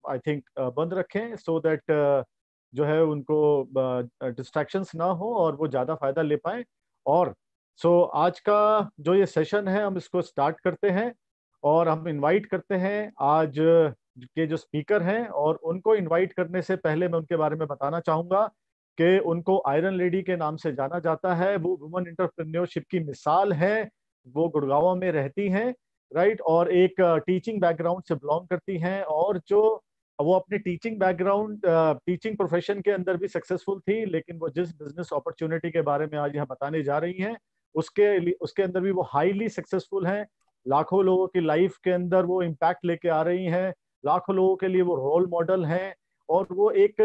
I think बंद रखें, so that जो है उनको डिस्ट्रैक्शंस ना हो और वो ज़्यादा फायदा ले पाए। और सो आज का जो ये सेशन है हम इसको स्टार्ट करते हैं, और हम इनवाइट करते हैं आज के जो स्पीकर हैं, और उनको इनवाइट करने से पहले मैं उनके बारे में बताना चाहूँगा कि उनको आयरन लेडी के नाम से जाना जाता है। वो वुमेन एंटरप्रेन्योरशिप की मिसाल है। वो गुड़गांव में रहती हैं, राइट, और एक टीचिंग बैकग्राउंड से बिलोंग करती हैं, और जो वो अपने टीचिंग बैकग्राउंड टीचिंग प्रोफेशन के अंदर भी सक्सेसफुल थी, लेकिन वो जिस बिजनेस अपॉर्चुनिटी के बारे में आज यहाँ बताने जा रही हैं उसके अंदर भी वो हाईली सक्सेसफुल हैं। लाखों लोगों की लाइफ के अंदर वो इम्पैक्ट लेके आ रही हैं। लाखों लोगों के लिए वो रोल मॉडल हैं, और वो एक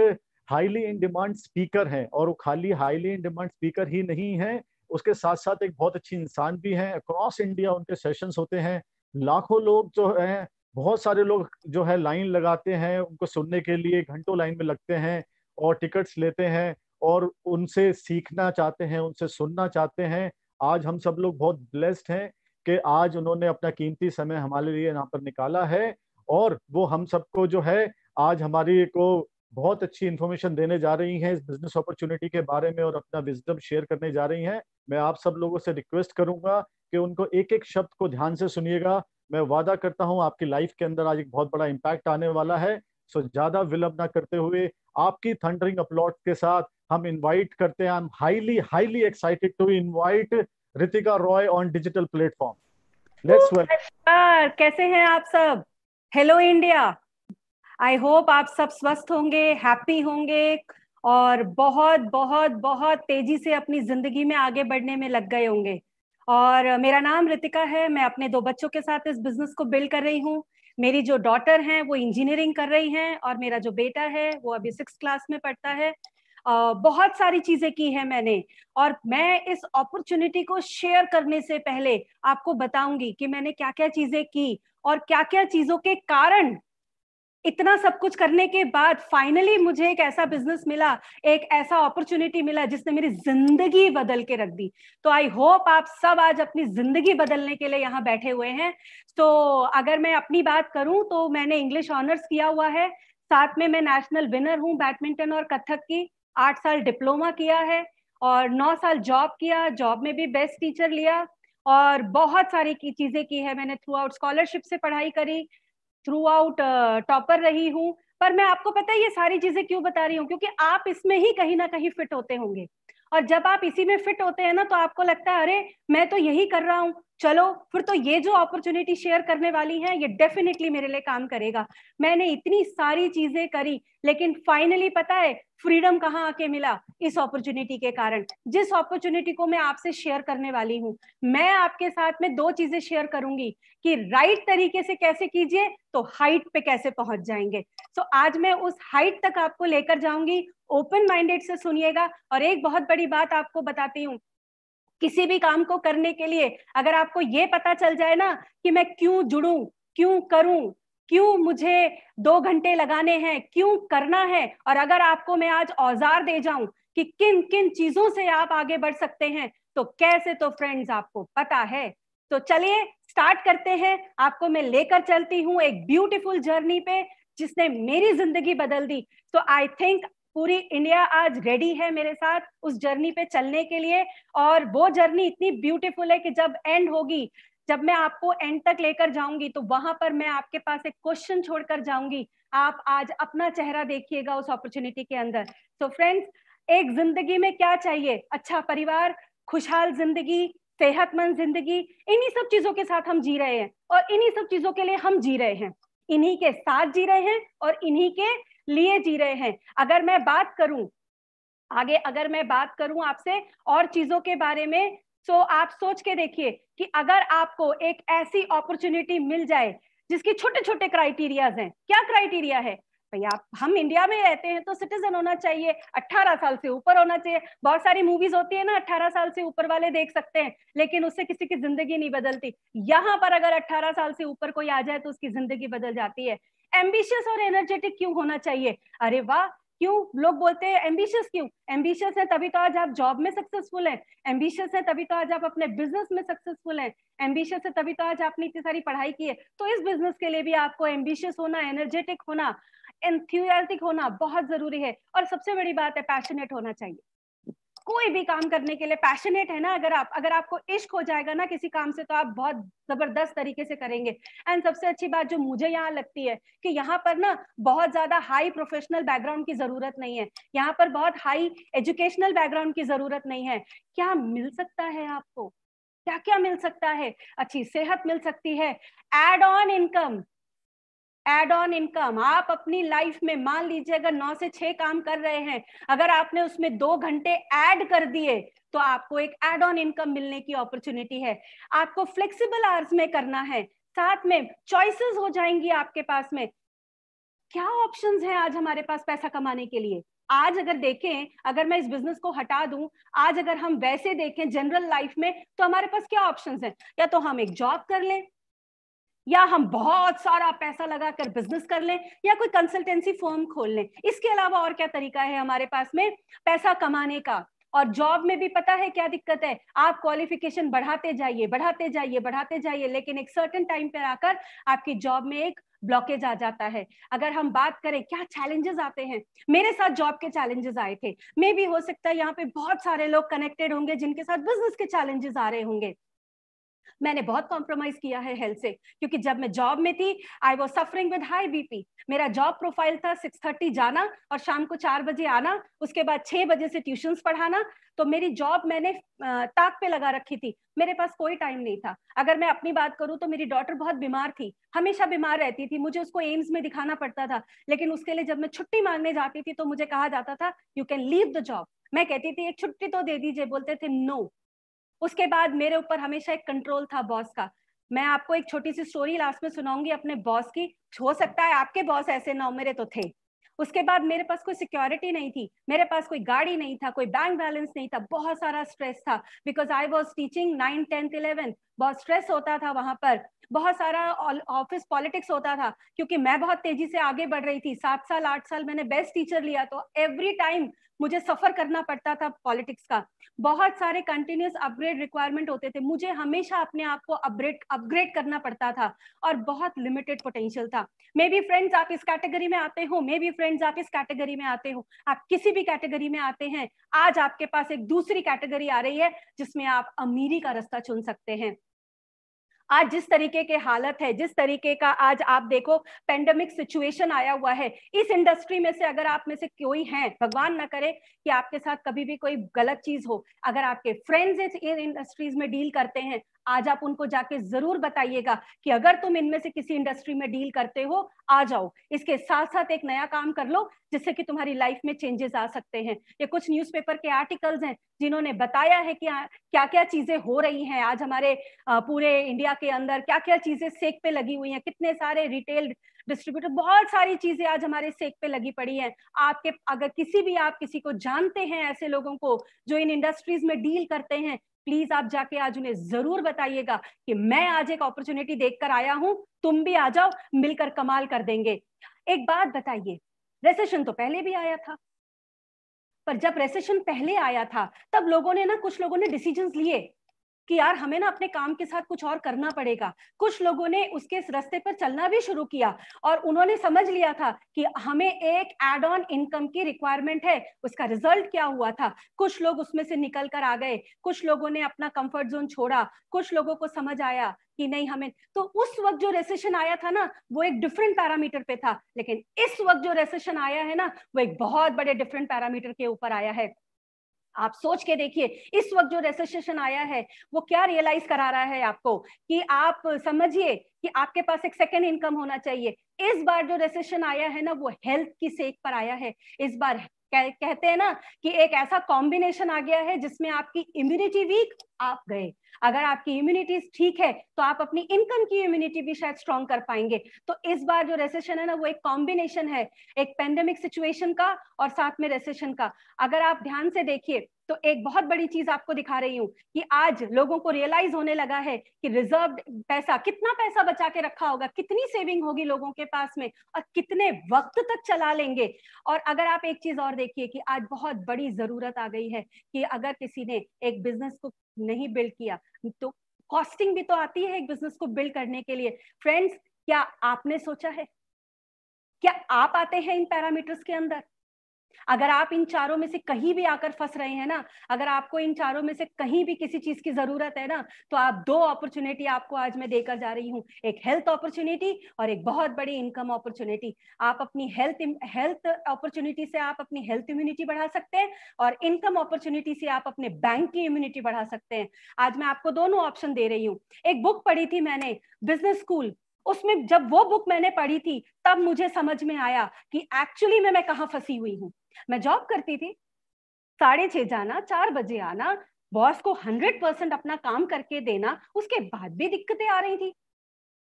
हाईली इन डिमांड स्पीकर हैं। और वो खाली हाईली इन डिमांड स्पीकर ही नहीं है, उसके साथ साथ एक बहुत अच्छी इंसान भी हैं। अक्रॉस इंडिया उनके सेशंस होते हैं। लाखों लोग जो हैं, बहुत सारे लोग जो है लाइन लगाते हैं उनको सुनने के लिए, घंटों लाइन में लगते हैं और टिकट्स लेते हैं, और उनसे सीखना चाहते हैं, उनसे सुनना चाहते हैं। आज हम सब लोग बहुत ब्लेस्ड हैं कि आज उन्होंने अपना कीमती समय हमारे लिए यहाँ पर निकाला है, और वो हम सबको जो है आज हमारी को बहुत अच्छी इंफॉर्मेशन देने जा रही हैं इस बिजनेस अपॉर्चुनिटी के बारे में, और अपना विजडम शेयर करने जा रही हैं। मैं आप सब लोगों से रिक्वेस्ट करूंगा कि उनको एक एक शब्द को ध्यान से सुनिएगा। मैं वादा करता हूं आपकी लाइफ के अंदर आज एक बहुत बड़ा इम्पैक्ट आने वाला है। सो ज्यादा विलंब ना करते हुए आपकी थंडरिंग अपलॉड के साथ हम इनवाइट करते हैं, I am highly highly excited to invite Ritika Roy on digital platform. Let's welcome. नमस्कार, कैसे हैं आप सब। Hello India. आई होप आप सब स्वस्थ होंगे, हैप्पी होंगे और बहुत बहुत बहुत तेजी से अपनी जिंदगी में आगे बढ़ने में लग गए होंगे। और मेरा नाम रितिका है। मैं अपने 2 बच्चों के साथ इस बिजनेस को बिल्ड कर रही हूँ। मेरी जो डॉटर है वो इंजीनियरिंग कर रही हैं और मेरा जो बेटा है वो अभी 6th क्लास में पढ़ता है। बहुत सारी चीजें की है मैंने, और मैं इस अपॉर्चुनिटी को शेयर करने से पहले आपको बताऊंगी कि मैंने क्या क्या चीजें की और क्या क्या चीजों के कारण इतना सब कुछ करने के बाद फाइनली मुझे एक ऐसा बिजनेस मिला, एक ऐसा अपॉर्चुनिटी मिला जिसने मेरी जिंदगी बदल के रख दी। तो आई होप आप सब आज अपनी जिंदगी बदलने के लिए यहाँ बैठे हुए हैं। तो अगर मैं अपनी बात करूं तो मैंने इंग्लिश ऑनर्स किया हुआ है, साथ में मैं नेशनल विनर हूं बैडमिंटन और कथक की। 8 साल डिप्लोमा किया है और 9 साल जॉब किया, जॉब में भी बेस्ट टीचर लिया और बहुत सारी की चीजें की है मैंने। थ्रू आउट स्कॉलरशिप से पढ़ाई करी, थ्रू आउट टॉपर रही हूँ। पर मैं आपको पता है ये सारी चीजें क्यों बता रही हूँ, क्योंकि आप इसमें ही कहीं ना कहीं फिट होते होंगे। और जब आप इसी में फिट होते हैं ना तो आपको लगता है अरे मैं तो यही कर रहा हूँ, चलो फिर तो ये जो अपॉर्चुनिटी शेयर करने वाली है ये डेफिनेटली मेरे लिए काम करेगा। मैंने इतनी सारी चीजें करी, लेकिन फाइनली पता है फ्रीडम कहाँ आके मिला, इस अपॉर्चुनिटी के कारण, जिस अपॉर्चुनिटी को मैं आपसे शेयर करने वाली हूँ। मैं आपके साथ में 2 चीजें शेयर करूंगी कि राइट तरीके से कैसे कीजिए तो हाइट पे कैसे पहुंच जाएंगे। सो आज मैं उस हाइट तक आपको लेकर जाऊंगी। ओपन माइंडेड से सुनिएगा। और एक बहुत बड़ी बात आपको बताती हूँ, किसी भी काम को करने के लिए अगर आपको ये पता चल जाए ना कि मैं क्यों जुड़ूं, क्यों करूं, क्यों मुझे 2 घंटे लगाने हैं, क्यों करना है, और अगर आपको मैं आज औजार दे जाऊं कि किन किन चीजों से आप आगे बढ़ सकते हैं तो कैसे, तो फ्रेंड्स आपको पता है। तो चलिए स्टार्ट करते हैं। आपको मैं लेकर चलती हूँ एक ब्यूटीफुल जर्नी पे जिसने मेरी जिंदगी बदल दी। तो आई थिंक पूरी इंडिया आज रेडी है मेरे साथ उस जर्नी पे चलने के लिए। और वो जर्नी इतनी ब्यूटीफुल है कि जब एंड होगी, जब मैं आपको एंड तक लेकर जाऊंगी तो वहां पर मैं आपके पास एक क्वेश्चन छोड़कर जाऊंगी। आप आज अपना चेहरा देखिएगा उस अपॉर्चुनिटी के अंदर। तो फ्रेंड्स, एक जिंदगी में क्या चाहिए? अच्छा परिवार, खुशहाल जिंदगी, सेहतमंद जिंदगी, इन्हीं सब चीजों के साथ हम जी रहे हैं और इन्हीं सब चीजों के लिए हम जी रहे हैं, इन्हीं के साथ जी रहे हैं और इन्हीं के लिए जी रहे हैं। अगर मैं बात करूं आगे, अगर मैं बात करूं आपसे और चीजों के बारे में, तो आप सोच के देखिए कि अगर आपको एक ऐसी अपॉर्चुनिटी मिल जाए जिसकी छोटे छोटे क्राइटेरियाज हैं। क्या क्राइटेरिया है भैया? हम इंडिया में रहते हैं तो सिटीजन होना चाहिए, 18 साल से ऊपर होना चाहिए। बहुत सारी मूवीज होती है ना, 18 साल से ऊपर वाले देख सकते हैं, लेकिन उससे किसी की जिंदगी नहीं बदलती। यहाँ पर अगर 18 साल से ऊपर कोई आ जाए तो उसकी जिंदगी बदल जाती है। एम्बिशियस और एनर्जेटिक क्यों होना चाहिए? अरे वाह, क्यों लोग बोलते हैं एम्बिशियस? क्यों एम्बिशियस है? तभी तो आज आप जॉब में सक्सेसफुल हैं। एम्बिशियस है तभी तो आज आप अपने बिजनेस में सक्सेसफुल हैं। एम्बिशियस है तभी तो आज आपने इतनी सारी पढ़ाई की है। तो इस बिजनेस के लिए भी आपको एम्बिशियस होना, एनर्जेटिक होना, एंथुसियास्टिक होना बहुत जरूरी है। और सबसे बड़ी बात है, पैशनेट होना चाहिए। कोई भी काम करने के लिए पैशनेट है ना, अगर आपको इश्क हो जाएगा ना किसी काम से, तो आप बहुत जबरदस्त तरीके से करेंगे। एंड सबसे अच्छी बात जो मुझे यहाँ लगती है कि यहाँ पर ना बहुत ज्यादा हाई प्रोफेशनल बैकग्राउंड की जरूरत नहीं है, यहाँ पर बहुत हाई एजुकेशनल बैकग्राउंड की जरूरत नहीं है। क्या मिल सकता है आपको? क्या क्या मिल सकता है? अच्छी सेहत मिल सकती है, add on income, add on income. आप अपनी लाइफ में मान लीजिए अगर 9 से 6 काम कर रहे हैं, अगर आपने उसमें 2 घंटे ऐड कर दिए तो आपको एक एड ऑन इनकम मिलने की अपॉर्चुनिटी है। आपको फ्लेक्सिबल आवर्स में करना है, साथ में चॉइसेस हो जाएंगी आपके पास में। क्या ऑप्शंस हैं आज हमारे पास पैसा कमाने के लिए? आज अगर देखें, अगर मैं इस बिजनेस को हटा दूं, आज अगर हम वैसे देखें जनरल लाइफ में, तो हमारे पास क्या ऑप्शंस हैं? या तो हम एक जॉब कर लें, या हम बहुत सारा पैसा लगाकर बिजनेस कर लें, या कोई कंसल्टेंसी फर्म खोल लें। इसके अलावा और क्या तरीका है हमारे पास में पैसा कमाने का? और जॉब में भी पता है क्या दिक्कत है, आप क्वालिफिकेशन बढ़ाते जाइए बढ़ाते जाइए बढ़ाते जाइए, लेकिन एक सर्टेन टाइम पर आकर आपकी जॉब में एक ब्लॉकेज आ जाता है। अगर हम बात करें क्या चैलेंजेस आते हैं, मेरे साथ जॉब के चैलेंजेस आए थे, मे भी हो सकता है यहाँ पे बहुत सारे लोग कनेक्टेड होंगे जिनके साथ बिजनेस के चैलेंजेस आ रहे होंगे। मैंने बहुत कॉम्प्रोमाइज किया है हेल्थ से, क्योंकि जब मैं जॉब में थी I was suffering with high BP. मेरा जॉब प्रोफाइल था 6:30 जाना और शाम को 4 बजे आना, उसके बाद 6 बजे से ट्यूशंस पढ़ाना। तो मेरी जॉब मैंने ताक पे लगा रखी थी, मेरे पास कोई टाइम नहीं था। अगर मैं अपनी बात करूं तो मेरी डॉटर बहुत बीमार थी, हमेशा बीमार रहती थी, मुझे उसको एम्स में दिखाना पड़ता था। लेकिन उसके लिए जब मैं छुट्टी मांगने जाती थी तो मुझे कहा जाता था you can leave the job. मैं कहती थी एक छुट्टी तो दे दीजिए, बोलते थे नो। उसके बाद मेरे ऊपर हमेशा एक कंट्रोल था बॉस का। मैं आपको एक छोटी सी स्टोरी लास्ट में सुनाऊंगी अपने बॉस की, हो सकता है आपके बॉस ऐसे ना हो, मेरे तो थे। उसके बाद मेरे पास कोई सिक्योरिटी नहीं थी, मेरे पास कोई गाड़ी नहीं था, कोई बैंक बैलेंस नहीं था, बहुत सारा स्ट्रेस था, because I was teaching 9th 10th 11th। बहुत स्ट्रेस होता था वहां पर, बहुत सारा ऑफिस पॉलिटिक्स होता था, क्योंकि मैं बहुत तेजी से आगे बढ़ रही थी। 7 साल 8 साल मैंने बेस्ट टीचर लिया, तो एवरी टाइम मुझे सफर करना पड़ता था पॉलिटिक्स का। बहुत सारे कंटिन्यूस अपग्रेड रिक्वायरमेंट होते थे, मुझे हमेशा अपने आप को अपग्रेड करना पड़ता था, और बहुत लिमिटेड पोटेंशियल था। मे बी फ्रेंड्स आप इस कैटेगरी में आते हो, मे बी फ्रेंड्स आप इस कैटेगरी में आते हो, आप किसी भी कैटेगरी में आते हैं, आज आपके पास एक दूसरी कैटेगरी आ रही है जिसमें आप अमीरी का रास्ता चुन सकते हैं। आज जिस तरीके के हालत है, जिस तरीके का आज आप देखो पेंडेमिक सिचुएशन आया हुआ है, इस इंडस्ट्री में से अगर आप में से कोई है, भगवान ना करे कि आपके साथ कभी भी कोई गलत चीज हो, अगर आपके फ्रेंड्स इन इंडस्ट्रीज में डील करते हैं, आज आप उनको जाके जरूर बताइएगा कि अगर तुम इनमें से किसी इंडस्ट्री में डील करते हो, आ जाओ, इसके साथ साथ एक नया काम कर लो जिससे कि तुम्हारी लाइफ में चेंजेस आ सकते हैं। ये कुछ न्यूज़पेपर के आर्टिकल्स हैं जिन्होंने बताया है कि क्या क्या चीजें हो रही हैं आज हमारे पूरे इंडिया के अंदर, क्या क्या चीजें सेक पे लगी हुई हैं, कितने सारे रिटेल डिस्ट्रीब्यूटर, बहुत सारी चीजें आज हमारे सेक पे लगी पड़ी हैं। आपके अगर आप किसी को जानते हैं ऐसे लोगों को जो इन इंडस्ट्रीज में डील करते हैं, प्लीज आप जाके आज उन्हें जरूर बताइएगा कि मैं आज एक अपॉर्चुनिटी देखकर आया हूं, तुम भी आ जाओ, मिलकर कमाल कर देंगे। एक बात बताइए, रेसेशन तो पहले भी आया था, पर जब रेसेशन पहले आया था तब लोगों ने ना, कुछ लोगों ने डिसीजंस लिए कि यार हमें ना अपने काम के साथ कुछ और करना पड़ेगा। कुछ लोगों ने उसके इस रास्ते पर चलना भी शुरू किया, और उन्होंने समझ लिया था कि हमें एक एड ऑन इनकम की रिक्वायरमेंट है। उसका रिजल्ट क्या हुआ था, कुछ लोग उसमें से निकल कर आ गए, कुछ लोगों ने अपना कंफर्ट जोन छोड़ा, कुछ लोगों को समझ आया कि नहीं हमें, तो उस वक्त जो रेसेशन आया था ना वो एक डिफरेंट पैरामीटर पे था, लेकिन इस वक्त जो रेसेशन आया है ना वो एक बहुत बड़े डिफरेंट पैरामीटर के ऊपर आया है। आप सोच के देखिए, इस वक्त जो रेसेशन आया है वो क्या रियलाइज करा रहा है आपको, कि आप समझिए कि आपके पास एक सेकेंड इनकम होना चाहिए। इस बार जो रेसेशन आया है ना वो हेल्थ की सेक पर आया है। इस बार कहते हैं ना कि एक ऐसा कॉम्बिनेशन आ गया है जिसमें आपकी इम्यूनिटी वीक, आप गए। अगर आपकी इम्यूनिटी ठीक है तो आप अपनी इनकम की इम्यूनिटी भी शायद स्ट्रॉन्ग कर पाएंगे। तो इस बार जो रेसेशन है ना वो एक कॉम्बिनेशन है, एक पेंडेमिक सिचुएशन का और साथ में रेसेशन का। अगर आप ध्यान से देखिए तो एक बहुत बड़ी चीज आपको दिखा रही हूं कि आज लोगों को रियलाइज होने लगा है कि रिजर्व पैसा, कितना पैसा बचा के रखा होगा, कितनी सेविंग होगी लोगों के पास में, और कितने वक्त तक चला लेंगे। और अगर आप एक चीज और देखिए कि आज बहुत बड़ी जरूरत आ गई है कि अगर किसी ने एक बिजनेस को नहीं बिल्ड किया तो कॉस्टिंग भी तो आती है एक बिजनेस को बिल्ड करने के लिए। फ्रेंड्स, क्या आपने सोचा है क्या आप आते हैं इन पैरामीटर्स के अंदर? अगर आप इन चारों में से कहीं भी आकर फंस रहे हैं ना, अगर आपको इन चारों में से कहीं भी किसी चीज की जरूरत है ना, तो आप दो अपॉर्चुनिटी आपको आज मैं देकर जा रही हूँ, एक हेल्थ अपॉर्चुनिटी और एक बहुत बड़ी इनकम अपॉर्चुनिटी। आप अपनी हेल्थ अपॉर्चुनिटी से आप अपनी हेल्थ इम्यूनिटी बढ़ा सकते हैं और इनकम अपॉर्चुनिटी से आप अपने बैंक की इम्यूनिटी बढ़ा सकते हैं। आज मैं आपको दोनों ऑप्शन दे रही हूँ। एक बुक पढ़ी थी मैंने, बिजनेस स्कूल, उसमें जब वो बुक मैंने पढ़ी थी तब मुझे समझ में आया कि एक्चुअली मैं कहाँ फंसी हुई हूँ। मैं जॉब करती थी, 6:30 जाना, 4 बजे आना, बॉस को 100% अपना काम करके देना, उसके बाद भी दिक्कतें आ रही थी,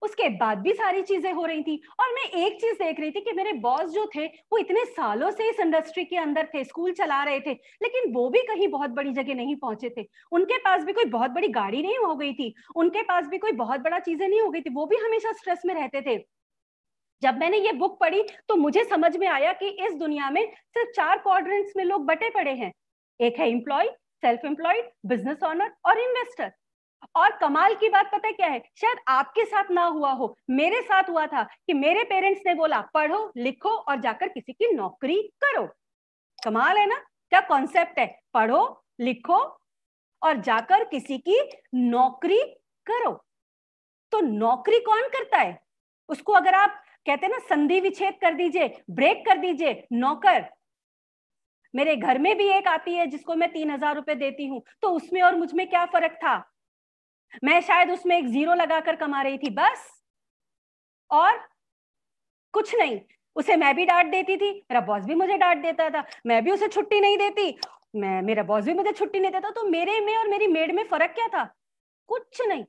उसके बाद भी सारी चीजें हो रही थी। और मैं एक चीज देख रही थी कि मेरे बॉस जो थे वो इतने सालों से इस इंडस्ट्री के अंदर थे, स्कूल चला रहे थे, लेकिन वो भी कहीं बहुत बड़ी जगह नहीं पहुंचे थे। उनके पास भी कोई बहुत बड़ी गाड़ी नहीं हो गई थी, उनके पास भी कोई बहुत बड़ा चीजें नहीं हो गई थी, वो भी हमेशा स्ट्रेस में रहते थे। जब मैंने ये बुक पढ़ी तो मुझे समझ में आया कि इस दुनिया में सिर्फ 4 क्वाड्रेंट्स में लोग बटे पड़े हैं। एक है employ, self employed, business owner और इन्वेस्टर। और कमाल की बात पता है क्या है? शायद आपके साथ ना हुआ हो, मेरे साथ हुआ था कि मेरे पेरेंट्स ने बोला पढ़ो लिखो और जाकर किसी की नौकरी करो। कमाल है ना, क्या कॉन्सेप्ट है, पढ़ो लिखो और जाकर किसी की नौकरी करो। तो नौकरी कौन करता है? उसको अगर आप कहते हैं ना संधि विच्छेद कर दीजिए, ब्रेक कर दीजिए, नौकर। मेरे घर में भी एक आती है जिसको मैं 3,000 रुपए देती हूं, तो उसमें और मुझ में क्या फर्क था? मैं शायद उसमें एक 0 लगाकर कमा रही थी बस, और कुछ नहीं। उसे मैं भी डांट देती थी, मेरा बॉस भी मुझे डांट देता था, मैं भी उसे छुट्टी नहीं देती, मेरा बॉस भी मुझे छुट्टी नहीं देता, तो मेरे में और मेरी मेड में फर्क क्या था? कुछ नहीं।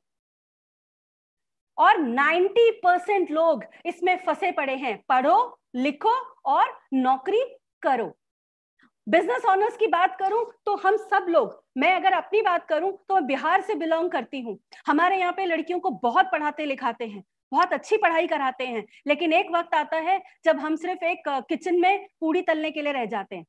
और 90% लोग इसमें फंसे पड़े हैं, पढ़ो लिखो और नौकरी करो। बिजनेस ऑनर्स की बात करूं तो हम सब लोग, मैं अगर अपनी बात करूं तो मैं बिहार से बिलोंग करती हूं। हमारे यहाँ पे लड़कियों को बहुत पढ़ाते लिखाते हैं, बहुत अच्छी पढ़ाई कराते हैं, लेकिन एक वक्त आता है जब हम सिर्फ एक किचन में पूड़ी तलने के लिए रह जाते हैं।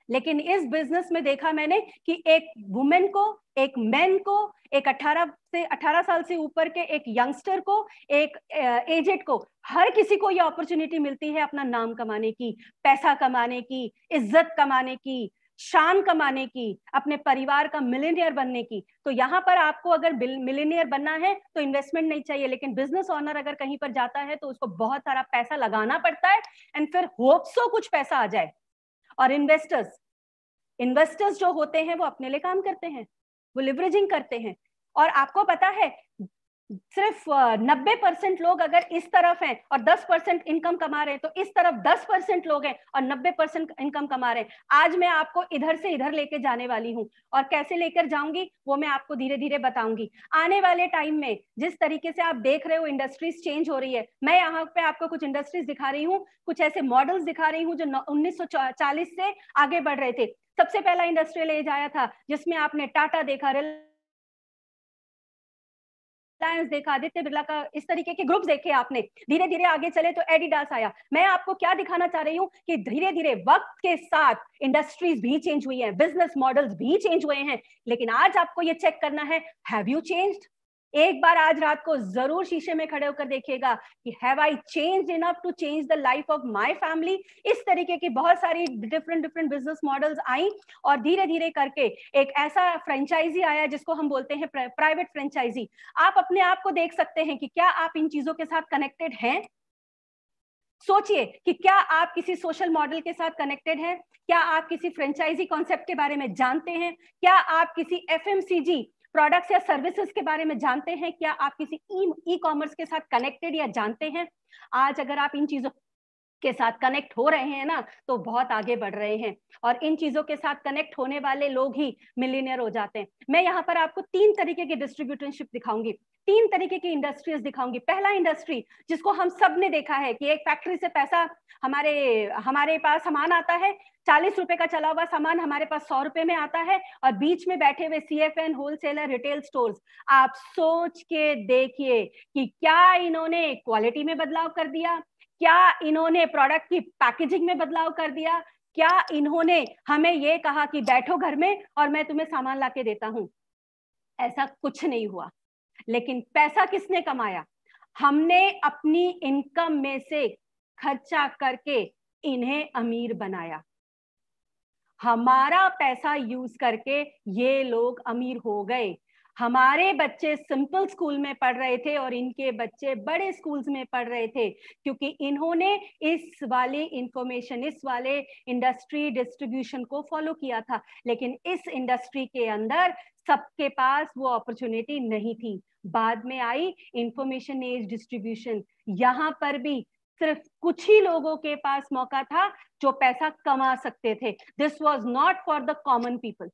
लेकिन इस बिजनेस में देखा मैंने कि एक वुमेन को, एक मैन को, एक 18 साल से ऊपर के एक यंगस्टर को, एक एजेड को, हर किसी को ये अपॉर्चुनिटी मिलती है अपना नाम कमाने की, पैसा कमाने की, इज्जत कमाने की, शान कमाने की, अपने परिवार का मिलेनियर बनने की। तो यहाँ पर आपको अगर मिलेनियर बनना है तो इन्वेस्टमेंट नहीं चाहिए, लेकिन बिजनेस ओनर अगर कहीं पर जाता है तो उसको बहुत सारा पैसा लगाना पड़ता है, एंड फिर होप सो कुछ पैसा आ जाए। और इन्वेस्टर्स जो होते हैं वो अपने लिए काम करते हैं, वो लिवरेजिंग करते हैं। और आपको पता है सिर्फ 90% लोग अगर इस तरफ हैं और 10% इनकम कमा रहे हैं, तो इस तरफ 10% लोग हैं और 90% इनकम कमा रहे हैं। आज मैं आपको इधर से इधर लेके जाने वाली हूं, और कैसे लेकर जाऊंगी वो मैं आपको धीरे धीरे बताऊंगी। आने वाले टाइम में जिस तरीके से आप देख रहे हो इंडस्ट्रीज चेंज हो रही है, मैं यहाँ पे आपको कुछ इंडस्ट्रीज दिखा रही हूँ, कुछ ऐसे मॉडल्स दिखा रही हूँ जो 1940 से आगे बढ़ रहे थे। सबसे पहला इंडस्ट्रियल एज आया था जिसमें आपने टाटा देखा, रिलायंस देखा, आदित्य बिरला का, इस तरीके के ग्रुप देखे आपने। धीरे धीरे आगे चले तो एडिडास आया। मैं आपको क्या दिखाना चाह रही हूँ कि धीरे धीरे वक्त के साथ इंडस्ट्रीज भी चेंज हुई हैं, बिजनेस मॉडल्स भी चेंज हुए हैं। लेकिन आज आपको ये चेक करना है, हैव यू चेंज्ड? एक बार आज रात को जरूर शीशे में खड़े होकर देखिएगा कि have I changed enough to change the life of my family. इस तरीके की बहुत सारी डिफरेंट बिजनेस मॉडल्स आई, और धीरे धीरे करके एक ऐसा फ्रेंचाइजी आया जिसको हम बोलते हैं प्राइवेट फ्रेंचाइजी। आप अपने आप को देख सकते हैं कि क्या आप इन चीजों के साथ कनेक्टेड हैं। सोचिए कि क्या आप किसी सोशल मॉडल के साथ कनेक्टेड हैं, क्या आप किसी फ्रेंचाइजी कॉन्सेप्ट के बारे में जानते हैं, क्या आप किसी एफएमसीजी प्रोडक्ट्स या सर्विसेज के बारे में जानते हैं, क्या आप किसी ई कॉमर्स के साथ कनेक्टेड या जानते हैं। आज अगर आप इन चीजों के साथ कनेक्ट हो रहे हैं ना तो बहुत आगे बढ़ रहे हैं, और इन चीजों के साथ कनेक्ट होने वाले लोग ही मिलियनियर हो जाते हैं। मैं यहाँ पर आपको 3 तरीके की डिस्ट्रीब्यूटरशिप दिखाऊंगी, 3 तरीके की इंडस्ट्रीज दिखाऊंगी। पहला इंडस्ट्री जिसको हम सब ने देखा है कि एक फैक्ट्री से पैसा हमारे पास सामान आता है, 40 रुपए का चला हुआ सामान हमारे पास 100 रुपए में आता है, और बीच में बैठे हुए CFN, होलसेलर, रिटेल स्टोर्स। आप सोच के देखिए कि क्या इन्होंने क्वालिटी में बदलाव कर दिया, क्या इन्होंने प्रोडक्ट की पैकेजिंग में बदलाव कर दिया, क्या इन्होंने हमें ये कहा कि बैठो घर में और मैं तुम्हें सामान लाके देता हूं। ऐसा कुछ नहीं हुआ। लेकिन पैसा किसने कमाया? हमने अपनी इनकम में से खर्चा करके इन्हें अमीर बनाया। हमारा पैसा यूज करके ये लोग अमीर हो गए। हमारे बच्चे सिंपल स्कूल में पढ़ रहे थे और इनके बच्चे बड़े स्कूल्स में पढ़ रहे थे, क्योंकि इन्होंने इस वाले इंफॉर्मेशन, इस वाले इंडस्ट्री डिस्ट्रीब्यूशन को फॉलो किया था। लेकिन इस इंडस्ट्री के अंदर सबके पास वो अपॉर्चुनिटी नहीं थी। बाद में आई इंफॉर्मेशन एज डिस्ट्रीब्यूशन। यहाँ पर भी सिर्फ कुछ ही लोगों के पास मौका था जो पैसा कमा सकते थे। This was not for the common people.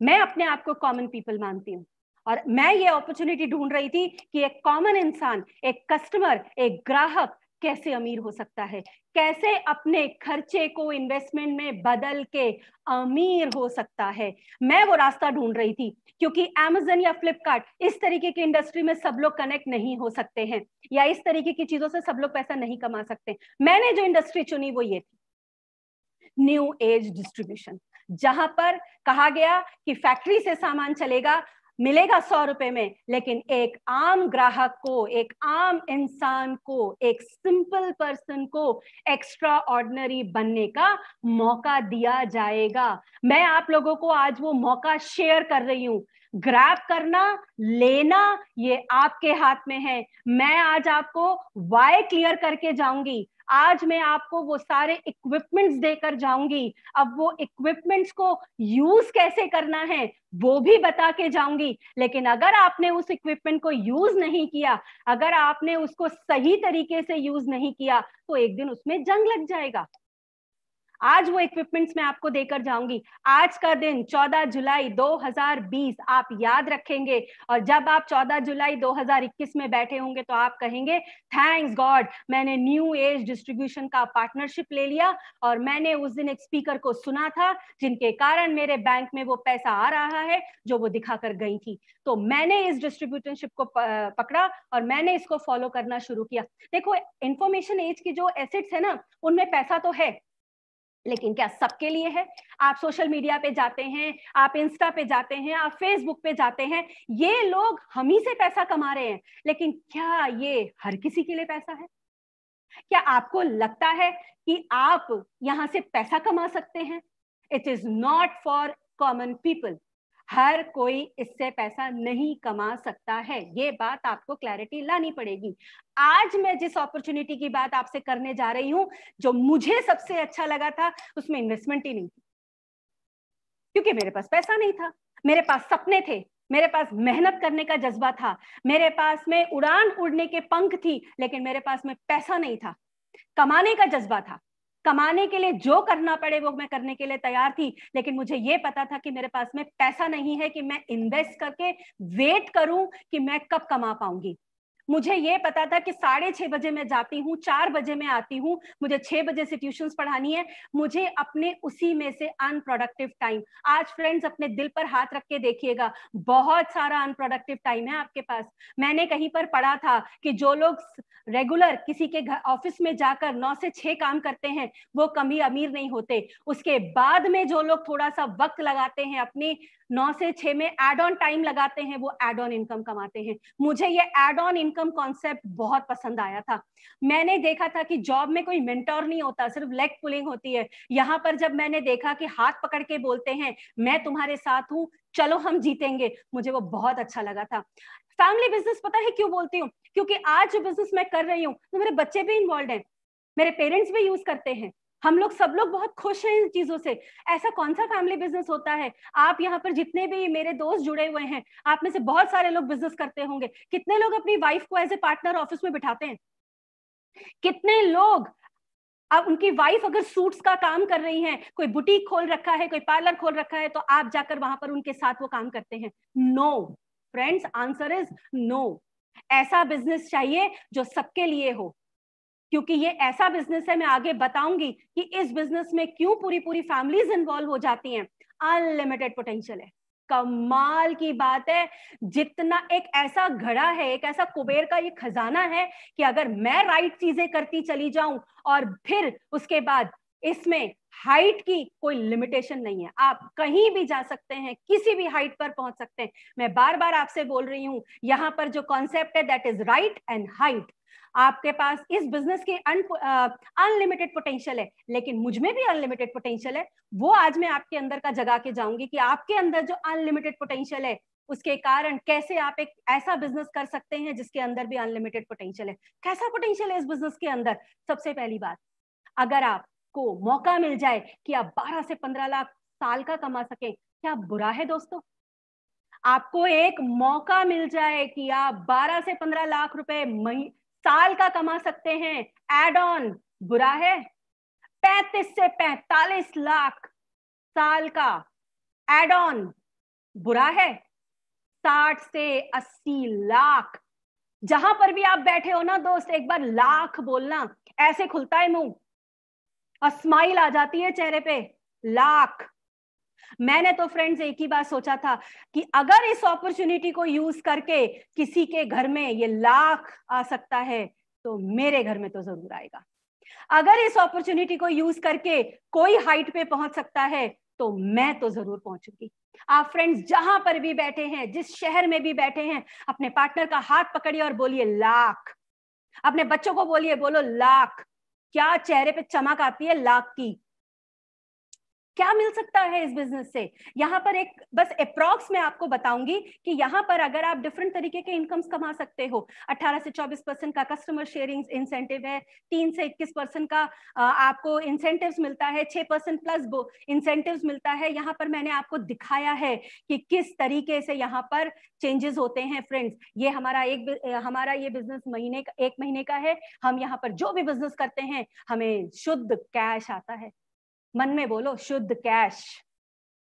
मैं अपने आप को कॉमन पीपल मानती हूँ और मैं ये अपॉर्चुनिटी ढूंढ रही थी कि एक कॉमन इंसान, एक कस्टमर, एक ग्राहक कैसे अमीर हो सकता है, कैसे अपने खर्चे को इन्वेस्टमेंट में बदल के अमीर हो सकता है। मैं वो रास्ता ढूंढ रही थी, क्योंकि अमेज़न या फ्लिपकार्ट इस तरीके की इंडस्ट्री में सब लोग कनेक्ट नहीं हो सकते हैं, या इस तरीके की चीजों से सब लोग पैसा नहीं कमा सकते। मैंने जो इंडस्ट्री चुनी वो ये थी, न्यू एज डिस्ट्रीब्यूशन, जहां पर कहा गया कि फैक्ट्री से सामान चलेगा, मिलेगा 100 रुपए में, लेकिन एक आम ग्राहक को, एक आम इंसान को, एक सिंपल पर्सन को एक्स्ट्रा ऑर्डिनरी बनने का मौका दिया जाएगा। मैं आप लोगों को आज वो मौका शेयर कर रही हूं। ग्रैब करना, लेना, ये आपके हाथ में है। मैं आज आपको वाई क्लियर करके जाऊंगी। आज मैं आपको वो सारे इक्विपमेंट्स देकर जाऊंगी। अब वो इक्विपमेंट्स को यूज कैसे करना है वो भी बता के जाऊंगी। लेकिन अगर आपने उस इक्विपमेंट को यूज नहीं किया, अगर आपने उसको सही तरीके से यूज नहीं किया, तो एक दिन उसमें जंग लग जाएगा। आज वो इक्विपमेंट्स मैं आपको देकर जाऊंगी। आज का दिन 14 जुलाई 2020 आप याद रखेंगे, और जब आप 14 जुलाई 2021 में बैठे होंगे तो आप कहेंगे थैंक्स गॉड, मैंने न्यू एज डिस्ट्रीब्यूशन का पार्टनरशिप ले लिया और मैंने उस दिन एक स्पीकर को सुना था जिनके कारण मेरे बैंक में वो पैसा आ रहा है जो वो दिखाकर गई थी। तो मैंने इस डिस्ट्रीब्यूटरशिप को पकड़ा और मैंने इसको फॉलो करना शुरू किया। देखो, इंफॉर्मेशन एज की जो एसेट्स है ना, उनमें पैसा तो है, लेकिन क्या सबके लिए है? आप सोशल मीडिया पे जाते हैं, आप इंस्टा पे जाते हैं, आप फेसबुक पे जाते हैं, ये लोग हम ही से पैसा कमा रहे हैं, लेकिन क्या ये हर किसी के लिए पैसा है? क्या आपको लगता है कि आप यहां से पैसा कमा सकते हैं? It is not for common people. हर कोई इससे पैसा नहीं कमा सकता है, ये बात आपको क्लैरिटी लानी पड़ेगी। आज मैं जिस अपॉर्चुनिटी की बात आपसे करने जा रही हूं, जो मुझे सबसे अच्छा लगा था, उसमें इन्वेस्टमेंट ही नहीं थी, क्योंकि मेरे पास पैसा नहीं था। मेरे पास सपने थे, मेरे पास मेहनत करने का जज्बा था, मेरे पास में उड़ान उड़ने के पंख थी, लेकिन मेरे पास में पैसा नहीं था। कमाने का जज्बा था, कमाने के लिए जो करना पड़े वो मैं करने के लिए तैयार थी, लेकिन मुझे ये पता था कि मेरे पास में पैसा नहीं है कि मैं इन्वेस्ट करके वेट करूं कि मैं कब कमा पाऊंगी। मुझे ये पता था कि 6:30 बजे मैं जाती हूँ, 4 बजे मैं आती हूँ, मुझे 6 बजे से ट्यूशंस पढ़ानी है, मुझे अपने उसी में से अनप्रोडक्टिव टाइम, आज फ्रेंड्स अपने दिल पर हाथ रख के देखिएगा, बहुत सारा अनप्रोडक्टिव टाइम है आपके पास। मैंने कहीं पर पढ़ा था कि जो लोग रेगुलर किसी के घर ऑफिस में जाकर 9 से 6 काम करते हैं वो कभी अमीर नहीं होते। उसके बाद में जो लोग थोड़ा सा वक्त लगाते हैं, अपनी 9 से 6 में एड ऑन टाइम लगाते हैं, वो एड ऑन इनकम कमाते हैं। मुझे ये एड ऑन इनकम कॉन्सेप्ट बहुत पसंद आया था। मैंने देखा था कि जॉब में कोई मेंटोर नहीं होता, सिर्फ लेग पुलिंग होती है। यहाँ पर जब मैंने देखा कि हाथ पकड़ के बोलते हैं मैं तुम्हारे साथ हूँ, चलो हम जीतेंगे, मुझे वो बहुत अच्छा लगा था। फैमिली बिजनेस पता है क्यों बोलती हूँ? क्योंकि आज जो बिजनेस मैं कर रही हूँ तो मेरे बच्चे भी इन्वॉल्व हैं, मेरे पेरेंट्स भी यूज करते हैं, हम लोग सब लोग बहुत खुश हैं इन चीजों से। ऐसा कौन सा फैमिली बिजनेस होता है? आप यहाँ पर जितने भी मेरे दोस्त जुड़े हुए हैं, आप में से बहुत सारे लोग बिजनेस करते होंगे। कितने लोग अपनी वाइफ को एज ए पार्टनर ऑफिस में बिठाते हैं? कितने लोग, अब उनकी वाइफ अगर सूट्स का काम कर रही है, कोई बुटीक खोल रखा है, कोई पार्लर खोल रखा है, तो आप जाकर वहां पर उनके साथ वो काम करते हैं? No friends, answer is no. ऐसा बिजनेस चाहिए जो सबके लिए हो, क्योंकि ये ऐसा बिजनेस है, मैं आगे बताऊंगी कि इस बिजनेस में क्यों पूरी पूरी फैमिलीज इन्वॉल्व हो जाती हैं। अनलिमिटेड पोटेंशियल है, कमाल की बात है। जितना एक ऐसा घड़ा है, एक ऐसा कुबेर का ये खजाना है कि अगर मैं राइट चीजें करती चली जाऊं और फिर उसके बाद इसमें हाइट की कोई लिमिटेशन नहीं है, आप कहीं भी जा सकते हैं, किसी भी हाइट पर पहुंच सकते हैं। मैं बार बार आपसे बोल रही हूं, यहां पर जो कॉन्सेप्ट है that is right and height. आपके पास इस बिजनेस की अनलिमिटेड पोटेंशियल है, लेकिन मुझ में भी अनलिमिटेड पोटेंशियल है। वो आज मैं आपके अंदर का जगा के जाऊंगी कि आपके अंदर जो अनलिमिटेड पोटेंशियल है उसके कारण कैसे आप एक ऐसा बिजनेस कर सकते हैं जिसके अंदर भी अनलिमिटेड पोटेंशियल है। कैसा पोटेंशियल है इस बिजनेस के अंदर? सबसे पहली बात, अगर आपको मौका मिल जाए कि आप 12 से 15 लाख साल का कमा सके, क्या बुरा है दोस्तों? आपको एक मौका मिल जाए कि आप 12 से 15 लाख रुपए साल का कमा सकते हैं, एड ऑन, बुरा है? 35 से 45 लाख साल का एड ऑन, बुरा है? 60 से 80 लाख, जहां पर भी आप बैठे हो ना दोस्त, एक बार लाख बोलना, ऐसे खुलता है मुंह और स्माइल आ जाती है चेहरे पे। लाख। मैंने तो फ्रेंड्स एक ही बात सोचा था कि अगर इस अपॉर्चुनिटी को यूज करके किसी के घर में ये लाख आ सकता है तो मेरे घर में तो जरूर आएगा। अगर इस अपॉर्चुनिटी को यूज करके कोई हाइट पे पहुंच सकता है तो मैं तो जरूर पहुंचूंगी। आप फ्रेंड्स जहां पर भी बैठे हैं, जिस शहर में भी बैठे हैं, अपने पार्टनर का हाथ पकड़िए और बोलिए लाख। अपने बच्चों को बोलिए, बोलो लाख। क्या चेहरे पे चमक आती है लाख की। क्या मिल सकता है इस बिजनेस से? यहाँ पर एक बस अप्रॉक्स मैं आपको बताऊंगी कि यहाँ पर अगर आप डिफरेंट तरीके के इनकम्स कमा सकते हो। 18 से 24% का कस्टमर शेयरिंग इंसेंटिव है, 3 से 21% का आपको इंसेंटिव्स मिलता है, 6% प्लस इंसेंटिव्स मिलता है। यहाँ पर मैंने आपको दिखाया है कि किस तरीके से यहाँ पर चेंजेस होते हैं फ्रेंड्स। ये हमारा ये बिजनेस एक महीने का है। हम यहाँ पर जो भी बिजनेस करते हैं हमें शुद्ध कैश आता है। मन में बोलो, शुद्ध कैश।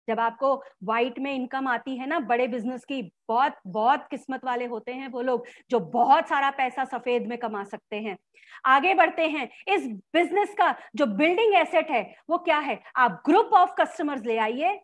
जब आपको व्हाइट में इनकम आती है ना बड़े बिजनेस की, बहुत बहुत किस्मत वाले होते हैं वो लोग जो बहुत सारा पैसा सफेद में कमा सकते हैं। आगे बढ़ते हैं। इस बिजनेस का जो बिल्डिंग एसेट है वो क्या है? आप ग्रुप ऑफ कस्टमर्स ले आइए,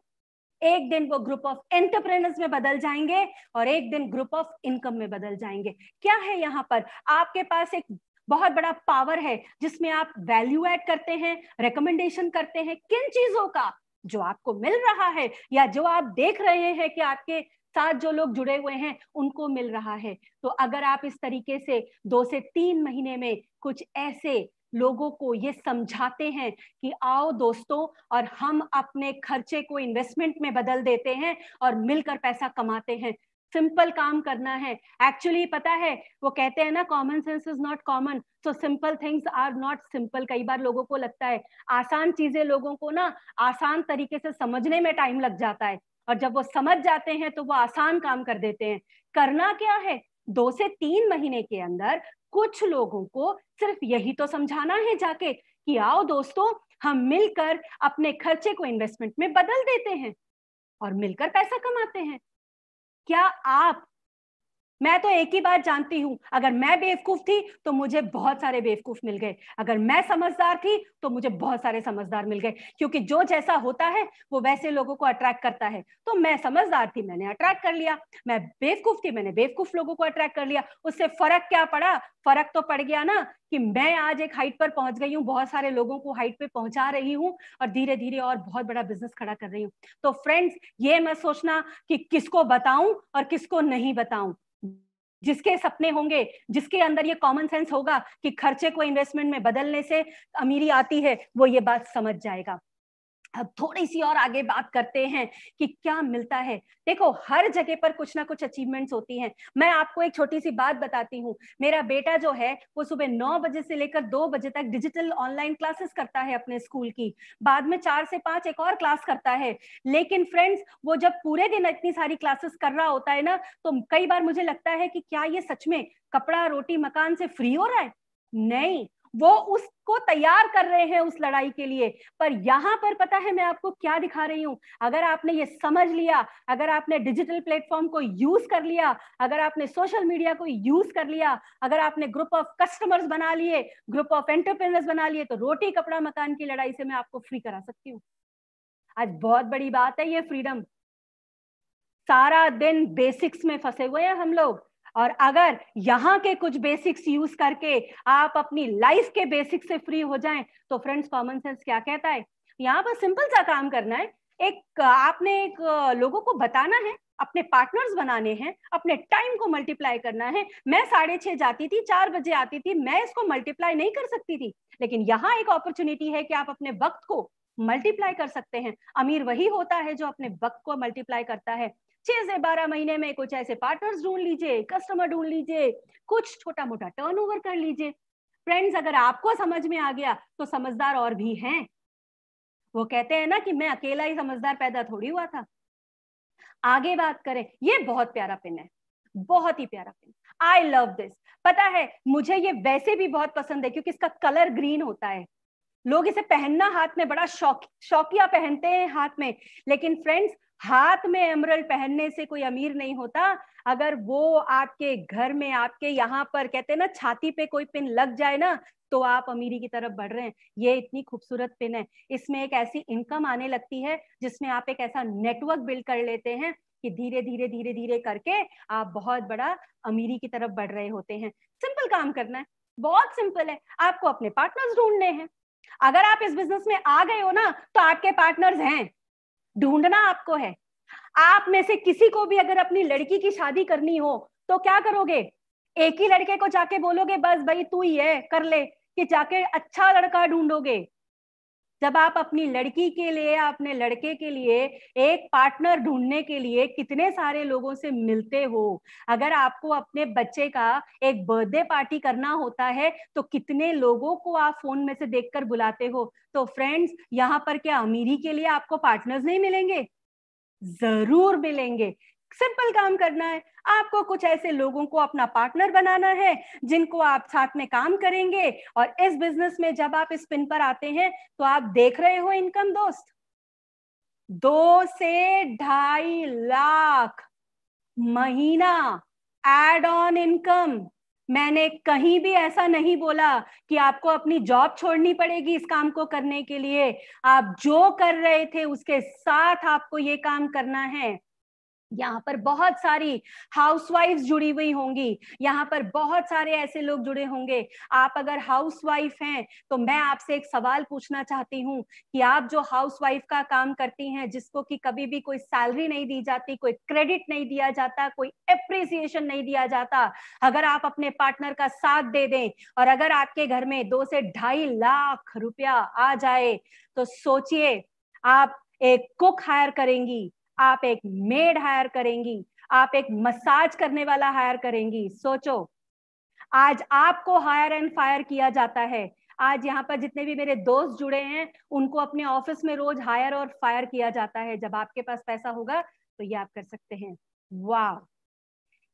एक दिन वो ग्रुप ऑफ एंटरप्रेन्योर्स में बदल जाएंगे और एक दिन ग्रुप ऑफ इनकम में बदल जाएंगे। क्या है यहाँ पर? आपके पास एक बहुत बड़ा पावर है जिसमें आप वैल्यू ऐड करते हैं, रिकमेंडेशन करते हैं। किन चीजों का? जो आपको मिल रहा है या जो आप देख रहे हैं कि आपके साथ जो लोग जुड़े हुए हैं उनको मिल रहा है। तो अगर आप इस तरीके से 2 से 3 महीने में कुछ ऐसे लोगों को ये समझाते हैं कि आओ दोस्तों और हम अपने खर्चे को इन्वेस्टमेंट में बदल देते हैं और मिलकर पैसा कमाते हैं। सिंपल काम करना है। एक्चुअली पता है वो कहते हैं ना, common sense is not common, so simple things are not simple. कई बार लोगों को लगता है आसान चीजें लोगों को ना आसान तरीके से समझने में टाइम लग जाता है, और जब वो समझ जाते हैं तो वो आसान काम कर देते हैं। करना क्या है? 2 से 3 महीने के अंदर कुछ लोगों को सिर्फ यही तो समझाना है जाके कि आओ दोस्तों हम मिलकर अपने खर्चे को इन्वेस्टमेंट में बदल देते हैं और मिलकर पैसा कमाते हैं। क्या आप, मैं तो एक ही बात जानती हूं, अगर मैं बेवकूफ थी तो मुझे बहुत सारे बेवकूफ मिल गए, अगर मैं समझदार थी तो मुझे बहुत सारे समझदार मिल गए, क्योंकि जो जैसा होता है वो वैसे लोगों को अट्रैक्ट करता है। तो मैं समझदार थी, मैंने अट्रैक्ट कर लिया। मैं बेवकूफ थी, मैंने बेवकूफ लोगों को अट्रैक्ट कर लिया। उससे फर्क क्या पड़ा? फर्क तो पड़ गया ना कि मैं आज एक हाइट पर पहुंच गई हूँ, बहुत सारे लोगों को हाइट पे पहुंचा रही हूँ और धीरे धीरे और बहुत बड़ा बिजनेस खड़ा कर रही हूँ। तो फ्रेंड्स ये मत सोचना कि किसको बताऊं और किसको नहीं बताऊं। जिसके सपने होंगे, जिसके अंदर ये कॉमन सेंस होगा कि खर्चे को इन्वेस्टमेंट में बदलने से अमीरी आती है, वो ये बात समझ जाएगा। अब थोड़ी सी और आगे बात करते हैं कि क्या मिलता है। देखो हर जगह पर कुछ ना कुछ अचीवमेंट्स होती हैं। मैं आपको एक छोटी सी बात बताती हूँ। मेरा बेटा जो है वो सुबह 9 बजे से लेकर 2 बजे तक डिजिटल ऑनलाइन क्लासेस करता है अपने स्कूल की, बाद में 4 से 5 एक और क्लास करता है। लेकिन फ्रेंड्स वो जब पूरे दिन इतनी सारी क्लासेस कर रहा होता है ना, तो कई बार मुझे लगता है कि क्या ये सच में कपड़ा रोटी मकान से फ्री हो रहा है? नहीं, वो उसको तैयार कर रहे हैं उस लड़ाई के लिए। पर यहां पर पता है मैं आपको क्या दिखा रही हूं? अगर आपने ये समझ लिया, अगर आपने डिजिटल प्लेटफॉर्म को यूज कर लिया, अगर आपने सोशल मीडिया को यूज कर लिया, अगर आपने ग्रुप ऑफ कस्टमर्स बना लिए, ग्रुप ऑफ एंटरप्रेन्योर्स बना लिए, तो रोटी कपड़ा मकान की लड़ाई से मैं आपको फ्री करा सकती हूँ। आज बहुत बड़ी बात है ये फ्रीडम। सारा दिन बेसिक्स में फंसे हुए हैं हम लोग, और अगर यहाँ के कुछ बेसिक्स यूज करके आप अपनी लाइफ के बेसिक्स से फ्री हो जाएं, तो फ्रेंड्स कॉमन सेंस क्या कहता है? यहाँ पर सिंपल सा काम करना है। आपने लोगों को बताना है अपने पार्टनर्स बनाने हैं, अपने टाइम को मल्टीप्लाई करना है। मैं 6:30 जाती थी, 4 बजे आती थी, मैं इसको मल्टीप्लाई नहीं कर सकती थी, लेकिन यहाँ एक अपॉर्चुनिटी है कि आप अपने वक्त को मल्टीप्लाई कर सकते हैं। अमीर वही होता है जो अपने वक्त को मल्टीप्लाई करता है। 6 से 12 महीने में कुछ ऐसे पार्टनर्स ढूंढ लीजिए, कस्टमर ढूंढ लीजिए, कुछ छोटा मोटा टर्नओवर कर लीजिए। फ्रेंड्स, अगर आपको समझ में आ गया तो समझदार और भी हैं। वो कहते हैं ना कि मैं अकेला ही समझदार पैदा थोड़ी हुआ था। आगे बात करें, ये बहुत प्यारा पिन है, बहुत ही प्यारा पिन। I love this. पता है मुझे ये वैसे भी बहुत पसंद है क्योंकि इसका कलर ग्रीन होता है। लोग इसे पहनना हाथ में बड़ा शौकिया पहनते हैं हाथ में, लेकिन फ्रेंड्स हाथ में एमरल्ड पहनने से कोई अमीर नहीं होता। अगर वो आपके घर में, आपके यहाँ पर कहते हैं ना छाती पे कोई पिन लग जाए ना, तो आप अमीरी की तरफ बढ़ रहे हैं। ये इतनी खूबसूरत पिन है, इसमें एक ऐसी इनकम आने लगती है जिसमें आप एक ऐसा नेटवर्क बिल्ड कर लेते हैं कि धीरे धीरे धीरे धीरे करके आप बहुत बड़ा अमीरी की तरफ बढ़ रहे होते हैं। सिंपल काम करना है, बहुत सिंपल है। आपको अपने पार्टनर्स ढूंढने हैं। अगर आप इस बिजनेस में आ गए हो ना, तो आपके पार्टनर्स हैं, ढूंढना आपको है। आप में से किसी को भी अगर अपनी लड़की की शादी करनी हो तो क्या करोगे? एक ही लड़के को जाके बोलोगे बस भाई तू ही है कर ले, कि जाके अच्छा लड़का ढूंढोगे? जब आप अपनी लड़की के लिए, अपने लड़के के लिए एक पार्टनर ढूंढने के लिए कितने सारे लोगों से मिलते हो। अगर आपको अपने बच्चे का एक बर्थडे पार्टी करना होता है तो कितने लोगों को आप फोन में से देखकर बुलाते हो। तो फ्रेंड्स, यहाँ पर क्या अमीरी के लिए आपको पार्टनर्स नहीं मिलेंगे? जरूर मिलेंगे। सिंपल काम करना है, आपको कुछ ऐसे लोगों को अपना पार्टनर बनाना है जिनको आप साथ में काम करेंगे। और इस बिजनेस में जब आप इस पिन पर आते हैं तो आप देख रहे हो इनकम दोस्त, 2 से 2.5 लाख महीना एड ऑन इनकम। मैंने कहीं भी ऐसा नहीं बोला कि आपको अपनी जॉब छोड़नी पड़ेगी इस काम को करने के लिए। आप जो कर रहे थे उसके साथ आपको ये काम करना है। यहाँ पर बहुत सारी हाउसवाइफ्स जुड़ी हुई होंगी, यहाँ पर बहुत सारे ऐसे लोग जुड़े होंगे। आप अगर हाउसवाइफ हैं तो मैं आपसे एक सवाल पूछना चाहती हूँ कि आप जो हाउसवाइफ का काम करती हैं, जिसको कि कभी भी कोई सैलरी नहीं दी जाती, कोई क्रेडिट नहीं दिया जाता, कोई एप्रिसिएशन नहीं दिया जाता, अगर आप अपने पार्टनर का साथ दे दें और अगर आपके घर में 2 से 2.5 लाख रुपया आ जाए, तो सोचिए, आप एक कुक हायर करेंगी, आप एक मेड हायर करेंगी, आप एक मसाज करने वाला हायर करेंगी। सोचो, आज आपको हायर एंड फायर किया जाता है। आज यहाँ पर जितने भी मेरे दोस्त जुड़े हैं उनको अपने ऑफिस में रोज हायर और फायर किया जाता है। जब आपके पास पैसा होगा तो ये आप कर सकते हैं। वाह!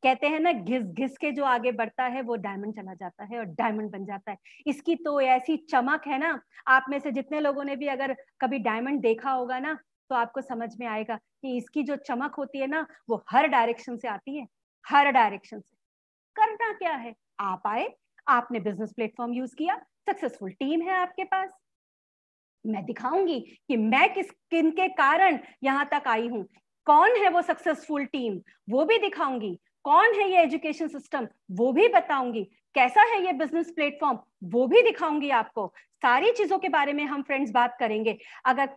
कहते हैं ना, घिस घिस के जो आगे बढ़ता है वो डायमंड चला जाता है और डायमंड बन जाता है। इसकी तो ऐसी चमक है ना, आप में से जितने लोगों ने भी अगर कभी डायमंड देखा होगा ना, तो आपको समझ में आएगा कि इसकी जो चमक होती है ना, वो हर डायरेक्शन से आती है, हर डायरेक्शन से। करना क्या है? आप आए, आपने बिजनेस प्लेटफॉर्म यूज किया, सक्सेसफुल टीम है आपके पास। मैं दिखाऊंगी कि मैं किन के कारण यहां तक आई हूं। कौन है वो सक्सेसफुल टीम, वो भी दिखाऊंगी। कौन है ये एजुकेशन सिस्टम, वो भी बताऊंगी। कैसा है ये बिजनेस प्लेटफॉर्म, वो भी दिखाऊंगी आपको। सारी चीजों के बारे में हम फ्रेंड्स बात करेंगे। अगर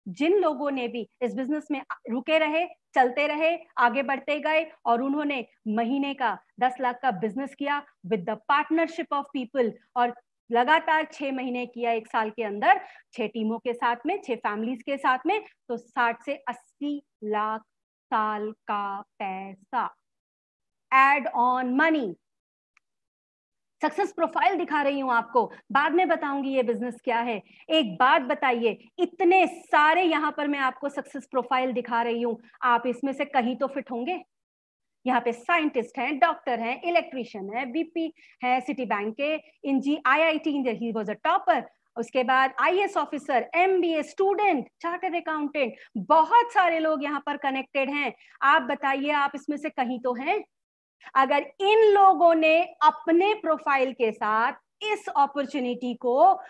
जिन लोगों ने भी इस बिजनेस में रुके रहे, चलते रहे, आगे बढ़ते गए और उन्होंने महीने का 10 लाख का बिजनेस किया with the partnership of people, और लगातार 6 महीने किया, 1 साल के अंदर 6 टीमों के साथ में, 6 फैमिलीज के साथ में, तो 60 से 80 लाख साल का पैसा add on money. Success profile दिखा रही हूं आपको, बाद में बताऊंगी ये बिजनेस क्या है। एक बात बताइए, इतने सारे यहां पर मैं आपको सक्सेस प्रोफाइल दिखा रही हूं, आप इसमें से कहीं तो फिट होंगे। यहाँ पे साइंटिस्ट हैं, डॉक्टर हैं, इलेक्ट्रिशियन है, बीपी है, सिटी बैंक के IIT he was a topper, उसके बाद IAS officer, MBA student, chartered accountant, बहुत सारे लोग यहाँ पर कनेक्टेड हैं। आप बताइए, आप इसमें से कहीं तो हैं? अगर इन लोगों ने अपने प्रोफाइल के साथ इस अपॉर्चुनिटी को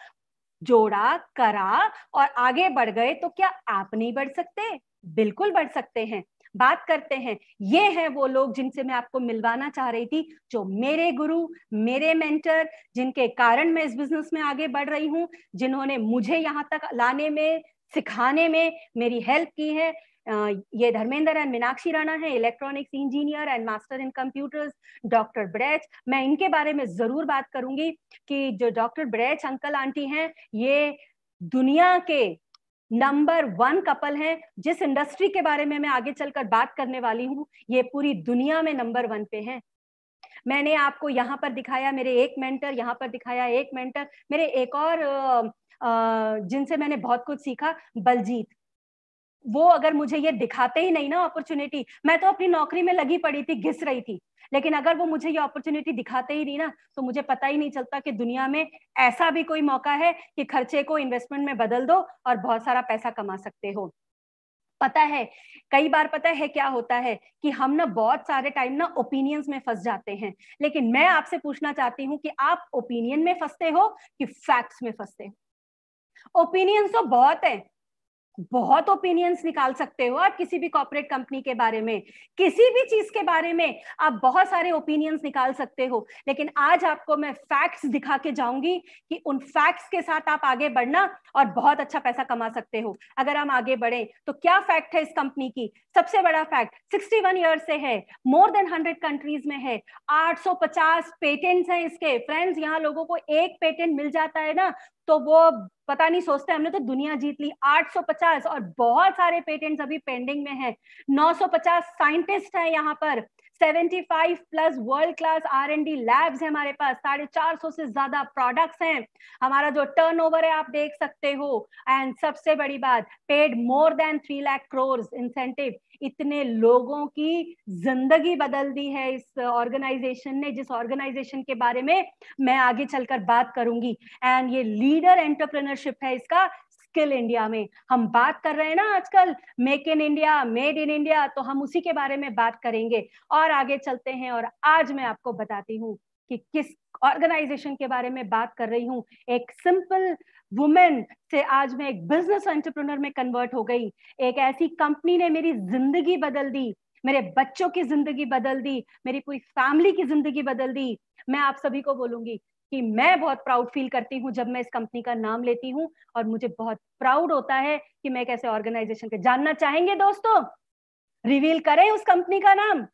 जोड़ा, करा और आगे बढ़ गए, तो क्या आप नहीं बढ़ सकते? बिल्कुल बढ़ सकते हैं। बात करते हैं, ये हैं वो लोग जिनसे मैं आपको मिलवाना चाह रही थी, जो मेरे गुरु, मेरे मेंटर, जिनके कारण मैं इस बिजनेस में आगे बढ़ रही हूं, जिन्होंने मुझे यहां तक लाने में, सिखाने में मेरी हेल्प की है। ये धर्मेंद्र एंड मीनाक्षी राणा है, electronics engineer and master in computers, doctor ब्रैच। मैं इनके बारे में जरूर बात करूंगी कि जो डॉक्टर ब्रैच अंकल आंटी हैं, ये दुनिया के नंबर 1 कपल हैं। जिस इंडस्ट्री के बारे में मैं आगे चलकर बात करने वाली हूँ, ये पूरी दुनिया में नंबर 1 पे हैं। मैंने आपको यहाँ पर दिखाया मेरे एक मेंटर, यहाँ पर दिखाया एक मेंटर, मेरे एक और जिनसे मैंने बहुत कुछ सीखा, बलजीत। वो अगर मुझे ये दिखाते ही नहीं ना अपॉर्चुनिटी, मैं तो अपनी नौकरी में लगी पड़ी थी, घिस रही थी, लेकिन अगर वो मुझे ये अपॉर्चुनिटी दिखाते ही नहीं ना, तो मुझे पता ही नहीं चलता कि दुनिया में ऐसा भी कोई मौका है कि खर्चे को इन्वेस्टमेंट में बदल दो और बहुत सारा पैसा कमा सकते हो। पता है, कई बार पता है क्या होता है कि हम ना बहुत सारे टाइम ना ओपिनियंस में फंस जाते हैं, लेकिन मैं आपसे पूछना चाहती हूँ कि आप ओपिनियन में फंसते हो कि फैक्ट्स में फंसते हो? ओपिनियंस तो बहुत है, बहुत ओपिनियंस निकाल सकते हो आप किसी भी कॉर्पोरेट कंपनी के बारे में, किसी भी चीज के बारे में आप बहुत सारे ओपिनियंस निकाल सकते हो, लेकिन आज आपको मैं फैक्ट्स दिखा के जाऊंगी कि उन फैक्ट्स के साथ आप आगे बढ़ना और बहुत अच्छा पैसा कमा सकते हो। अगर हम आगे बढ़े तो क्या फैक्ट है इस कंपनी की? सबसे बड़ा फैक्ट, 61 ईयर से है, मोर देन 100 कंट्रीज में है, 850 पेटेंट्स हैं इसके। फ्रेंड्स, यहाँ लोगों को एक पेटेंट मिल जाता है ना तो वो पता नहीं सोचते हमने तो दुनिया जीत ली। 850 और बहुत सारे पेटेंट्स अभी पेंडिंग में हैं। 950 साइंटिस्ट हैं यहाँ पर, 75 plus world class R&D labs है हमारे पास, 450 से ज्यादा प्रोडक्ट्स हैं। हमारा जो टर्नओवर है आप देख सकते हो, एंड सबसे बड़ी बात, paid more than 3 lakh crore incentive. इतने लोगों की जिंदगी बदल दी है इस ऑर्गेनाइजेशन ने, जिस ऑर्गेनाइजेशन के बारे में मैं आगे चलकर बात करूंगी। एंड ये लीडर एंटरप्रेन्योरशिप है इसका स्किल इंडिया में। हम बात कर रहे हैं ना आजकल make in India, made in India, तो हम उसी के बारे में बात करेंगे और आगे चलते हैं। और आज मैं आपको बताती हूँ कि किस ऑर्गेनाइजेशन के बारे में बात कर रही हूँ। एक सिंपल वुमेन से आज मैं एक बिजनेस एंटरप्रेन्योर में कन्वर्ट हो गई। एक ऐसी कंपनी ने मेरी जिंदगी बदल दी, मेरे बच्चों की जिंदगी बदल दी, मेरी पूरी फैमिली की जिंदगी बदल दी। मैं आप सभी को बोलूंगी कि मैं बहुत प्राउड फील करती हूँ जब मैं इस कंपनी का नाम लेती हूँ, और मुझे बहुत प्राउड होता है कि मैं एक ऐसे ऑर्गेनाइजेशन के। जानना चाहेंगे दोस्तों, रिवील करें उस कंपनी का नाम?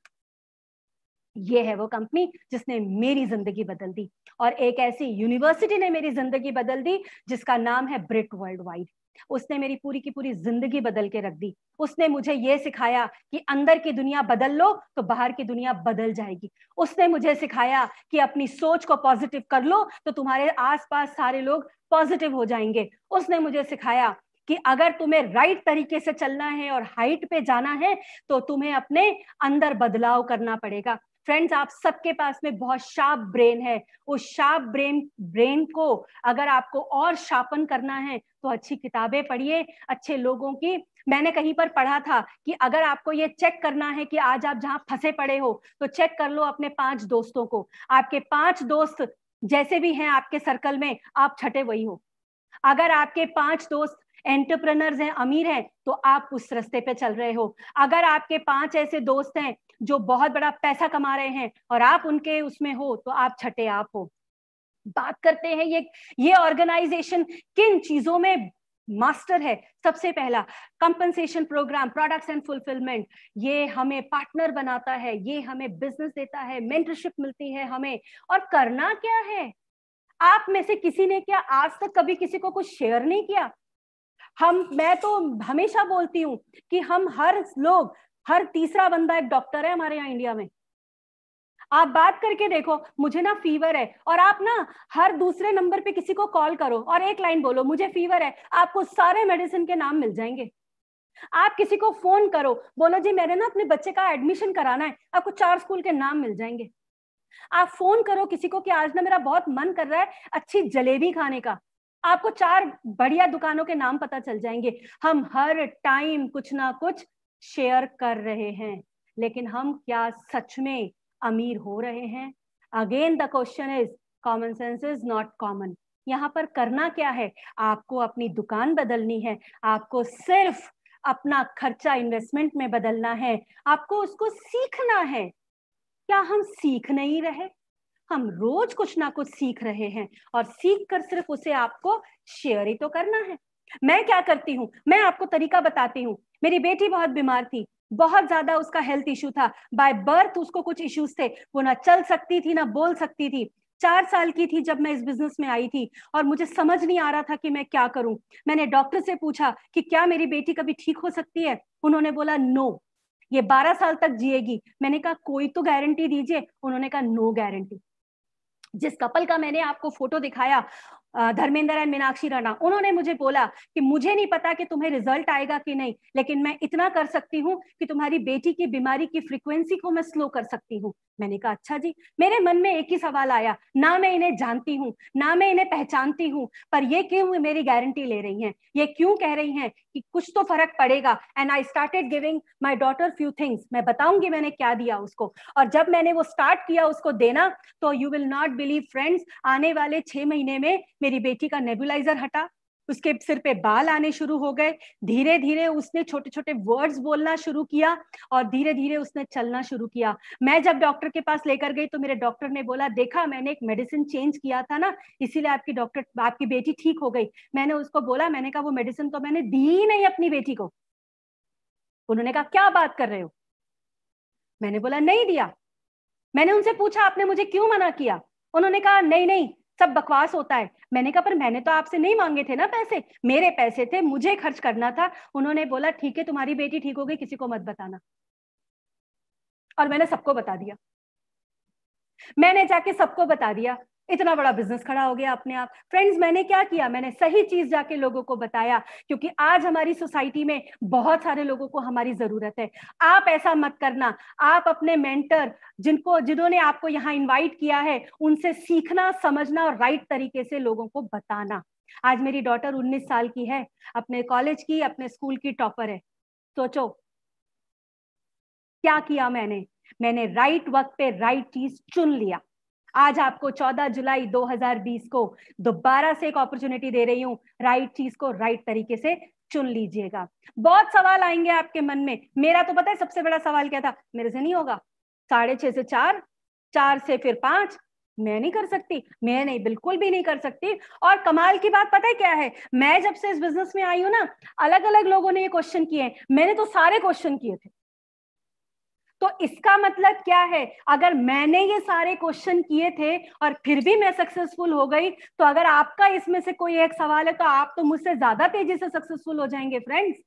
ये है वो कंपनी जिसने मेरी जिंदगी बदल दी, और एक ऐसी यूनिवर्सिटी ने मेरी जिंदगी बदल दी जिसका नाम है ब्रिट वर्ल्ड वाइड। उसने मेरी पूरी की पूरी जिंदगी बदल के रख दी। उसने मुझे ये सिखाया कि अंदर की दुनिया बदल लो तो बाहर की दुनिया बदल जाएगी। उसने मुझे सिखाया कि अपनी सोच को पॉजिटिव कर लो तो तुम्हारे आसपास सारे लोग पॉजिटिव हो जाएंगे। उसने मुझे सिखाया कि अगर तुम्हें राइट तरीके से चलना है और हाइट पे जाना है तो तुम्हें अपने अंदर बदलाव करना पड़ेगा। फ्रेंड्स, आप सबके पास में बहुत शार्प ब्रेन है। उस शार्प ब्रेन को अगर आपको और शार्पन करना है तो अच्छी किताबें पढ़िए, अच्छे लोगों की। मैंने कहीं पर पढ़ा था कि अगर आपको ये चेक करना है कि आज आप जहां फंसे पड़े हो तो चेक कर लो अपने 5 दोस्तों को। आपके 5 दोस्त जैसे भी हैं आपके सर्कल में, आप छठे वही हो। अगर आपके 5 दोस्त एंटरप्रेन्योर्स हैं, अमीर हैं, तो आप उस रास्ते पे चल रहे हो। अगर आपके 5 ऐसे दोस्त हैं जो बहुत बड़ा पैसा कमा रहे हैं और आप उनके उसमें हो, तो आप छठे आप हो। बात करते हैं ये ऑर्गेनाइजेशन किन चीजों में मास्टर है। सबसे पहला, compensation program, products and fulfillment. ये हमें पार्टनर बनाता है, ये हमें बिजनेस देता है, मेंटरशिप मिलती है हमें। और करना क्या है? आप में से किसी ने क्या आज तक कभी किसी को कुछ शेयर नहीं किया? मैं तो हमेशा बोलती हूँ कि हर तीसरा बंदा एक डॉक्टर है हमारे यहाँ इंडिया में। आप बात करके देखो, मुझे ना फीवर है, और आप ना हर दूसरे नंबर पे किसी को कॉल करो और एक लाइन बोलो मुझे फीवर है, आपको सारे मेडिसिन के नाम मिल जाएंगे। आप किसी को फोन करो, बोलो जी मेरे ना अपने बच्चे का एडमिशन कराना है, आपको 4 स्कूल के नाम मिल जाएंगे। आप फोन करो किसी को कि आज ना मेरा बहुत मन कर रहा है अच्छी जलेबी खाने का, आपको 4 बढ़िया दुकानों के नाम पता चल जाएंगे। हम हर टाइम कुछ ना कुछ शेयर कर रहे हैं, लेकिन हम क्या सच में अमीर हो रहे हैं? Again the question is, common sense is not common. यहाँ पर करना क्या है? आपको अपनी दुकान बदलनी है, आपको सिर्फ अपना खर्चा इन्वेस्टमेंट में बदलना है, आपको उसको सीखना है। क्या हम सीख नहीं रहे? हम रोज कुछ ना कुछ सीख रहे हैं, और सीख कर सिर्फ उसे आपको शेयर ही तो करना है। मैं क्या करती हूँ, मैं आपको तरीका बताती हूँ। मेरी बेटी बहुत बीमार थी, बहुत ज्यादा उसका हेल्थ इशू था, बाय बर्थ उसको कुछ इश्यूज थे, वो ना चल सकती थी ना बोल सकती थी। 4 साल की थी जब मैं इस बिजनेस में आई थी और मुझे समझ नहीं आ रहा था कि मैं क्या करूं। मैंने डॉक्टर से पूछा कि क्या मेरी बेटी कभी ठीक हो सकती है। उन्होंने बोला नो, ये 12 साल तक जिएगी। मैंने कहा कोई तो गारंटी दीजिए। उन्होंने कहा नो गारंटी। जिस कपल का मैंने आपको फोटो दिखाया, धर्मेंद्र एंड मीनाक्षी राणा, उन्होंने मुझे बोला कि मुझे नहीं पता कि तुम्हें रिजल्ट आएगा कि नहीं, लेकिन मैं इतना कर सकती हूँ कि तुम्हारी बेटी की बीमारी की फ्रीक्वेंसी को मैं स्लो कर सकती हूँ। मैंने कहा अच्छा जी। मेरे मन में एक ही सवाल आया, ना मैं इन्हें जानती हूँ ना मैं इन्हें पहचानती हूँ, पर ये क्यों मेरी गारंटी ले रही हैं, ये क्यों कह रही हैं कि कुछ तो फर्क पड़ेगा। And I started giving my daughter few things. मैं बताऊंगी मैंने क्या दिया उसको। और जब मैंने वो स्टार्ट किया उसको देना, तो you will not believe friends, आने वाले 6 महीने में मेरी बेटी का नेबुलाइजर हटा, उसके सिर पे बाल आने शुरू हो गए, धीरे धीरे उसने छोटे छोटे वर्ड्स बोलना शुरू किया और धीरे धीरे उसने चलना शुरू किया। मैं जब डॉक्टर के पास लेकर गई तो मेरे डॉक्टर ने बोला देखा मैंने एक मेडिसिन चेंज किया था ना, इसीलिए आपकी बेटी ठीक हो गई। मैंने उसको बोला, मैंने कहा वो मेडिसिन तो मैंने दी ही नहीं अपनी बेटी को। उन्होंने कहा क्या बात कर रहे हो। मैंने बोला नहीं दिया। मैंने उनसे पूछा आपने मुझे क्यों मना किया। उन्होंने कहा नहीं नहीं, सब बकवास होता है। मैंने कहा पर मैंने तो आपसे नहीं मांगे थे ना पैसे, मेरे पैसे थे, मुझे खर्च करना था। उन्होंने बोला ठीक है तुम्हारी बेटी ठीक हो गई, किसी को मत बताना। और मैंने सबको बता दिया। मैंने जाके सबको बता दिया, इतना बड़ा बिजनेस खड़ा हो गया अपने आप। फ्रेंड्स मैंने क्या किया, मैंने सही चीज जाके लोगों को बताया, क्योंकि आज हमारी सोसाइटी में बहुत सारे लोगों को हमारी जरूरत है। आप ऐसा मत करना, आप अपने मेंटर जिन्होंने आपको यहाँ इनवाइट किया है उनसे सीखना, समझना और राइट तरीके से लोगों को बताना। आज मेरी डॉटर 19 साल की है, अपने कॉलेज की, अपने स्कूल की टॉपर है। सोचो क्या किया मैंने राइट वक्त पे राइट चीज चुन लिया। आज आपको 14 जुलाई 2020 को दोबारा से एक अपॉर्चुनिटी दे रही हूं, राइट चीज को राइट तरीके से चुन लीजिएगा। बहुत सवाल आएंगे आपके मन में। मेरा तो पता है सबसे बड़ा सवाल क्या था, मेरे से नहीं होगा, 6:30 से 4, 4 से फिर 5, मैं नहीं कर सकती, मैं नहीं, बिल्कुल भी नहीं कर सकती। और कमाल की बात पता है क्या है, मैं जब से इस बिजनेस में आई हूं ना, अलग अलग लोगों ने ये क्वेश्चन किए, मैंने तो सारे क्वेश्चन किए थे। तो इसका मतलब क्या है, अगर मैंने ये सारे क्वेश्चन किए थे और फिर भी मैं सक्सेसफुल हो गई, तो अगर आपका इसमें से कोई एक सवाल है तो आप तो मुझसे ज्यादा तेजी से सक्सेसफुल हो जाएंगे। फ्रेंड्स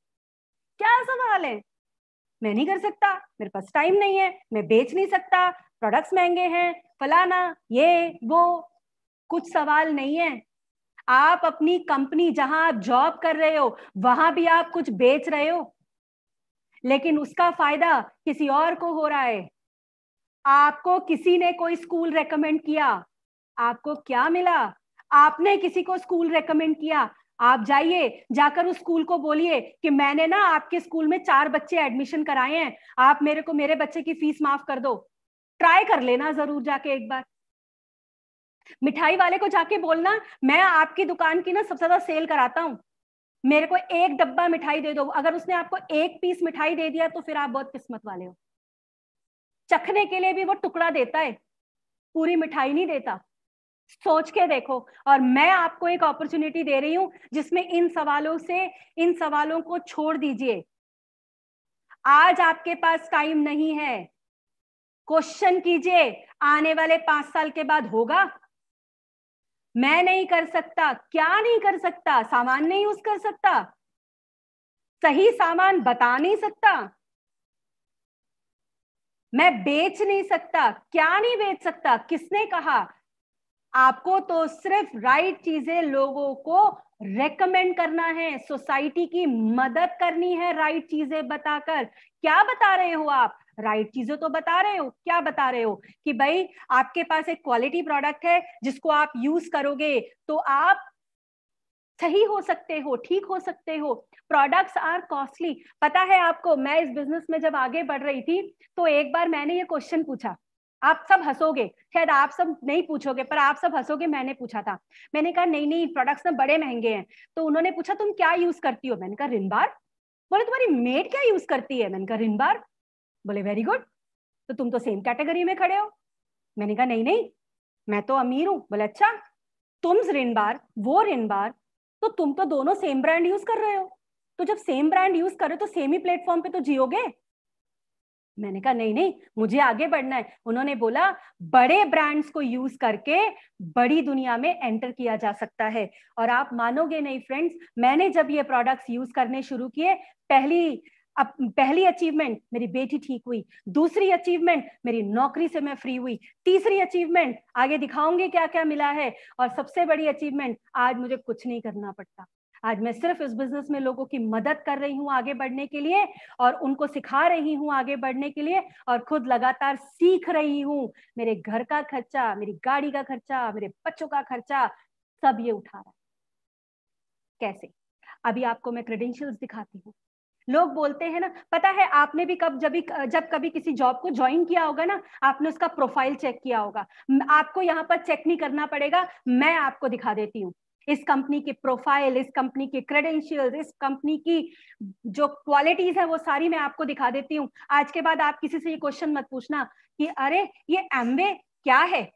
क्या सवाल है, मैं नहीं कर सकता, मेरे पास टाइम नहीं है, मैं बेच नहीं सकता, प्रोडक्ट्स महंगे हैं, फलाना ये वो, कुछ सवाल नहीं है। आप अपनी कंपनी जहां आप जॉब कर रहे हो वहां भी आप कुछ बेच रहे हो, लेकिन उसका फायदा किसी और को हो रहा है। आपको किसी ने कोई स्कूल रेकमेंड किया, आपको क्या मिला, आपने किसी को स्कूल रेकमेंड किया, आप जाइए, जाकर उस स्कूल को बोलिए कि मैंने ना आपके स्कूल में 4 बच्चे एडमिशन कराए हैं, आप मेरे को मेरे बच्चे की फीस माफ कर दो। ट्राई कर लेना जरूर जाके एक बार। मिठाई वाले को जाके बोलना मैं आपकी दुकान की ना सबसे ज्यादा सेल कराता हूं, मेरे को एक डब्बा मिठाई दे दो। अगर उसने आपको एक पीस मिठाई दे दिया तो फिर आप बहुत किस्मत वाले हो। चखने के लिए भी वो टुकड़ा देता है, पूरी मिठाई नहीं देता। सोच के देखो। और मैं आपको एक अपॉर्चुनिटी दे रही हूं जिसमें इन सवालों को छोड़ दीजिए। आज आपके पास टाइम नहीं है, क्वेश्चन कीजिए आने वाले 5 साल के बाद होगा, मैं नहीं कर सकता, क्या नहीं कर सकता, सामान नहीं यूज कर सकता, सही सामान बता नहीं सकता, मैं बेच नहीं सकता, क्या नहीं बेच सकता, किसने कहा। आपको तो सिर्फ राइट चीजें लोगों को रेकमेंड करना है, सोसाइटी की मदद करनी है राइट चीजें बताकर। क्या बता रहे हो आप, राइट चीजें तो बता रहे हो। क्या बता रहे हो कि भाई आपके पास एक क्वालिटी प्रोडक्ट है जिसको आप यूज करोगे तो आप सही हो सकते हो, ठीक हो सकते हो। Products are costly. पता है आपको, मैं इस बिजनेस में जब आगे बढ़ रही थी तो एक बार मैंने ये क्वेश्चन पूछा, आप सब हंसोगे, शायद आप सब नहीं पूछोगे पर आप सब हंसोगे, मैंने पूछा था। मैंने कहा नहीं नहीं प्रोडक्ट्स ना बड़े महंगे हैं। तो उन्होंने पूछा तुम क्या यूज करती हो, मैंने कहा रिनबार। बोले तुम्हारी मेड क्या यूज करती है, मैंने कहा रिनबार। बोले वेरी गुड, तो तुम तो सेम कैटेगरी में खड़े हो। मैंने कहा नहीं नहीं, मैं तो अमीर हूं। बोले अच्छा, तुम रिनबार वो रिनबार, तो तुम तो दोनों सेम ब्रांड यूज कर रहे हो, तो जब सेम ब्रांड यूज कर रहे हो तो सेम ही प्लेटफॉर्म पे तो जियोगे। मैंने कहा नहीं नहीं, मुझे आगे बढ़ना है। उन्होंने बोला बड़े ब्रांड्स को यूज करके बड़ी दुनिया में एंटर किया जा सकता है। और आप मानोगे नहीं फ्रेंड्स, मैंने जब ये प्रोडक्ट्स यूज करने शुरू किए, पहली अचीवमेंट मेरी बेटी ठीक हुई, दूसरी अचीवमेंट मेरी नौकरी से मैं फ्री हुई, तीसरी अचीवमेंट आगे दिखाऊंगी क्या क्या मिला है, और सबसे बड़ी अचीवमेंट आज मुझे कुछ नहीं करना पड़ता। आज मैं सिर्फ इस बिजनेस में लोगों की मदद कर रही हूँ आगे बढ़ने के लिए, और उनको सिखा रही हूँ आगे बढ़ने के लिए, और खुद लगातार सीख रही हूँ। मेरे घर का खर्चा, मेरी गाड़ी का खर्चा, मेरे बच्चों का खर्चा, सब ये उठा रहा है। कैसे? अभी आपको मैं क्रेडेंशियल्स दिखाती हूँ। लोग बोलते हैं ना, पता है आपने भी जब कभी किसी जॉब को ज्वाइन किया होगा ना, आपने उसका प्रोफाइल चेक किया होगा। आपको यहाँ पर चेक नहीं करना पड़ेगा, मैं आपको दिखा देती हूँ इस कंपनी के प्रोफाइल, इस कंपनी के क्रेडेंशियल्स, इस कंपनी की जो क्वालिटीज है वो सारी मैं आपको दिखा देती हूँ। आज के बाद आप किसी से ये क्वेश्चन मत पूछना कि अरे ये एमवे क्या है।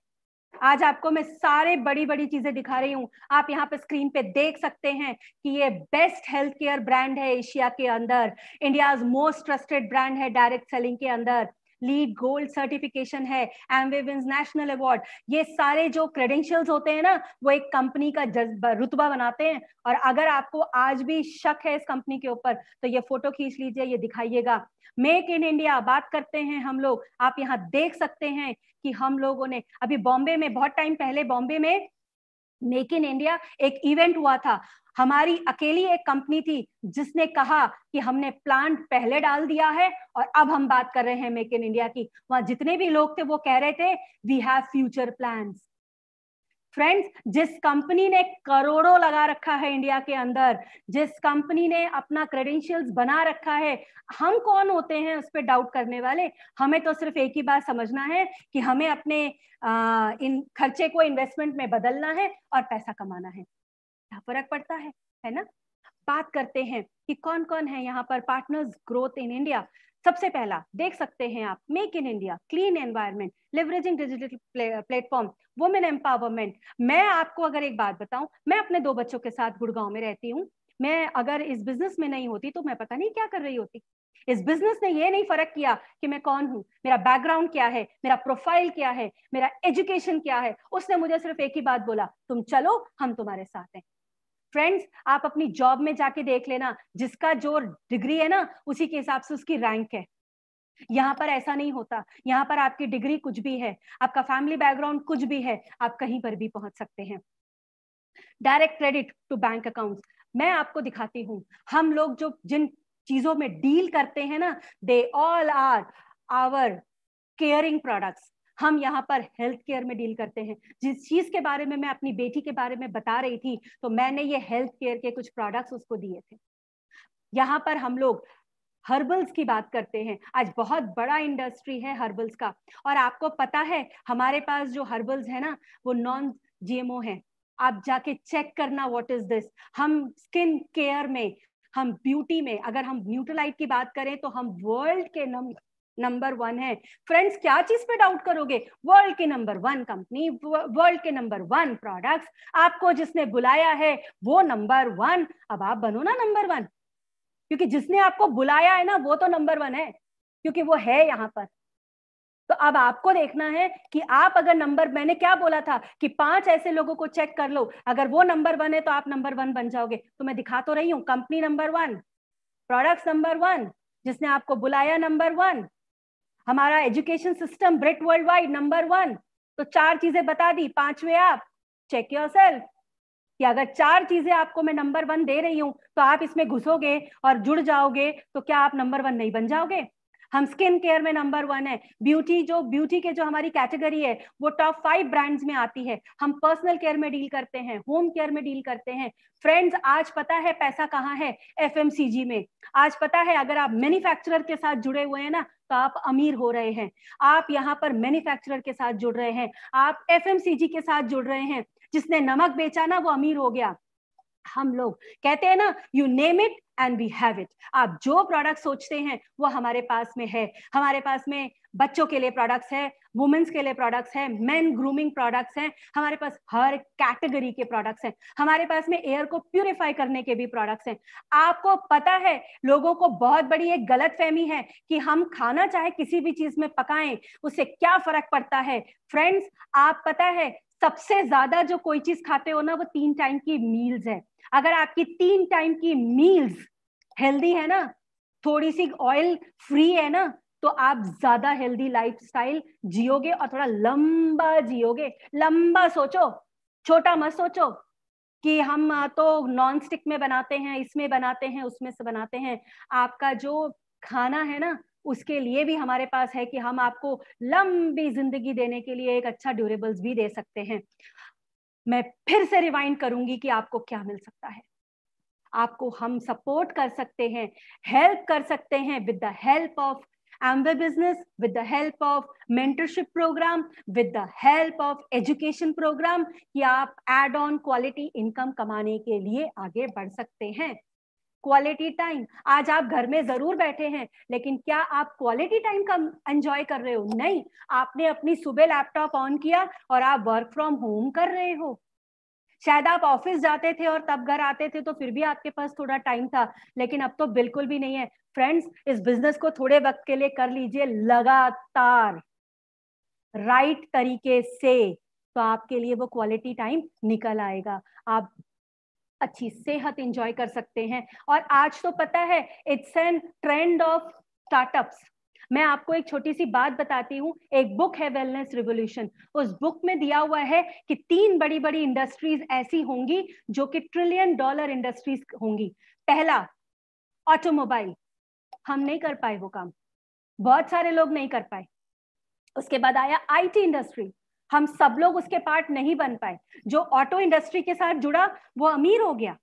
आज आपको मैं सारे बड़ी बड़ी चीजें दिखा रही हूँ। आप यहाँ पे स्क्रीन पे देख सकते हैं कि ये बेस्ट हेल्थ केयर ब्रांड है एशिया के अंदर, इंडियाज मोस्ट ट्रस्टेड ब्रांड है डायरेक्ट सेलिंग के अंदर, लीड गोल्ड सर्टिफिकेशन है, एमवे विंस नेशनल अवार्ड। ये सारे जो क्रेडेंशियल्स होते हैं ना, वो एक कंपनी का रुतबा बनाते हैं। और अगर आपको आज भी शक है इस कंपनी के ऊपर, तो ये फोटो खींच लीजिए, ये दिखाइएगा। मेक इन इंडिया बात करते हैं हम लोग। आप यहाँ देख सकते हैं कि हम लोगों ने अभी बॉम्बे में, बहुत टाइम पहले बॉम्बे में मेक इन इंडिया एक इवेंट हुआ था। हमारी अकेली एक कंपनी थी जिसने कहा कि हमने प्लांट पहले डाल दिया है और अब हम बात कर रहे हैं मेक इन इंडिया की। वहां जितने भी लोग थे वो कह रहे थे we have future plans. Friends, जिस कंपनी ने करोड़ों लगा रखा है इंडिया के अंदर, जिस कंपनी ने अपना क्रेडेंशियल्स बना रखा है, हम कौन होते हैं उस पर डाउट करने वाले। हमें तो सिर्फ एक ही बात समझना है कि हमें अपने इन खर्चे को इन्वेस्टमेंट में बदलना है और पैसा कमाना है। क्या फर्क पड़ता है ना। बात करते हैं कि कौन कौन है यहाँ पर पार्टनर्स ग्रोथ इन इंडिया। सबसे पहला देख सकते हैं आप, make in India, clean environment, leveraging digital platform, women empowerment. मैं आपको अगर एक बात बताऊं, मैं अपने 2 बच्चों के साथ गुड़गांव में रहती हूँ। मैं अगर इस बिजनेस में नहीं होती तो मैं पता नहीं क्या कर रही होती। इस बिजनेस ने ये नहीं फर्क किया कि मैं कौन हूं, मेरा बैकग्राउंड क्या है, मेरा प्रोफाइल क्या है, मेरा एजुकेशन क्या है। उसने मुझे सिर्फ एक ही बात बोला, तुम चलो, हम तुम्हारे साथ हैं। फ्रेंड्स, आप अपनी जॉब में जाके देख लेना, जिसका जो डिग्री है ना उसी के हिसाब से उसकी रैंक है। यहाँ पर ऐसा नहीं होता। यहाँ पर आपकी डिग्री कुछ भी है, आपका फैमिली बैकग्राउंड कुछ भी है, आप कहीं पर भी पहुंच सकते हैं। Direct credit to bank accounts, मैं आपको दिखाती हूँ। हम लोग जो जिन चीजों में डील करते हैं ना, they all are our caring products. हम यहाँ पर हेल्थ केयर में डील करते हैं। जिस चीज के बारे में मैं अपनी बेटी के बारे में बता रही थी, तो मैंने ये हेल्थ केयर के कुछ प्रोडक्ट्स उसको दिए थे। यहाँ पर हम लोग हर्बल्स की बात करते हैं। आज बहुत बड़ा इंडस्ट्री है हर्बल्स का, और आपको पता है हमारे पास जो हर्बल्स है ना वो नॉन जीएमओ है। आप जाके चेक करना व्हाट इज दिस। हम स्किन केयर में, हम ब्यूटी में, अगर हम न्यूट्रलाइट की बात करें तो हम वर्ल्ड के नंबर 1 है। फ्रेंड्स, क्या चीज पे डाउट करोगे? वर्ल्ड के नंबर 1 कंपनी, वर्ल्ड के नंबर 1 प्रोडक्ट्स, आपको जिसने बुलाया है वो नंबर 1। अब आप बनो ना नंबर 1, क्योंकि जिसने आपको बुलाया है ना वो तो नंबर 1 है, क्योंकि वो है यहाँ पर। तो अब आपको देखना है कि आप अगर मैंने क्या बोला था कि 5 ऐसे लोगों को चेक कर लो, अगर वो नंबर 1 है तो आप नंबर 1 बन जाओगे। तो मैं दिखा तो रही हूँ, कंपनी नंबर 1, प्रोडक्ट्स नंबर 1, जिसने आपको बुलाया नंबर 1, हमारा एजुकेशन सिस्टम ब्रिट वर्ल्ड वाइड नंबर 1। तो 4 चीजें बता दी, 5वें आप चेक योरसेल्फ कि अगर 4 चीजें आपको मैं नंबर 1 दे रही हूं तो आप इसमें घुसोगे और जुड़ जाओगे, तो क्या आप नंबर 1 नहीं बन जाओगे? हम स्किन केयर में नंबर 1 है। ब्यूटी के जो हमारी कैटेगरी है वो टॉप 5 ब्रांड्स में आती है। हम पर्सनल केयर में डील करते हैं, होम केयर में डील करते हैं। फ्रेंड्स, आज पता है पैसा कहाँ है? एफएमसीजी में। आज पता है अगर आप मैन्युफैक्चरर के साथ जुड़े हुए हैं ना तो आप अमीर हो रहे हैं। आप यहाँ पर मैन्युफैक्चरर के साथ जुड़ रहे हैं, आप एफएमसीजी के साथ जुड़ रहे हैं। जिसने नमक बेचा ना वो अमीर हो गया। हम लोग कहते हैं ना, you name it and we have it. आप जो प्रोडक्ट सोचते हैं वो हमारे पास में है। हमारे पास में बच्चों के लिए प्रोडक्ट्स है, वुमेन्स के लिए प्रोडक्ट्स हैं, मेन ग्रूमिंग प्रोडक्ट्स हैं, हमारे पास हर कैटेगरी के प्रोडक्ट्स हैं। हमारे पास में एयर को प्यूरिफाई करने के भी प्रोडक्ट्स हैं। आपको पता है, लोगों को बहुत बड़ी एक गलतफहमी है कि हम खाना चाहे किसी भी चीज में पकाएं उससे क्या फर्क पड़ता है। फ्रेंड्स, आप पता है सबसे ज्यादा जो कोई चीज खाते हो ना, वो 3 टाइम की मील्स है। अगर आपकी 3 टाइम की मील्स हेल्दी है ना, थोड़ी सी ऑयल फ्री है ना, तो आप ज्यादा हेल्दी लाइफस्टाइल जियोगे और थोड़ा लंबा जियोगे। लंबा सोचो, छोटा मत सोचो कि हम तो नॉन स्टिक में बनाते हैं, इसमें बनाते हैं, उसमें से बनाते हैं। आपका जो खाना है ना, उसके लिए भी हमारे पास है कि हम आपको लंबी जिंदगी देने के लिए एक अच्छा ड्यूरेबल्स भी दे सकते हैं। मैं फिर से रिवाइंड करूंगी कि आपको क्या मिल सकता है। आपको हम सपोर्ट कर सकते हैं, हेल्प कर सकते हैं with the help of Amway Business, with the help of mentorship program, with the help of education program, कि आप एड ऑन क्वालिटी इनकम कमाने के लिए आगे बढ़ सकते हैं। क्वालिटी टाइम, आज आप घर में जरूर बैठे हैं, लेकिन क्या आप क्वालिटी टाइम का एंजॉय कर रहे हो? नहीं, आपने अपनी सुबह लैपटॉप ऑन किया और आप वर्क फ्रॉम होम कर रहे हो। शायद आप ऑफिस जाते थे और तब घर आते थे तो फिर भी आपके पास थोड़ा टाइम था, लेकिन अब तो बिल्कुल भी नहीं है। फ्रेंड्स, इस बिजनेस को थोड़े वक्त के लिए कर लीजिए लगातार, राइट तरीके से, तो आपके लिए वो क्वालिटी टाइम निकल आएगा। आप अच्छी सेहत एंजॉय कर सकते हैं। और आज तो पता है, it's an trend of startups. मैं आपको एक छोटी सी बात बताती हूँ। एक बुक है वेलनेस रिवोल्यूशन, उस बुक में दिया हुआ है कि 3 बड़ी बड़ी इंडस्ट्रीज ऐसी होंगी जो कि $1 ट्रिलियन इंडस्ट्रीज होंगी। पहला, ऑटोमोबाइल, हम नहीं कर पाए वो काम, बहुत सारे लोग नहीं कर पाए। उसके बाद आया आईटी इंडस्ट्री, हम सब लोग उसके पार्ट नहीं बन पाए। जो ऑटो इंडस्ट्री के साथ जुड़ा वो अमीर हो गया,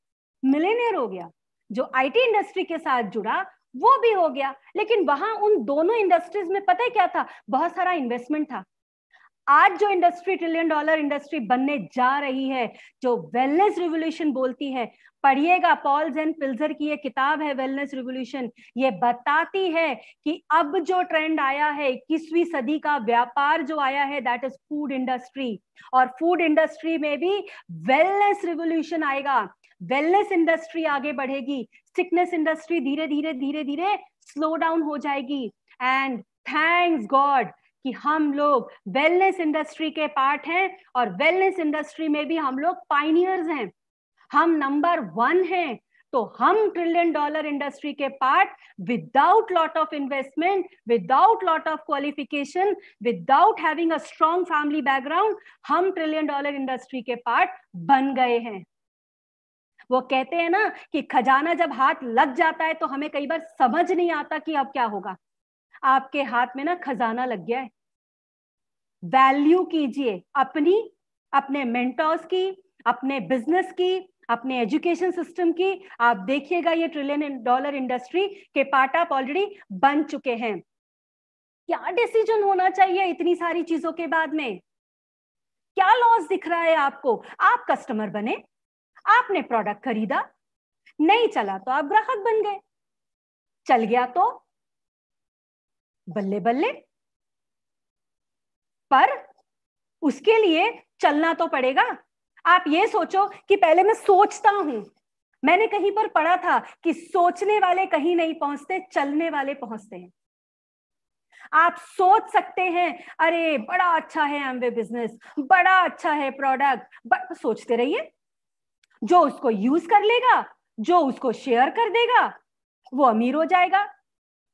मिलियनेयर हो गया। जो आईटी इंडस्ट्री के साथ जुड़ा वो भी हो गया, लेकिन वहां उन दोनों इंडस्ट्रीज में पता है क्या था? बहुत सारा इन्वेस्टमेंट था। आज जो इंडस्ट्री $1 ट्रिलियन इंडस्ट्री बनने जा रही है, जो वेलनेस रिवोल्यूशन बोलती है, पढ़िएगा, पॉल्स एंड पिल्जर की ये किताब है वेलनेस रिवोल्यूशन। ये बताती है कि अब जो ट्रेंड आया है 21वीं सदी का व्यापार जो आया है, दैट इज फूड इंडस्ट्री। और फूड इंडस्ट्री में भी वेलनेस रिवोल्यूशन आएगा। वेलनेस इंडस्ट्री आगे बढ़ेगी, सिकनेस इंडस्ट्री धीरे धीरे धीरे धीरे स्लो डाउन हो जाएगी। एंड थैंक्स गॉड कि हम लोग वेलनेस इंडस्ट्री के पार्ट हैं, और वेलनेस इंडस्ट्री में भी हम लोग पाइनियर्स हैं, हम नंबर 1 हैं। तो हम $1 ट्रिलियन इंडस्ट्री के part, without lot of investment, without lot of qualification, without having a strong family background, हम $1 ट्रिलियन इंडस्ट्री के पार्ट बन गए हैं। वो कहते हैं ना कि खजाना जब हाथ लग जाता है तो हमें कई बार समझ नहीं आता कि अब क्या होगा। आपके हाथ में ना खजाना लग गया है। वैल्यू कीजिए अपनी, अपने मेंटर्स की, अपने बिजनेस की, अपने एजुकेशन सिस्टम की। आप देखिएगा ये $1 ट्रिलियन इंडस्ट्री के पार्ट आप ऑलरेडी बन चुके हैं। क्या डिसीजन होना चाहिए इतनी सारी चीजों के बाद में? क्या लॉस दिख रहा है आपको? आप कस्टमर बने, आपने प्रोडक्ट खरीदा, नहीं चला तो आप ग्राहक बन गए, चल गया तो बल्ले बल्ले। पर उसके लिए चलना तो पड़ेगा। आप ये सोचो कि पहले मैं सोचता हूं। मैंने कहीं पर पढ़ा था कि सोचने वाले कहीं नहीं पहुंचते, चलने वाले पहुंचते हैं। आप सोच सकते हैं, अरे बड़ा अच्छा है एमवे बिजनेस, बड़ा अच्छा है प्रोडक्ट, सोचते रहिए। जो उसको यूज कर लेगा, जो उसको शेयर कर देगा, वो अमीर हो जाएगा।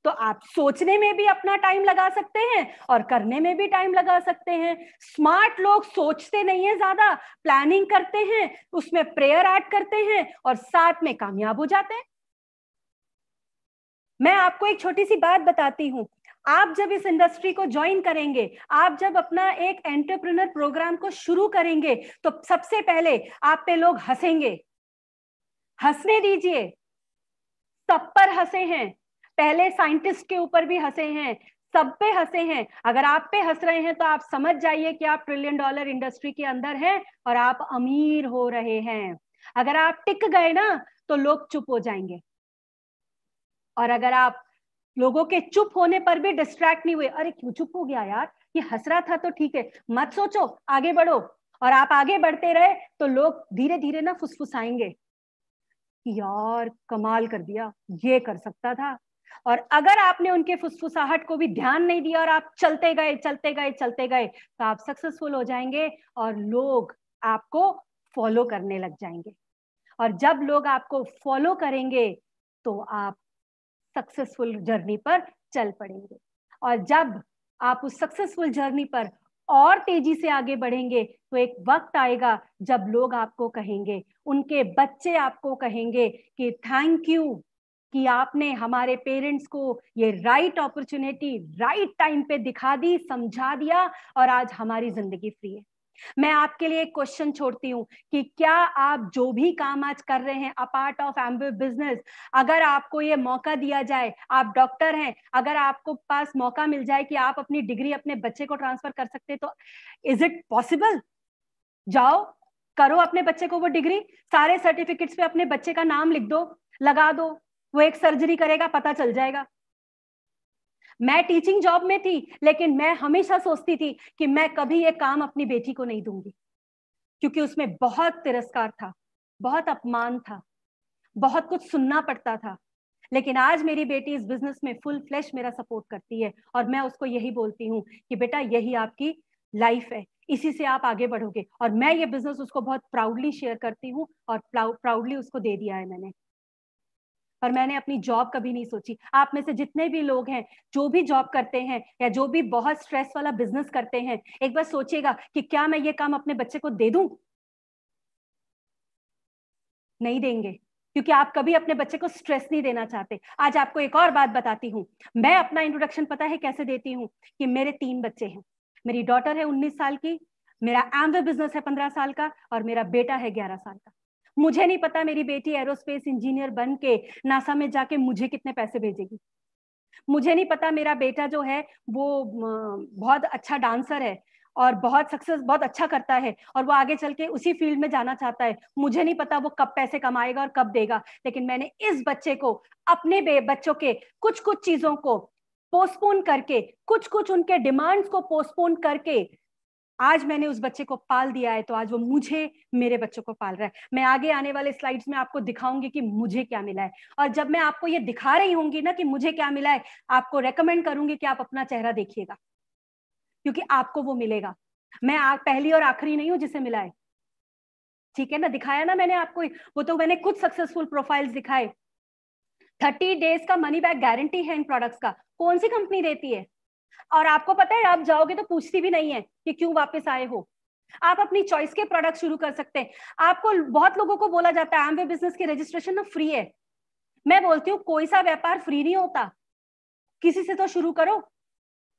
तो आप सोचने में भी अपना टाइम लगा सकते हैं और करने में भी टाइम लगा सकते हैं। स्मार्ट लोग सोचते नहीं है, ज्यादा प्लानिंग करते हैं, उसमें प्रेयर ऐड करते हैं और साथ में कामयाब हो जाते हैं। मैं आपको एक छोटी सी बात बताती हूं। आप जब इस इंडस्ट्री को ज्वाइन करेंगे, आप जब अपना एक एंटरप्रेन्योर प्रोग्राम को शुरू करेंगे, तो सबसे पहले आप पे लोग हंसेंगे। हंसने दीजिए, सब पर हंसे हैं। पहले साइंटिस्ट के ऊपर भी हंसे हैं, सब पे हंसे हैं। अगर आप पे हंस रहे हैं तो आप समझ जाइए कि आप $1 ट्रिलियन इंडस्ट्री के अंदर हैं और आप अमीर हो रहे हैं। अगर आप टिक गए ना तो लोग चुप हो जाएंगे, और अगर आप लोगों के चुप होने पर भी डिस्ट्रैक्ट नहीं हुए, अरे क्यों चुप हो गया यार, ये हंस रहा था तो ठीक है, मत सोचो, आगे बढ़ो, और आप आगे बढ़ते रहे तो लोग धीरे धीरे ना फुसफुसाएंगे कि यार कमाल कर दिया, ये कर सकता था। और अगर आपने उनके फुसफुसाहट को भी ध्यान नहीं दिया और आप चलते गए चलते गए चलते गए, तो आप सक्सेसफुल हो जाएंगे और लोग आपको फॉलो करने लग जाएंगे। और जब लोग आपको फॉलो करेंगे तो आप सक्सेसफुल जर्नी पर चल पड़ेंगे। और जब आप उस सक्सेसफुल जर्नी पर और तेजी से आगे बढ़ेंगे तो एक वक्त आएगा जब लोग आपको कहेंगे, उनके बच्चे आपको कहेंगे कि थैंक यू कि आपने हमारे पेरेंट्स को ये राइट अपॉर्चुनिटी राइट टाइम पे दिखा दी, समझा दिया, और आज हमारी जिंदगी फ्री है। मैं आपके लिए एक क्वेश्चन छोड़ती हूँ कि क्या आप जो भी काम आज कर रहे हैं अपार्ट ऑफ एम्बे बिजनेस, अगर आपको ये मौका दिया जाए, आप डॉक्टर हैं, अगर आपको पास मौका मिल जाए कि आप अपनी डिग्री अपने बच्चे को ट्रांसफर कर सकते, तो इज इट पॉसिबल? जाओ, करो अपने बच्चे को वो डिग्री, सारे सर्टिफिकेट्स पे अपने बच्चे का नाम लिख दो, लगा दो, वो एक सर्जरी करेगा, पता चल जाएगा। मैं टीचिंग जॉब में थी, लेकिन मैं हमेशा सोचती थी कि मैं कभी ये काम अपनी बेटी को नहीं दूंगी, क्योंकि उसमें बहुत तिरस्कार था, बहुत अपमान था, बहुत कुछ सुनना पड़ता था। लेकिन आज मेरी बेटी इस बिजनेस में फुल फ्लैश मेरा सपोर्ट करती है, और मैं उसको यही बोलती हूँ कि बेटा यही आपकी लाइफ है, इसी से आप आगे बढ़ोगे। और मैं ये बिजनेस उसको बहुत प्राउडली शेयर करती हूँ, और प्राउडली उसको दे दिया है मैंने। और मैंने अपनी जॉब कभी नहीं सोची। आप में से जितने भी लोग हैं जो भी जॉब करते हैं या जो भी बहुत स्ट्रेस वाला बिजनेस करते हैं, एक बार सोचिएगा कि क्या मैं ये काम अपने बच्चे को दे दूं? नहीं देंगे, क्योंकि आप कभी अपने बच्चे को स्ट्रेस नहीं देना चाहते। आज आपको एक और बात बताती हूँ, मैं अपना इंट्रोडक्शन पता है कैसे देती हूँ कि मेरे 3 बच्चे हैं। मेरी डॉटर है 19 साल की, मेरा एम्वे बिजनेस है 15 साल का, और मेरा बेटा है 11 साल का। मुझे नहीं पता मेरी बेटी एरोस्पेस इंजीनियर बन के नासा में जाके मुझे कितने पैसे भेजेगी। मुझे नहीं पता मेरा बेटा जो है वो बहुत अच्छा डांसर है और बहुत अच्छा करता है, और वो आगे चल के उसी फील्ड में जाना चाहता है। मुझे नहीं पता वो कब पैसे कमाएगा और कब देगा, लेकिन मैंने इस बच्चे को, अपने बच्चों के कुछ कुछ चीजों को पोस्टपोन करके, कुछ कुछ उनके डिमांड्स को पोस्टपोन करके आज मैंने उस बच्चे को पाल दिया है। तो आज वो मुझे, मेरे बच्चों को पाल रहा है। मैं आगे आने वाले स्लाइड्स में आपको दिखाऊंगी कि मुझे क्या मिला है, और जब मैं आपको ये दिखा रही होंगी ना कि मुझे क्या मिला है, आपको रेकमेंड करूंगी कि आप अपना चेहरा देखिएगा, क्योंकि आपको वो मिलेगा। मैं पहली और आखिरी नहीं हूं जिसे मिला है, ठीक है ना? दिखाया ना मैंने आपको, वो तो मैंने कुछ सक्सेसफुल प्रोफाइल्स दिखाए। 30 डेज का मनी बैक गारंटी है इन प्रोडक्ट्स का। कौन सी कंपनी देती है? और आपको पता है, आप जाओगे तो पूछती भी नहीं है कि क्यों वापस आए हो। आप अपनी चॉइस के प्रोडक्ट शुरू कर सकते हैं। आपको बहुत लोगों को बोला जाता है एमवे बिजनेस की रजिस्ट्रेशन ना फ्री है। मैं बोलती हूँ कोई सा व्यापार फ्री नहीं होता, किसी से तो शुरू करो।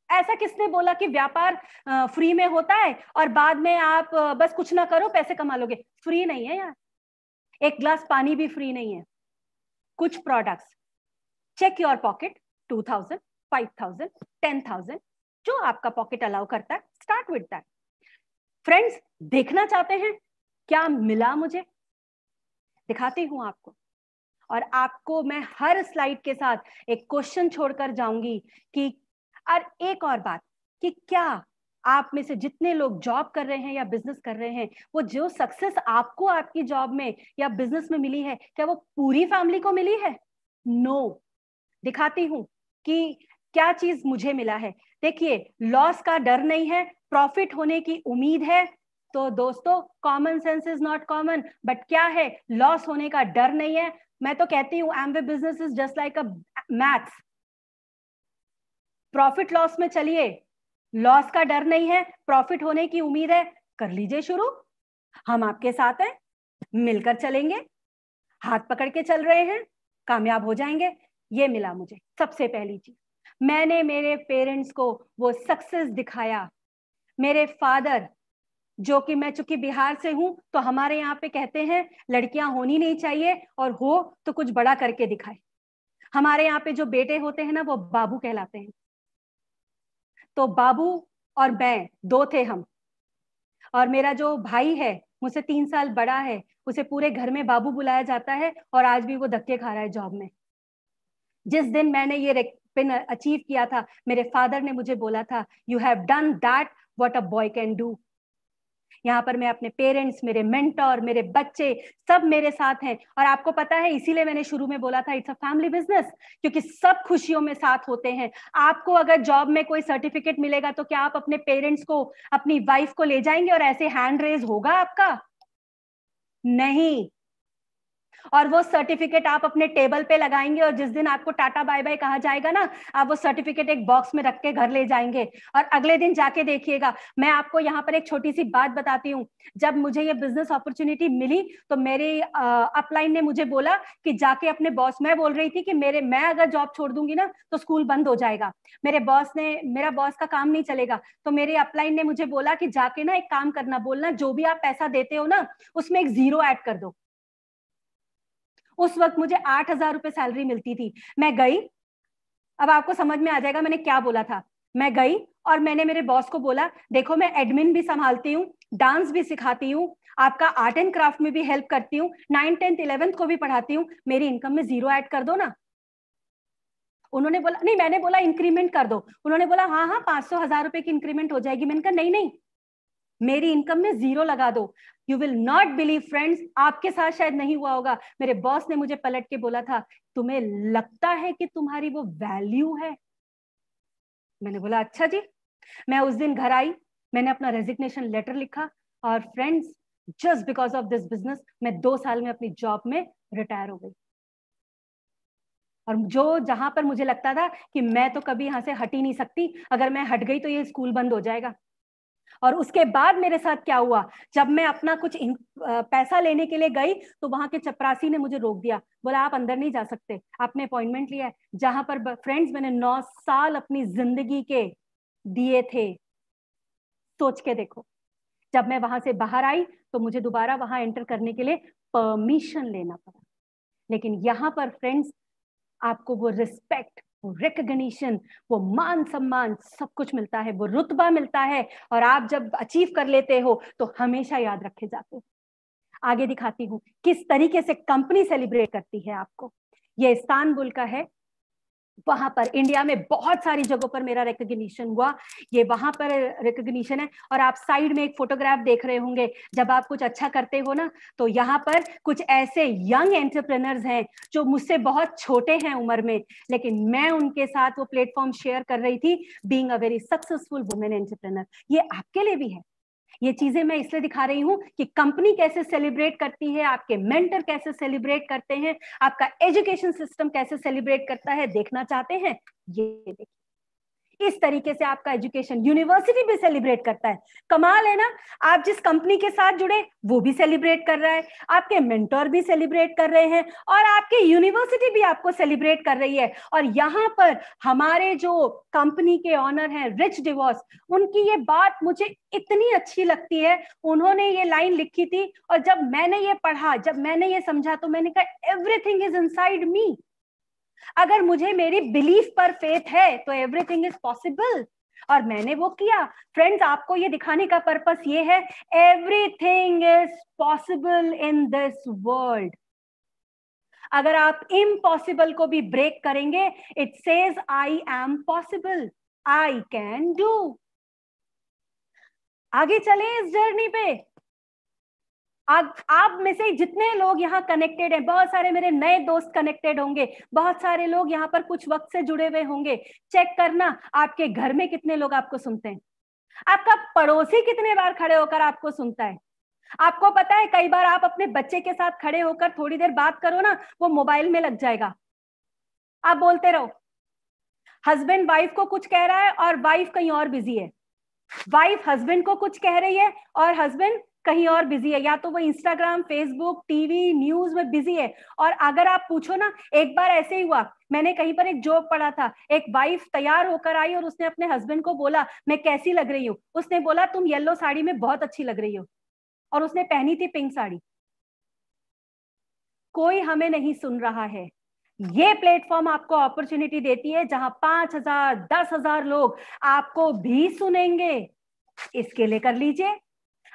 ऐसा किसने बोला कि व्यापार फ्री में होता है और बाद में आप बस कुछ ना करो पैसे कमा लोगे? फ्री नहीं है यार, एक ग्लास पानी भी फ्री नहीं है। कुछ प्रोडक्ट्स, चेक योर पॉकेट, 2000, 5000, 10,000, जो आपका पॉकेट अलाउ करता है, स्टार्ट विद दैट। फ्रेंड्स, देखना चाहते हैं क्या मिला मुझे? दिखाती हूं आपको, और आपको मैं हर स्लाइड के साथ एक क्वेश्चन छोड़कर जाऊंगी कि, और एक और बात, कि क्या आप में से जितने लोग जॉब कर रहे हैं या बिजनेस कर रहे हैं, वो जो सक्सेस आपको आपकी जॉब में या बिजनेस में मिली है, क्या वो पूरी फैमिली को मिली है? नो। दिखाती हूं कि क्या चीज मुझे मिला है। देखिए, लॉस का डर नहीं है, प्रॉफिट होने की उम्मीद है। तो दोस्तों, common sense is not common, but क्या है, लॉस होने का डर नहीं है। मैं तो कहती हूं Amway business is just like a maths. Profit loss में चलिए, लॉस का डर नहीं है, प्रॉफिट होने की उम्मीद है, कर लीजिए शुरू। हम आपके साथ हैं, मिलकर चलेंगे, हाथ पकड़ के चल रहे हैं, कामयाब हो जाएंगे। ये मिला मुझे सबसे पहली चीज। मैंने मेरे पेरेंट्स को वो सक्सेस दिखाया। मेरे फादर, जो कि मैं चूंकि बिहार से हूं, तो हमारे यहाँ पे कहते हैं लड़कियां होनी नहीं चाहिए, और हो तो कुछ बड़ा करके दिखाए। हमारे यहाँ पे जो बेटे होते हैं ना, वो बाबू कहलाते हैं। तो बाबू और मैं, दो थे हम। और मेरा जो भाई है, मुझसे 3 साल बड़ा है, उसे पूरे घर में बाबू बुलाया जाता है और आज भी वो धक्के खा रहा है जॉब में। जिस दिन मैंने ये पिन अचीव किया था, मेरे फादर ने मुझे बोला था, you have done that what a boy can do. यहाँ पर मैं अपने पेरेंट्स, मेरे मेंटर, मेरे बच्चे, सब मेरे साथ हैं। और आपको पता है, इसीलिए मैंने शुरू में बोला था इट्स अ फैमिली बिजनेस, क्योंकि सब खुशियों में साथ होते हैं। आपको अगर जॉब में कोई सर्टिफिकेट मिलेगा तो क्या आप अपने पेरेंट्स को, अपनी वाइफ को ले जाएंगे और ऐसे हैंड रेज होगा आपका? नहीं। और वो सर्टिफिकेट आप अपने टेबल पे लगाएंगे और जिस दिन आपको टाटा बाय बाय कहा जाएगा ना, आप वो सर्टिफिकेट एक बॉक्स में रख के घर ले जाएंगे और अगले दिन जाके देखिएगा। मैं आपको यहाँ पर एक छोटी सी बात बताती हूँ। जब मुझे ये बिजनेस अपॉर्चुनिटी मिली तो मेरे अपलाइन ने मुझे बोला कि जाके अपने बॉस, मैं बोल रही थी कि मैं अगर जॉब छोड़ दूंगी ना तो स्कूल बंद हो जाएगा, मेरा बॉस का काम नहीं चलेगा। तो मेरे अपलाइन ने मुझे बोला कि जाके ना एक काम करना, बोलना जो भी आप पैसा देते हो ना उसमें एक 0 ऐड कर दो। उस वक्त मुझे 8,000 रुपए सैलरी मिलती थी। मैं गई, अब आपको समझ में आ जाएगा मैंने क्या बोला था। मैं गई और मैंने मेरे बॉस को बोला, देखो मैं एडमिन भी संभालती हूँ, डांस भी सिखाती हूँ, आपका आर्ट एंड क्राफ्ट में भी हेल्प करती हूँ, 9th 10th 11th को भी पढ़ाती हूँ, मेरी इनकम में 0 ऐड कर दो ना। उन्होंने बोला नहीं, मैंने बोला इंक्रीमेंट कर दो। उन्होंने बोला हाँ हाँ 500,000 रुपए की इंक्रीमेंट हो जाएगी। मैंने कहा नहीं नहीं, मेरी इनकम में 0 लगा दो। You will not believe friends, आपके साथ शायद नहीं हुआ होगा, मेरे बॉस ने मुझे पलट के बोला था, तुम्हें लगता है कि तुम्हारी वो वैल्यू है? मैंने बोला अच्छा जी। मैं उस दिन घर आई, मैंने अपना रेजिग्नेशन लेटर लिखा और friends, just because of this business मैं 2 साल में अपनी जॉब में रिटायर हो गई। और जहां पर मुझे लगता था कि मैं तो कभी यहां से हट ही नहीं सकती, अगर मैं हट गई तो ये स्कूल बंद हो जाएगा। और उसके बाद मेरे साथ क्या हुआ, जब मैं अपना कुछ पैसा लेने के लिए गई तो वहां के चपरासी ने मुझे रोक दिया, बोला आप अंदर नहीं जा सकते, आपने अपॉइंटमेंट लिया है। जहां पर फ्रेंड्स मैंने 9 साल अपनी जिंदगी के दिए थे, सोच के देखो। जब मैं वहां से बाहर आई तो मुझे दोबारा वहां एंटर करने के लिए परमिशन लेना पड़ा। लेकिन यहाँ पर फ्रेंड्स, आपको वो रिस्पेक्ट, वो रिकग्निशन, वो मान सम्मान सब कुछ मिलता है, वो रुतबा मिलता है। और आप जब अचीव कर लेते हो तो हमेशा याद रखे जाते हो। आगे दिखाती हूँ किस तरीके से कंपनी सेलिब्रेट करती है आपको। ये इस्तांबुल का है, वहां पर इंडिया में बहुत सारी जगहों पर मेरा रिकग्निशन हुआ, ये वहां पर रिकग्निशन है। और आप साइड में एक फोटोग्राफ देख रहे होंगे, जब आप कुछ अच्छा करते हो ना तो यहाँ पर कुछ ऐसे यंग एंटरप्रेन्योर्स हैं जो मुझसे बहुत छोटे हैं उम्र में, लेकिन मैं उनके साथ वो प्लेटफॉर्म शेयर कर रही थी, being a very successful women entrepreneur. ये आपके लिए भी है। ये चीजें मैं इसलिए दिखा रही हूं कि कंपनी कैसे सेलिब्रेट करती है, आपके मेंटर कैसे सेलिब्रेट करते हैं, आपका एजुकेशन सिस्टम कैसे सेलिब्रेट करता है। देखना चाहते हैं? ये देखिए, इस तरीके से आपका एजुकेशन यूनिवर्सिटी भी सेलिब्रेट करता है। कमाल है ना। आप जिस कंपनी के साथ जुड़े वो भी सेलिब्रेट कर रहा है, आपके मेंटर भी सेलिब्रेट कर रहे हैं और आपकी यूनिवर्सिटी भी आपको सेलिब्रेट कर रही है। और यहाँ पर हमारे जो कंपनी के ऑनर हैं रिच डिवॉर्स, उनकी ये बात मुझे इतनी अच्छी लगती है। उन्होंने ये लाइन लिखी थी और जब मैंने ये पढ़ा, जब मैंने ये समझा तो मैंने कहा एवरीथिंग इज इनसाइड मी। अगर मुझे मेरी बिलीफ पर फेथ है तो एवरीथिंग इज पॉसिबल। और मैंने वो किया। फ्रेंड्स, आपको ये दिखाने का पर्पस ये है, everything is possible in this world. अगर आप इम्पॉसिबल को भी ब्रेक करेंगे, it says I am possible, I can do. आगे चले इस जर्नी पे। आप में से जितने लोग यहाँ कनेक्टेड हैं, बहुत सारे मेरे नए दोस्त कनेक्टेड होंगे, बहुत सारे लोग यहाँ पर कुछ वक्त से जुड़े हुए होंगे। चेक करना आपके घर में कितने लोग आपको सुनते हैं, आपका पड़ोसी कितने बार खड़े होकर आपको सुनता है। आपको पता है कई बार आप अपने बच्चे के साथ खड़े होकर थोड़ी देर बात करो ना, वो मोबाइल में लग जाएगा, आप बोलते रहो। हस्बैंड वाइफ को कुछ कह रहा है और वाइफ कहीं और बिजी है, वाइफ हस्बैंड को कुछ कह रही है और हस्बैंड कहीं और बिजी है, या तो वो इंस्टाग्राम, फेसबुक, टीवी, न्यूज में बिजी है। और अगर आप पूछो ना, एक बार ऐसे ही हुआ, मैंने कहीं पर एक जोक पढ़ा था, एक वाइफ तैयार होकर आई और उसने अपने हस्बैंड को बोला मैं कैसी लग रही हूँ। उसने बोला तुम येलो साड़ी में बहुत अच्छी लग रही हो, और उसने पहनी थी पिंक साड़ी। कोई हमें नहीं सुन रहा है। ये प्लेटफॉर्म आपको अपॉर्चुनिटी देती है जहां 5,000 10,000 लोग आपको भी सुनेंगे। इसके लिए कर लीजिए।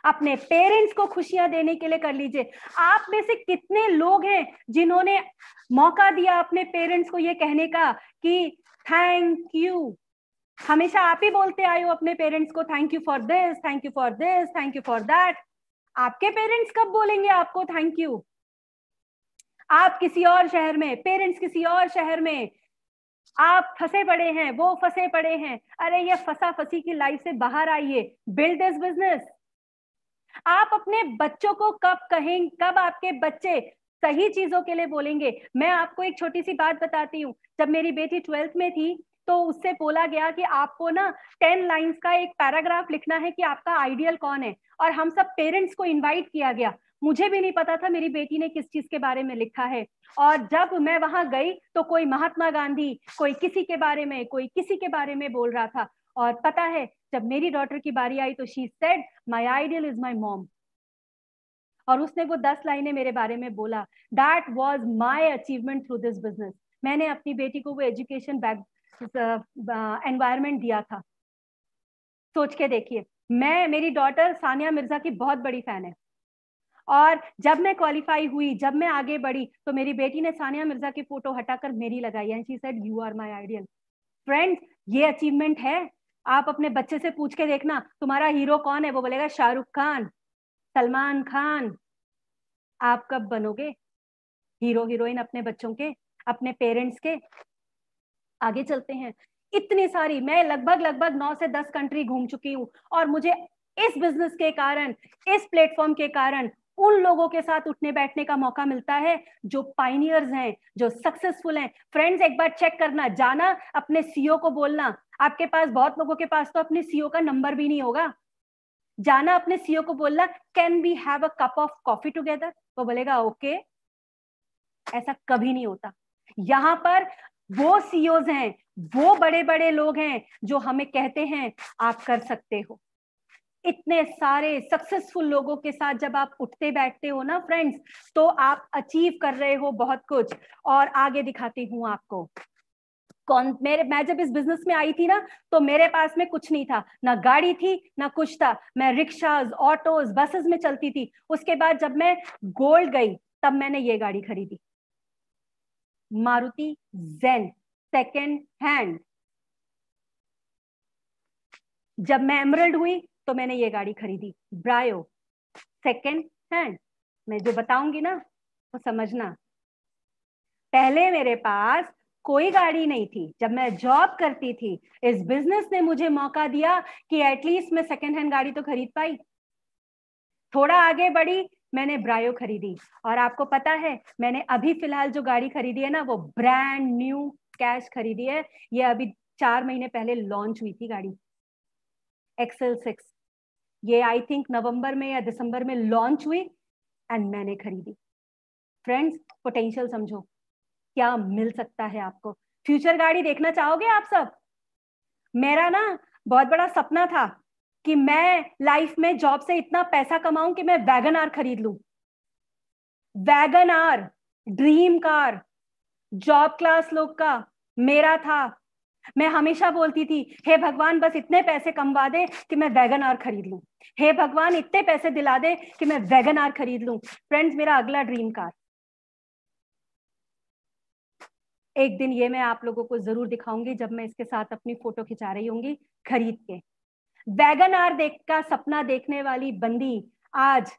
अपने पेरेंट्स को खुशियां देने के लिए कर लीजिए। आप में से कितने लोग हैं जिन्होंने मौका दिया अपने पेरेंट्स को ये कहने का कि थैंक यू? हमेशा आप ही बोलते आए हो अपने पेरेंट्स को thank you for this, thank you for this, thank you for that. आपके पेरेंट्स कब बोलेंगे आपको थैंक यू? आप किसी और शहर में, पेरेंट्स किसी और शहर में, आप फंसे पड़े हैं, वो फंसे पड़े हैं। अरे ये फंसा फंसी की लाइफ से बाहर आइए, बिल्ड दिस बिजनेस। आप अपने बच्चों को कब कहेंगे, कब आपके बच्चे सही चीजों के लिए बोलेंगे? मैं आपको एक छोटी सी बात बताती हूँ। जब मेरी बेटी 12th में थी तो उससे बोला गया कि आपको ना 10 लाइंस का एक पैराग्राफ लिखना है कि आपका आइडियल कौन है, और हम सब पेरेंट्स को इनवाइट किया गया। मुझे भी नहीं पता था मेरी बेटी ने किस चीज के बारे में लिखा है। और जब मैं वहां गई तो कोई महात्मा गांधी, कोई किसी के बारे में, कोई किसी के बारे में बोल रहा था। और पता है जब मेरी डॉटर की बारी आई तो she said my ideal is my mom, और उसने वो 10 लाइनें मेरे बारे में बोला। That was my achievement through this business. मैंने अपनी बेटी को वो एजुकेशन बैक एनवायरनमेंट दिया था। सोच के देखिए, मेरी डॉटर सानिया मिर्जा की बहुत बड़ी फैन है, और जब मैं क्वालिफाई हुई, जब मैं आगे बढ़ी, तो मेरी बेटी ने सानिया मिर्जा की फोटो हटाकर मेरी लगाई, and she said you are my ideal. Friends, ये अचीवमेंट है। आप अपने बच्चे से पूछ के देखना तुम्हारा हीरो कौन है, वो बोलेगा शाहरुख खान, सलमान खान। आप कब बनोगे हीरो हीरोइन अपने बच्चों के, अपने पेरेंट्स के? आगे चलते हैं। इतनी सारी, मैं लगभग 9 से 10 कंट्री घूम चुकी हूँ, और मुझे इस बिजनेस के कारण, इस प्लेटफॉर्म के कारण उन लोगों के साथ उठने बैठने का मौका मिलता है जो पाइनियर्स हैं, जो सक्सेसफुल हैं। फ्रेंड्स, एक बार चेक करना, जाना अपने सीईओ को बोलना, आपके पास, बहुत लोगों के पास तो अपने सीईओ का नंबर भी नहीं होगा, जाना अपने सीईओ को बोलना can we have a cup of coffee together? वो बोलेगा ओके। ऐसा कभी नहीं होता। यहाँ पर वो सीईओज हैं, वो बड़े बड़े लोग हैं जो हमें कहते हैं आप कर सकते हो। इतने सारे सक्सेसफुल लोगों के साथ जब आप उठते बैठते हो ना फ्रेंड्स, तो आप अचीव कर रहे हो बहुत कुछ। और आगे दिखाती हूँ आपको। मैं जब इस बिजनेस में आई थी ना, तो मेरे पास में कुछ नहीं था, ना गाड़ी थी ना कुछ था। मैं रिक्शाज, ऑटोज, बसेस में चलती थी। उसके बाद जब मैं गोल्ड गई, तब मैंने ये गाड़ी खरीदी, मारुति जेन, सेकेंड हैंड। जब मैं एमरल्ड हुई तो मैंने ये गाड़ी खरीदी, ब्रायो, सेकेंड हैंड। मैं जो बताऊंगी ना वो समझना। पहले मेरे पास कोई गाड़ी नहीं थी, जब मैं जॉब करती थी। इस बिजनेस ने मुझे मौका दिया कि एटलीस्ट मैं सेकेंड हैंड गाड़ी तो खरीद पाई। थोड़ा आगे बढ़ी, मैंने ब्रायो खरीदी। और आपको पता है, मैंने अभी फिलहाल जो गाड़ी खरीदी है ना, वो ब्रांड न्यू कैश खरीदी है। ये अभी 4 महीने पहले लॉन्च हुई थी गाड़ी, XL6। ये आई थिंक नवंबर में या दिसंबर में लॉन्च हुई, एंड मैंने खरीदी। फ्रेंड्स, पोटेंशियल समझो क्या मिल सकता है आपको। फ्यूचर गाड़ी देखना चाहोगे आप सब? मेरा ना बहुत बड़ा सपना था कि मैं लाइफ में जॉब से इतना पैसा कमाऊं कि मैं वैगन आर खरीद लूं। Wagon R, dream car, job class लोग का मेरा था। मैं हमेशा बोलती थी, हे भगवान बस इतने पैसे कमवा दे कि मैं वैगन आर खरीद लूं, हे भगवान इतने पैसे दिला दे कि मैं वैगन आर खरीद लूं। फ्रेंड्स, मेरा अगला ड्रीम कार, एक दिन ये मैं आप लोगों को जरूर दिखाऊंगी जब मैं इसके साथ अपनी फोटो खिंचा रही होंगी खरीद के। वैगन आर का सपना देखने वाली बंदी आज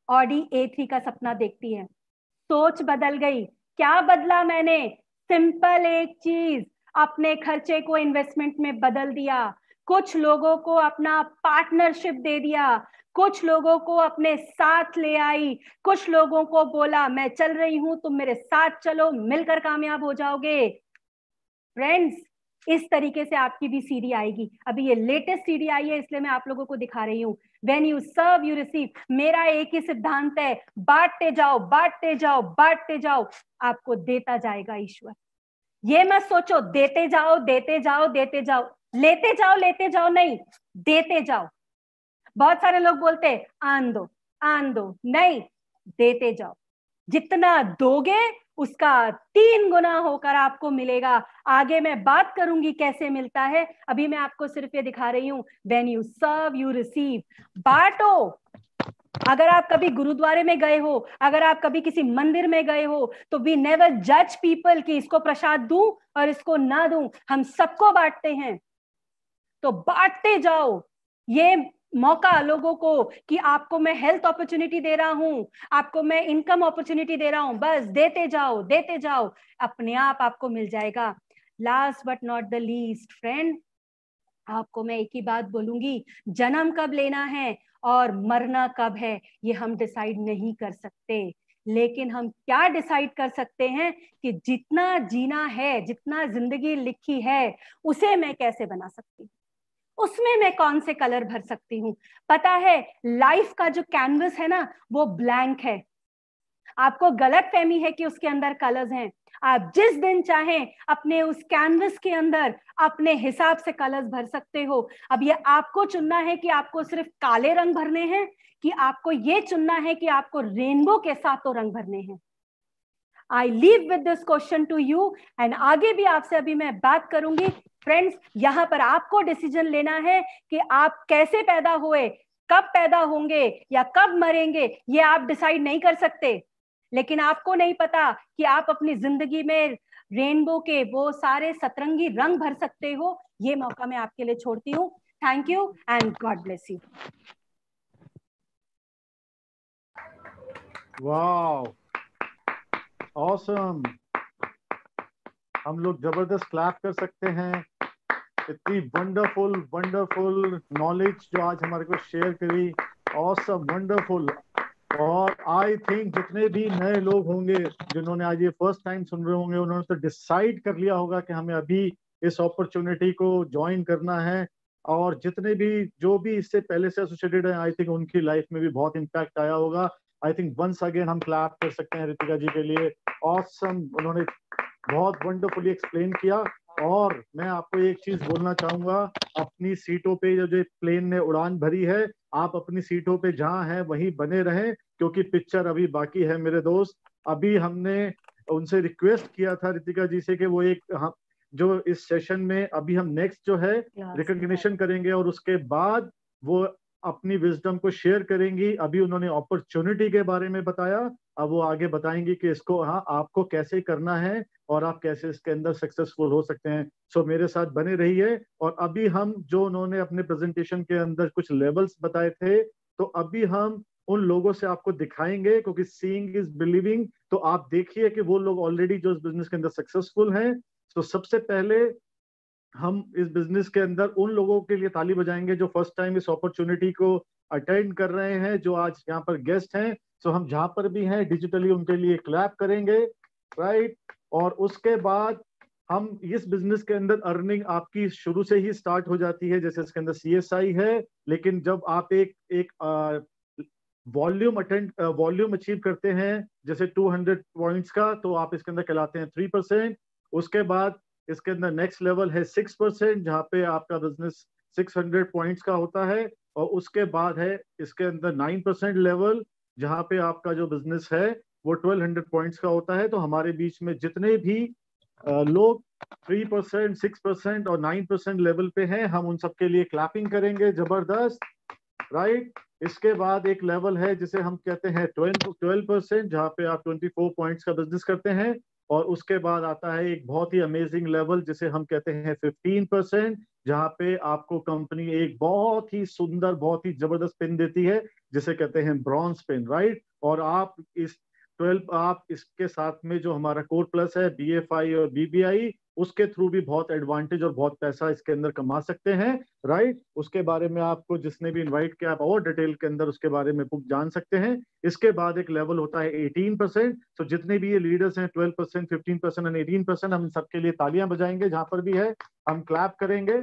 ऑडी A3 का सपना देखती है। सोच बदल गई। क्या बदला मैंने? सिंपल एक चीज, अपने खर्चे को इन्वेस्टमेंट में बदल दिया। कुछ लोगों को अपना पार्टनरशिप दे दिया, कुछ लोगों को अपने साथ ले आई, कुछ लोगों को बोला मैं चल रही हूं, तुम मेरे साथ चलो, मिलकर कामयाब हो जाओगे। फ्रेंड्स, इस तरीके से आपकी भी सीढ़ी आएगी। अभी ये लेटेस्ट सीढ़ी आई है, इसलिए मैं आप लोगों को दिखा रही हूँ। When you serve, you receive। मेरा एक ही सिद्धांत है, बांटते जाओ, बांटते जाओ, बांटते जाओ, आपको देता जाएगा ईश्वर। ये मत सोचो देते जाओ, देते जाओ, देते जाओ, लेते जाओ नहीं, देते जाओ। बहुत सारे लोग बोलते हैं आन दो, आन दो, नहीं, देते जाओ। जितना दोगे उसका 3 गुना होकर आपको मिलेगा। आगे मैं बात करूंगी कैसे मिलता है, अभी मैं आपको सिर्फ ये दिखा रही हूं, when you serve you receive. बांटो। अगर आप कभी गुरुद्वारे में गए हो, अगर आप कभी किसी मंदिर में गए हो, तो वी नेवर जज पीपल कि इसको प्रसाद दूं और इसको ना दूं, हम सबको बांटते हैं। तो बांटते जाओ। ये मौका लोगों को कि आपको मैं हेल्थ अपॉर्चुनिटी दे रहा हूं, आपको मैं इनकम अपॉर्चुनिटी दे रहा हूं, बस देते जाओ देते जाओ, अपने आप आपको मिल जाएगा। Last but not the least friend, आपको मैं एक ही बात बोलूंगी, जन्म कब लेना है और मरना कब है ये हम डिसाइड नहीं कर सकते, लेकिन हम क्या डिसाइड कर सकते हैं कि जितना जीना है, जितना जिंदगी लिखी है, उसे मैं कैसे बना सकती हूँ, उसमें मैं कौन से कलर भर सकती हूँ। पता है, लाइफ का जो कैनवस है ना, वो ब्लैंक है। आपको गलत फहमी है कि उसके अंदर कलर्स हैं। आप जिस दिन चाहें अपने उस कैनवस के अंदर अपने हिसाब से कलर्स भर सकते हो। अब ये आपको चुनना है कि आपको सिर्फ काले रंग भरने हैं, कि आपको ये चुनना है कि आपको रेनबो के सातों रंग भरने हैं। I leave with this question to you, and आगे भी आपसे अभी मैं बात करूंगी। फ्रेंड्स, यहां पर आपको डिसीजन लेना है कि आप कैसे पैदा हुए, कब पैदा होंगे या कब मरेंगे, ये आप डिसाइड नहीं कर सकते। लेकिन आपको नहीं पता कि आप अपनी जिंदगी में रेनबो के वो सारे सतरंगी रंग भर सकते हो। ये मौका मैं आपके लिए छोड़ती हूँ। Thank you and God bless you. Wow, awesome. हम लोग जबरदस्त क्लैप कर सकते हैं। इतनी वंडरफुल वंडरफुल नॉलेज जो आज हमारे को शेयर करी, ऑसम, वंडरफुल। और आई थिंक जितने भी नए लोग होंगे जिन्होंने आज ये फर्स्ट टाइम सुन रहे होंगे, उन्होंने तो डिसाइड कर लिया होगा कि हमें अभी इस अपॉर्चुनिटी को ज्वाइन करना है। और जितने भी जो भी इससे पहले से एसोसिएटेड है, आई थिंक उनकी लाइफ में भी बहुत इम्पैक्ट आया होगा। आई थिंक वंस अगेन हम क्लैप कर सकते हैं रितिका जी के लिए। ऑसम, उन्होंने बहुत वंडरफुली एक्सप्लेन किया। और मैं आपको एक चीज बोलना चाहूंगा, अपनी सीटों पे जो प्लेन ने उड़ान भरी है, आप अपनी सीटों पे जहां हैं वहीं बने रहें, क्योंकि पिक्चर अभी बाकी है मेरे दोस्त। अभी हमने उनसे रिक्वेस्ट किया था रितिका जी से कि वो एक हम जो इस सेशन में अभी हम नेक्स्ट जो है रिकॉग्निशन करेंगे और उसके बाद वो अपनी विजडम को शेयर करेंगी। अभी उन्होंने अपॉर्चुनिटी के बारे में बताया, अब वो आगे बताएंगी कि इसको हाँ आपको कैसे करना है और आप कैसे इसके अंदर सक्सेसफुल हो सकते हैं। सो मेरे साथ बने रहिए। और अभी हम जो उन्होंने अपने प्रेजेंटेशन के अंदर कुछ लेवल्स बताए थे, तो अभी हम उन लोगों से आपको दिखाएंगे, क्योंकि सीइंग इज बिलीविंग। तो आप देखिए कि वो लोग ऑलरेडी जो इस बिजनेस के अंदर सक्सेसफुल हैं। तो सबसे पहले हम इस बिजनेस के अंदर उन लोगों के लिए ताली बजाएंगे जो फर्स्ट टाइम इस अपॉर्चुनिटी को अटेंड कर रहे हैं, जो आज यहाँ पर गेस्ट हैं। सो हम जहां पर भी हैं डिजिटली उनके लिए क्लैप करेंगे, राइट। और उसके बाद हम इस बिजनेस के अंदर अर्निंग आपकी शुरू से ही स्टार्ट हो जाती है, जैसे इसके अंदर सीएसआई है। लेकिन जब आप एक एक वॉल्यूम अचीव करते हैं जैसे 200 पॉइंट्स का, तो आप इसके अंदर कहलाते हैं 3%। उसके बाद इसके अंदर नेक्स्ट लेवल है 6%, जहाँ पे आपका बिजनेस 600 पॉइंट्स का होता है। और उसके बाद है इसके अंदर 9% लेवल, जहाँ पे आपका जो बिजनेस है वो 1200 पॉइंट्स का होता है। तो हमारे बीच में जितने भी लोग 3%, 6% और 9% लेवल पे हैं, हम उन सबके लिए क्लैपिंग करेंगे जबरदस्त, राइट। इसके बाद एक लेवल है जिसे हम कहते हैं 12%, जहाँ पे आप 24 पॉइंट्स का बिजनेस करते हैं। और उसके बाद आता है एक बहुत ही अमेजिंग लेवल जिसे हम कहते हैं 15%, जहाँ पे आपको कंपनी एक बहुत ही सुंदर, बहुत ही जबरदस्त पिन देती है जिसे कहते हैं ब्रॉन्ज पिन, राइट। और आप इस 12, आप इसके साथ में जो हमारा कोर प्लस है बीएफआई और बीबीआई, उसके थ्रू भी बहुत एडवांटेज और बहुत पैसा इसके अंदर कमा सकते हैं, राइट। उसके बारे में आपको जिसने भी इनवाइट किया, आप और डिटेल के अंदर उसके बारे में जान सकते हैं। इसके बाद एक लेवल होता है 18%। तो जितने भी ये लीडर्स हैं 12%, 15% और 18%, हम सबके लिए तालियां बजाएंगे जहां पर भी है, हम क्लैप करेंगे।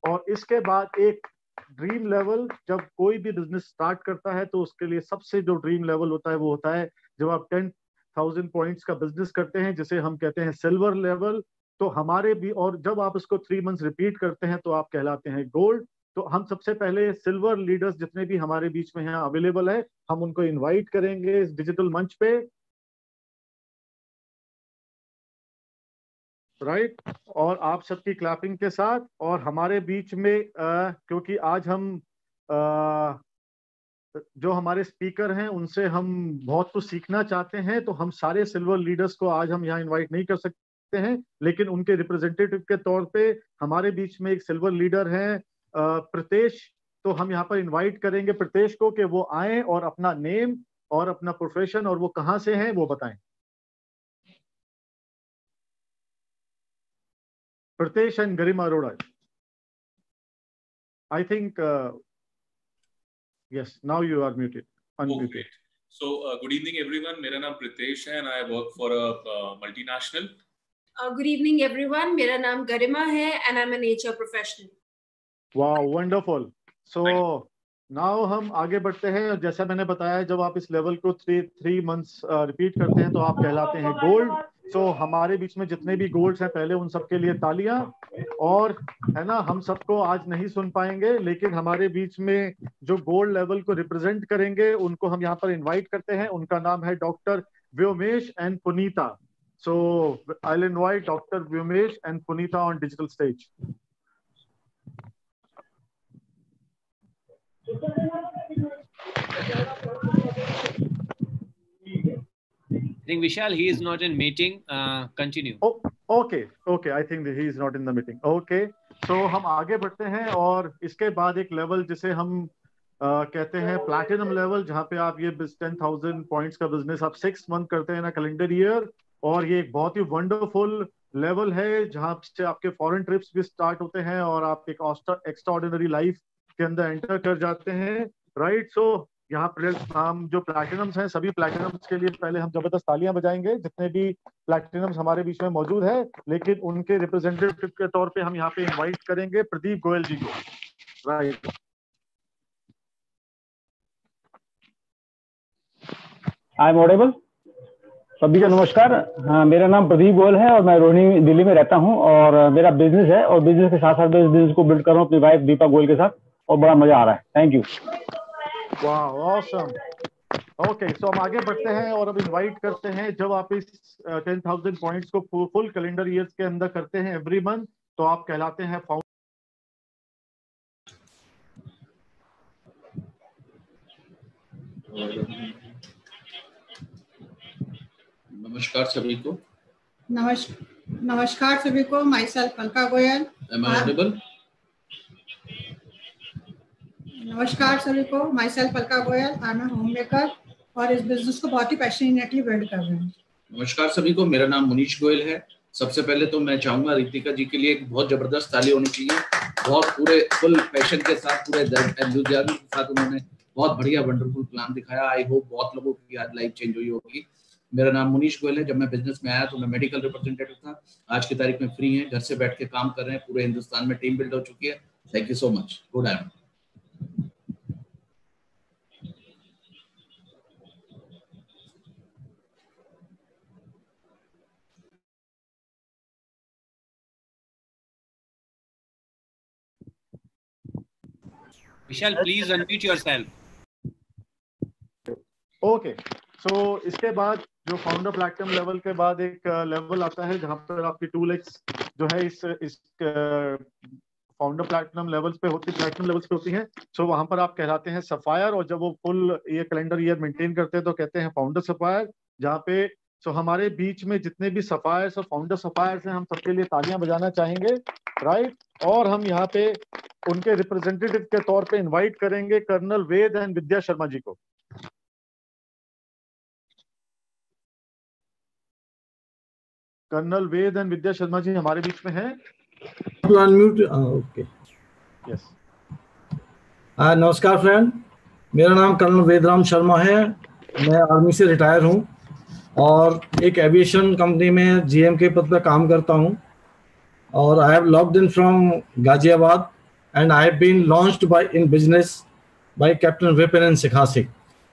और इसके बाद एक ड्रीम लेवल, जब कोई भी बिजनेस स्टार्ट करता है तो उसके लिए सबसे जो ड्रीम लेवल होता है वो होता है जब आप 10,000 पॉइंट्स का बिजनेस करते हैं, जिसे हम कहते हैं सिल्वर लेवल। तो हमारे भी, और जब आप इसको 3 मंथ्स रिपीट करते हैं तो आप कहलाते हैं गोल्ड। तो हम सबसे पहले सिल्वर लीडर्स जितने भी हमारे बीच में हैं अवेलेबल है, हम उनको इनवाइट करेंगे इस डिजिटल मंच पे। राइट, और आप सबकी क्लैपिंग के साथ। और हमारे बीच में क्योंकि आज हम जो हमारे स्पीकर हैं उनसे हम बहुत कुछ सीखना चाहते हैं, तो हम सारे सिल्वर लीडर्स को आज हम यहाँ इनवाइट नहीं कर सकते हैं, लेकिन उनके रिप्रेजेंटेटिव के तौर पे हमारे बीच में एक सिल्वर लीडर हैं प्रतेश। तो हम यहाँ पर इनवाइट करेंगे प्रतेश को कि वो आए और अपना नेम और अपना प्रोफेशन और वो कहाँ से हैं वो बताएं। Pratesh and Garima Arora, I think yes, now you are muted, unmuted. Oh, great. So, good evening, everyone. मेरा नाम प्रितेश है and I work for a multinational. Good evening, everyone. मेरा नाम गरिमा है and I'm an HR professional. Wow, wonderful. So now हम आगे बढ़ते हैं। और जैसा मैंने बताया, जब आप इस लेवल को थ्री मंथ्स रिपीट करते हैं तो आप कहलाते हैं गोल्ड। सो हमारे बीच में जितने भी गोल्ड्स हैं, पहले उन सबके लिए तालियां। और है ना, हम सबको आज नहीं सुन पाएंगे, लेकिन हमारे बीच में जो गोल्ड लेवल को रिप्रेजेंट करेंगे उनको हम यहाँ पर इनवाइट करते हैं। उनका नाम है doctor Vyomesh and Punita. So I will invite doctor Vyomesh and Punita on digital stage. I think Vishal, he is not in meeting. Continue. Oh, okay. I think that he is not in the meeting. Okay. So हम आगे बढ़ते हैं और इसके बाद एक level जिसे हम कहते हैं प्लैटिनम लेवल, जहाँ पे आप ये 10,000 पॉइंट्स का बिजनेस आप 6 मंथ करते हैं ना कैलेंडर ईयर। और ये एक बहुत ही वंडरफुल लेवल है जहाँ से आपके फॉरेन ट्रिप्स भी स्टार्ट होते हैं और आप एक एक्स्ट्राऑर्डिनरी लाइफ के अंदर एंटर कर जाते हैं। राइट। सो यहाँ पर हम जो प्लैटिनम्स हैं, सभी प्लैटिनम्स के लिए पहले हम जबरदस्त तालियां बजाएंगे, जितने भी प्लैटिनम्स हमारे बीच में मौजूद है। लेकिन उनके रिप्रेजेंटेटिव के तौर पे हम यहाँ पे इनवाइट करेंगे प्रदीप गोयल जी को। राइट। I am audible? सभी को नमस्कार। हाँ, मेरा नाम प्रदीप गोयल है और मैं रोहिणी दिल्ली में रहता हूँ और मेरा बिजनेस है और बिजनेस के साथ साथ मैं बिजनेस को बिल्ड कर रहा हूँ अपनी वाइफ दीपा गोयल के साथ और बड़ा मजा आ रहा है। Thank you. वाह, ऑसम। ओके, सो हम आगे बढ़ते हैं और अब इनवाइट करते हैं, जब आप इस 10,000 पॉइंट्स को फुल कैलेंडर ईयर्स के अंदर करते हैं एवरी मंथ, तो आप कहलाते हैं नमस्कार सभी को। नमस्कार सभी को। My self Alka Goyal. Am I audible? नमस्कार सभी को। My self Alka Goyal, I am home maker और इस बिजनेस को बहुत ही पैशनेटली बिल्ड कर रहे हैं। नमस्कार सभी को, मेरा नाम मुनीश गोयल है। सबसे पहले तो मैं चाहूंगा रितिका जी के लिए एक बहुत जबरदस्त ताली होनी चाहिए। बहुत पूरे फुल पैशन के साथ, पूरे एंथुसियाज्म के साथ उन्होंने बहुत बढ़िया वंडरफुल प्लान दिखाया। आई होप बहुत लोगों की आज लाइफ चेंज हुई होगी। मेरा नाम मुनीश गोयल है। जब मैं बिजनेस में आया तो मैं मेडिकल रिप्रेजेंटेटिव था। आज की तारीख में फ्री हैं, घर से बैठ के काम कर रहे हैं। पूरे हिंदुस्तान में टीम बिल्ड हो चुकी है। Thank you so much. Good afternoon. Vishal, please unmute yourself. Okay. So इसके बाद जो फाउंडर प्लैटिनम लेवल के बाद एक लेवल आता है जहां पर आपकी 2 जो है इस फाउंडर प्लैटिनम लेवल्स पे होती, प्लैटिनम लेवल्स पे होती हैं। सो वहां पर आप कहलाते हैं सफायर। और जब वो फुल ये कैलेंडर ईयर मेंटेन करते हैं तो कहते हैं फाउंडर सफायर। जहाँ पे हमारे बीच में जितने भी सफायर्स और फाउंडर सफायर्स हैं, हम सबके लिए तालियां बजाना चाहेंगे। राइट। और हम यहाँ पे उनके रिप्रेजेंटेटिव के तौर पे इनवाइट करेंगे कर्नल वेद एंड विद्या शर्मा जी को। कर्नल वेद एंड विद्या शर्मा जी हमारे बीच में हैं। Okay, yes. नमस्कार फ्रेंड, मेरा नाम कर्नल वेदराम शर्मा है। मैं आर्मी से रिटायर हूं और एक एविएशन कंपनी में जीएम के पद पर काम करता हूं। और I have logged in from Ghaziabad and I have been launched by in business by captain Vipin Shikha Singh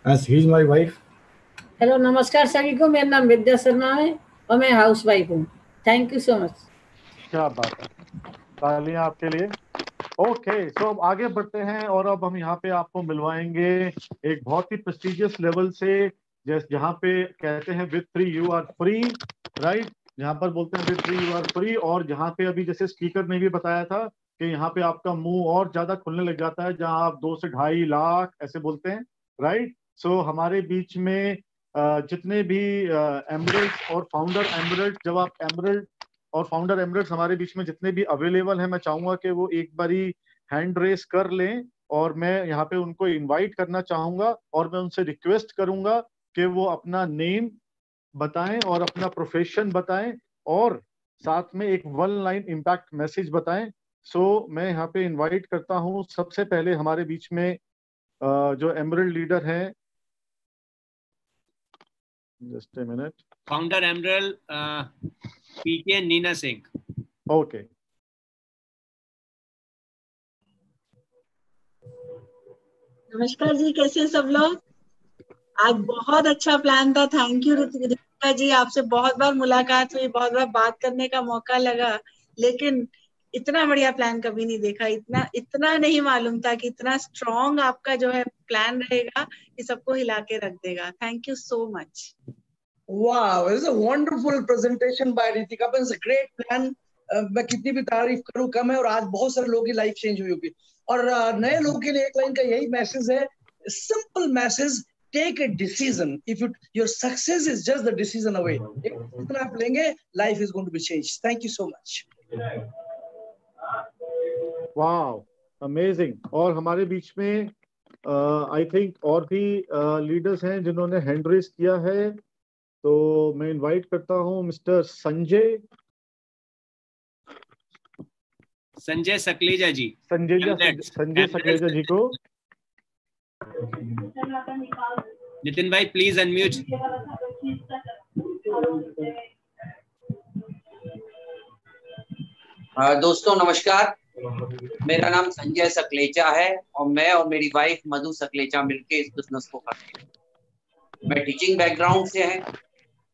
as he is my wife. Hello, नमस्कार सभी को। मेरा नाम विद्या शर्मा है और मैं हाउस वाइफ हूँ। Thank you so much. क्या बात है, तालियां आपके लिए। ओके, सो अब आगे बढ़ते हैं और अब हम यहाँ पे आपको मिलवाएंगे एक बहुत ही प्रेस्टिजियस लेवल से, जहाँ पे कहते हैं with free you are free. Right. जहाँ पर बोलते हैं विक्ट्री यू आर फ्री, और जहाँ पे अभी जैसे स्पीकर ने भी बताया था कि यहाँ पे आपका मुंह और ज्यादा खुलने लग जाता है, जहाँ आप 2 से 2.5 लाख ऐसे बोलते हैं, राइट। सो हमारे बीच में जितने भी एमरल्ड्स और फाउंडर एमरल्ड, जब आप एमरल्ड और फाउंडर एमरल्ड्स हमारे बीच में जितने भी अवेलेबल हैं, मैं चाहूंगा कि वो एक बारी हैंड रेस कर लें, और मैं यहाँ पे उनको इनवाइट करना चाहूंगा, और मैं उनसे रिक्वेस्ट करूंगा कि वो अपना नेम बताएं और अपना प्रोफेशन बताएं, और साथ में एक 1 लाइन इम्पैक्ट मैसेज बताएं। सो मैं यहाँ पे इनवाइट करता हूँ सबसे पहले हमारे बीच में जो एमरल्ड लीडर हैं, just a minute, founder emerald PK Nina Singh. Okay. नमस्कार जी, कैसे हैं सब लोग? आज बहुत अच्छा प्लान था। थैंक यू रितिका जी, आपसे बहुत बार मुलाकात हुई, बहुत बार बात करने का मौका लगा, लेकिन इतना बढ़िया प्लान कभी नहीं देखा। इतना नहीं मालूम था कि इतना स्ट्रॉन्ग आपका जो है प्लान रहेगा कि सबको हिला के रख देगा। Thank you so much. Wow, it is a wonderful presentation by Ritika. It's a great plan. मैं कितनी भी तारीफ करूं कम है, और आज बहुत सारे लोगों की लाइफ चेंज हुई होगी, और नए लोगों के लिए एक लाइन का यही मैसेज है, simple message, take a decision. If your success is just the decision away, इतना आप लेंगे, life is going to be change. Thank you so much. Wow, amazing. और हमारे बीच में आई थिंक और भी लीडर्स हैं जिन्होंने हैंड रेस किया है, तो मैं इनवाइट करता हूं मिस्टर संजय सकलेजा जी। संजय सकलेजा जी को। नितिन भाई प्लीज अनम्यूट। दोस्तों नमस्कार, मेरा नाम संजय सकलेचा है, और मैं और मेरी वाइफ मधु सकलेचा मिलके इस बिजनेस को करते हैं। मैं टीचिंग बैकग्राउंड से है,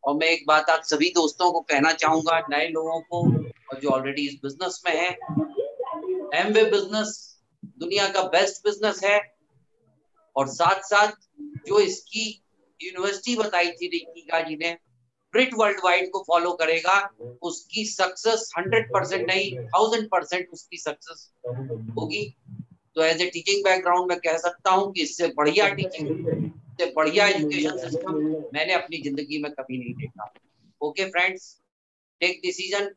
और मैं एक बात आप सभी दोस्तों को कहना चाहूंगा, नए लोगों को और जो ऑलरेडी इस बिजनेस में है, एमवे बिजनेस दुनिया का बेस्ट बिजनेस है, और साथ साथ जो इसकी यूनिवर्सिटी बताई थी रितिका जी ने, ब्रिट वर्ल्ड वाइड को फॉलो करेगा, उसकी सक्सेस 100% नहीं 1000% उसकी सक्सेस होगी। तो एज ए टीचिंग बैकग्राउंड में कह सकता हूँ कि इससे बढ़िया टीचिंग, इससे बढ़िया एजुकेशन सिस्टम मैंने अपनी जिंदगी में कभी नहीं देखा। Okay friends, take decision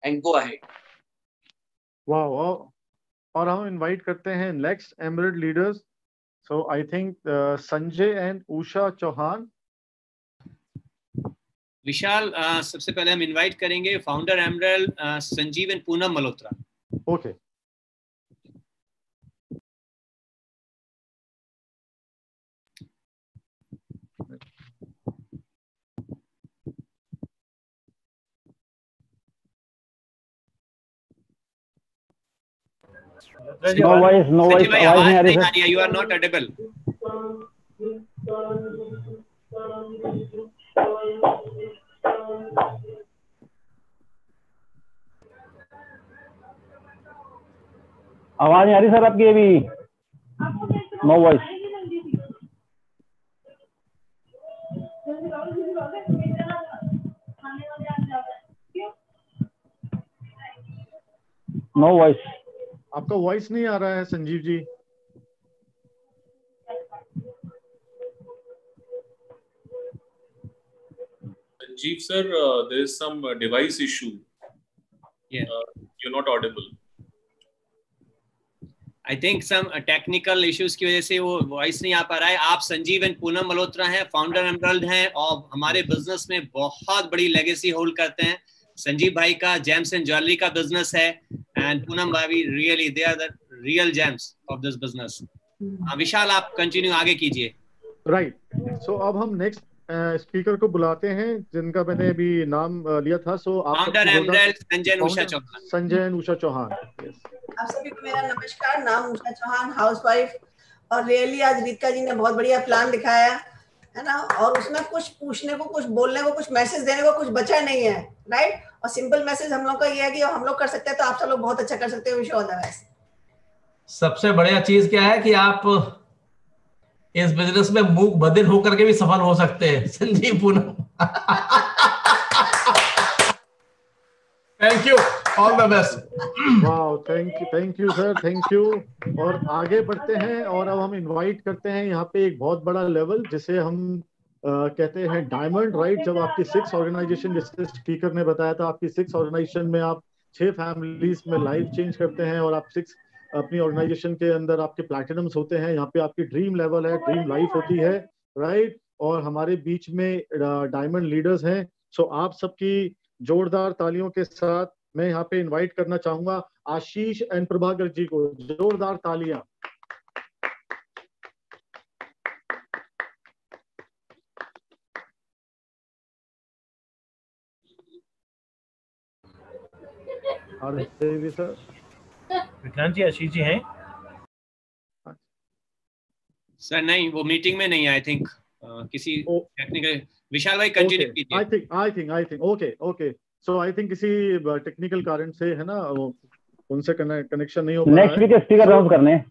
and go ahead. वाह, और हम इनवाइट करते हैं next emerald leaders. So I think Sanjay and Usha Chauhan. Vishal, सबसे पहले हम इनवाइट करेंगे founder emerald Sanjeev and Poonam Malhotra. Okay. No voice, आवाज नहीं आ रही sir. You are not audible. आवाज नहीं आ रही सर आपकी अभी। No voice. No voice. आपका वॉइस नहीं आ रहा है Sanjeev ji. Sanjeev sir, there is some device issue. Yeah. You're not audible. I think some technical issues की वजह से वो वॉइस नहीं आ पा रहा है। आप संजीव एंड पूनम मल्होत्रा हैं, फाउंडर एमरल्ड हैं, और हमारे बिजनेस में बहुत बड़ी लेगेसी होल्ड करते हैं। संजीव भाई का जेम्स एंड ज्वेलरी का बिजनेस है, एंड पूनम भाभी really they are the real gems of this business. Vishal, आप कंटिन्यू आगे कीजिए। राइट। सो अब हम नेक्स्ट स्पीकर को बुलाते हैं जिनका मैंने अभी नाम लिया था। सो आप founder emerald Sanjay and Usha Chauhan. Sanjay and Usha Chauhan. आप सभी को मेरा नमस्कार। नाम उषा चौहान, हाउसवाइफ, और रियली आज रितिका जी ने बहुत बढ़िया प्लान दिखाया है ना, और उसमें कुछ पूछने को, कुछ बोलने को, कुछ मैसेज देने को कुछ बचा नहीं है, राइट। और सिंपल मैसेज हम लोग का ये है कि हम लोग कर सकते हैं तो आप सब लोग बहुत अच्छा कर सकते हो। Wish all the best. सबसे बढ़िया चीज क्या है कि आप इस बिजनेस में मूक बधिर होकर के भी सफल हो सकते हैं। Sanjeev Poonam. Thank you, all the best. Wow, thank you sir, thank you. और आगे बढ़ते हैं और अब हम इनवाइट करते हैं यहाँ पे एक बहुत बड़ा लेवल जिसे हम कहते हैं डायमंड, राइट। जब आपकी 6 ऑर्गेनाइजेशन, जैसे स्पीकर ने बताया था, आपकी 6 ऑर्गेनाइजेशन में आप 6 फैमिलीज में लाइफ चेंज करते हैं और आप 6 अपनी ऑर्गेनाइजेशन के अंदर आपके प्लैटिनम्स होते हैं। यहाँ पे आपकी ड्रीम लेवल है, ड्रीम लाइफ होती है, राइट। और हमारे बीच में डायमंड लीडर्स हैं। सो आप सबकी जोरदार तालियों के साथ मैं यहाँ पे इनवाइट करना चाहूंगा आशीष एंड प्रभाकर जी को। जोरदार तालियां। सर विक्रांत जी, आशीष जी हैं सर? नहीं, वो मीटिंग में नहीं, आई थिंक किसी टेक्निकल। विशाल भाई कंटिन्यू कीजिए। I think okay. So I think किसी टेक्निकल कारण से है ना, उनसे कनेक्शन नहीं हो पा रहा है। नेक्स्ट वीक स्पीकर अनाउंस करने हैं।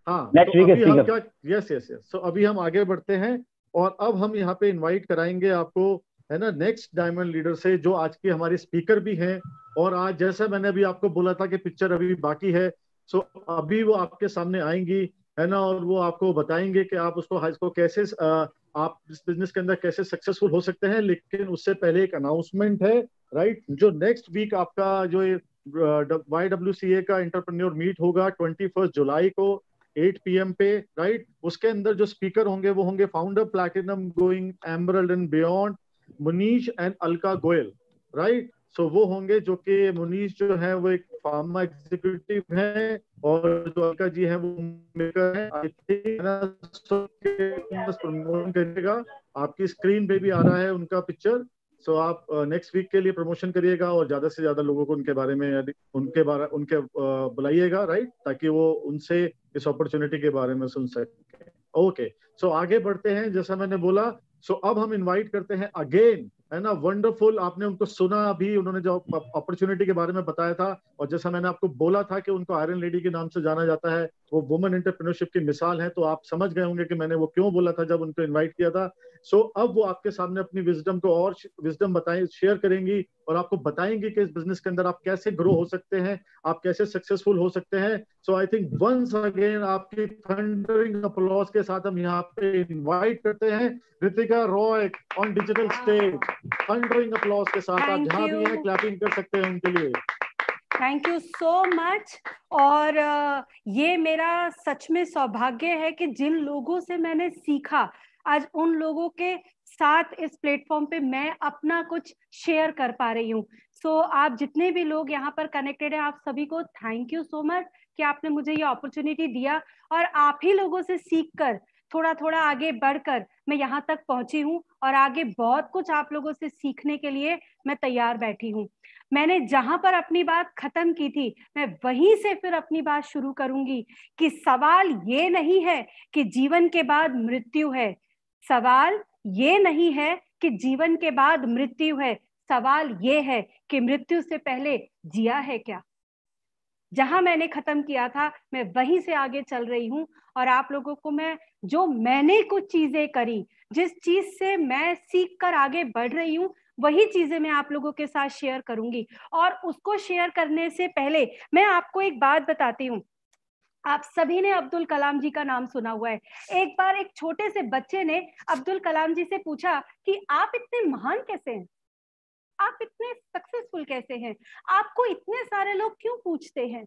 हाँ, नेक्स्ट वीक स्पीकर। यस। सो अभी हम आगे बढ़ते हैं और अब हम यहाँ पे इनवाइट कराएंगे आपको, है ना, नेक्स्ट डायमंड लीडर से, जो आज के हमारे स्पीकर भी हैं। और आज जैसा मैंने अभी आपको बोला था कि पिक्चर अभी बाकी है, सो अभी वो आपके सामने आएंगी, है ना, और वो आपको बताएंगे कि आप इसको कैसे आप इस बिजनेस के अंदर कैसे सक्सेसफुल हो सकते हैं। लेकिन उससे पहले एक अनाउंसमेंट है, राइट। जो नेक्स्ट वीक आपका जो YWCA का एंटरप्रेन्योर मीट होगा 21 जुलाई को 8 PM पे, राइट। उसके अंदर जो स्पीकर होंगे वो होंगे founder platinum going emerald and beyond Munish and Alka Goyal, right. So वो होंगे, जो कि मुनीश जो है वो एक फार्मा एग्जीक्यूटिव है और जो अलका जी है वो मेकर है। आई थिंक प्रमोशन करिएगा, आपकी स्क्रीन पे भी आ रहा है उनका पिक्चर। सो आप नेक्स्ट वीक के लिए प्रमोशन करिएगा और ज्यादा से ज्यादा लोगों को उनके बारे में उनके बुलाइएगा, राइट, ताकि वो उनसे इस अपॉर्चुनिटी के बारे में सुन सके। ओके, सो आगे बढ़ते हैं। जैसा मैंने बोला, सो अब हम इनवाइट करते हैं अगेन, है ना, वंडरफुल। आपने उनको सुना अभी, उन्होंने जो अपॉर्चुनिटी के बारे में बताया था, और जैसा मैंने आपको बोला था कि उनको आयरन लेडी के नाम से जाना जाता है, वो वुमेन एंटरप्रेन्योरशिप की मिसाल है। तो आप समझ गए होंगे कि मैंने वो क्यों बोला था जब उनको इनवाइट किया था। सो अब वो आपके सामने अपनी विजडम को और विजडम बताएं, शेयर करेंगी और आपको बताएंगी कि इस बिजनेस के अंदर आप कैसे ग्रो हो सकते हैं, आप कैसे सक्सेसफुल हो सकते हैं। सो आई थिंक वंस अगेन आपकी थंडरिंग अपलॉज के साथ हम यहाँ पे इनवाइट करते हैं Ritika Roy on digital stage. Thundering applause के साथ आप जहाँ भी हैं क्लैपिंग कर सकते हैं उनके लिए। Thank you so much. और ये मेरा सच में सौभाग्य है कि जिन लोगों से मैंने सीखा, आज उन लोगों के साथ इस प्लेटफॉर्म पे मैं अपना कुछ शेयर कर पा रही हूँ। सो आप जितने भी लोग यहाँ पर कनेक्टेड हैं, आप सभी को थैंक यू सो मच कि आपने मुझे ये अपॉर्चुनिटी दिया। और आप ही लोगों से सीखकर थोड़ा थोड़ा आगे बढ़कर मैं यहाँ तक पहुंची हूँ और आगे बहुत कुछ आप लोगों से सीखने के लिए मैं तैयार बैठी हूँ। मैंने जहां पर अपनी बात खत्म की थी, मैं वहीं से फिर अपनी बात शुरू करूंगी कि सवाल ये नहीं है कि जीवन के बाद मृत्यु है, सवाल ये नहीं है कि जीवन के बाद मृत्यु है, सवाल ये है कि मृत्यु से पहले जिया है क्या। जहां मैंने खत्म किया था मैं वहीं से आगे चल रही हूँ और आप लोगों को मैंने कुछ चीजें करी, जिस चीज से मैं सीख कर आगे बढ़ रही हूँ, वही चीजें मैं आप लोगों के साथ शेयर करूंगी। और उसको शेयर करने से पहले मैं आपको एक बात बताती हूँ। आप सभी ने अब्दुल कलाम जी का नाम सुना हुआ है। एक बार एक छोटे से बच्चे ने अब्दुल कलाम जी से पूछा कि आप इतने महान कैसे हैं, आप इतने सक्सेसफुल कैसे हैं, आपको इतने सारे लोग क्यों पूछते हैं।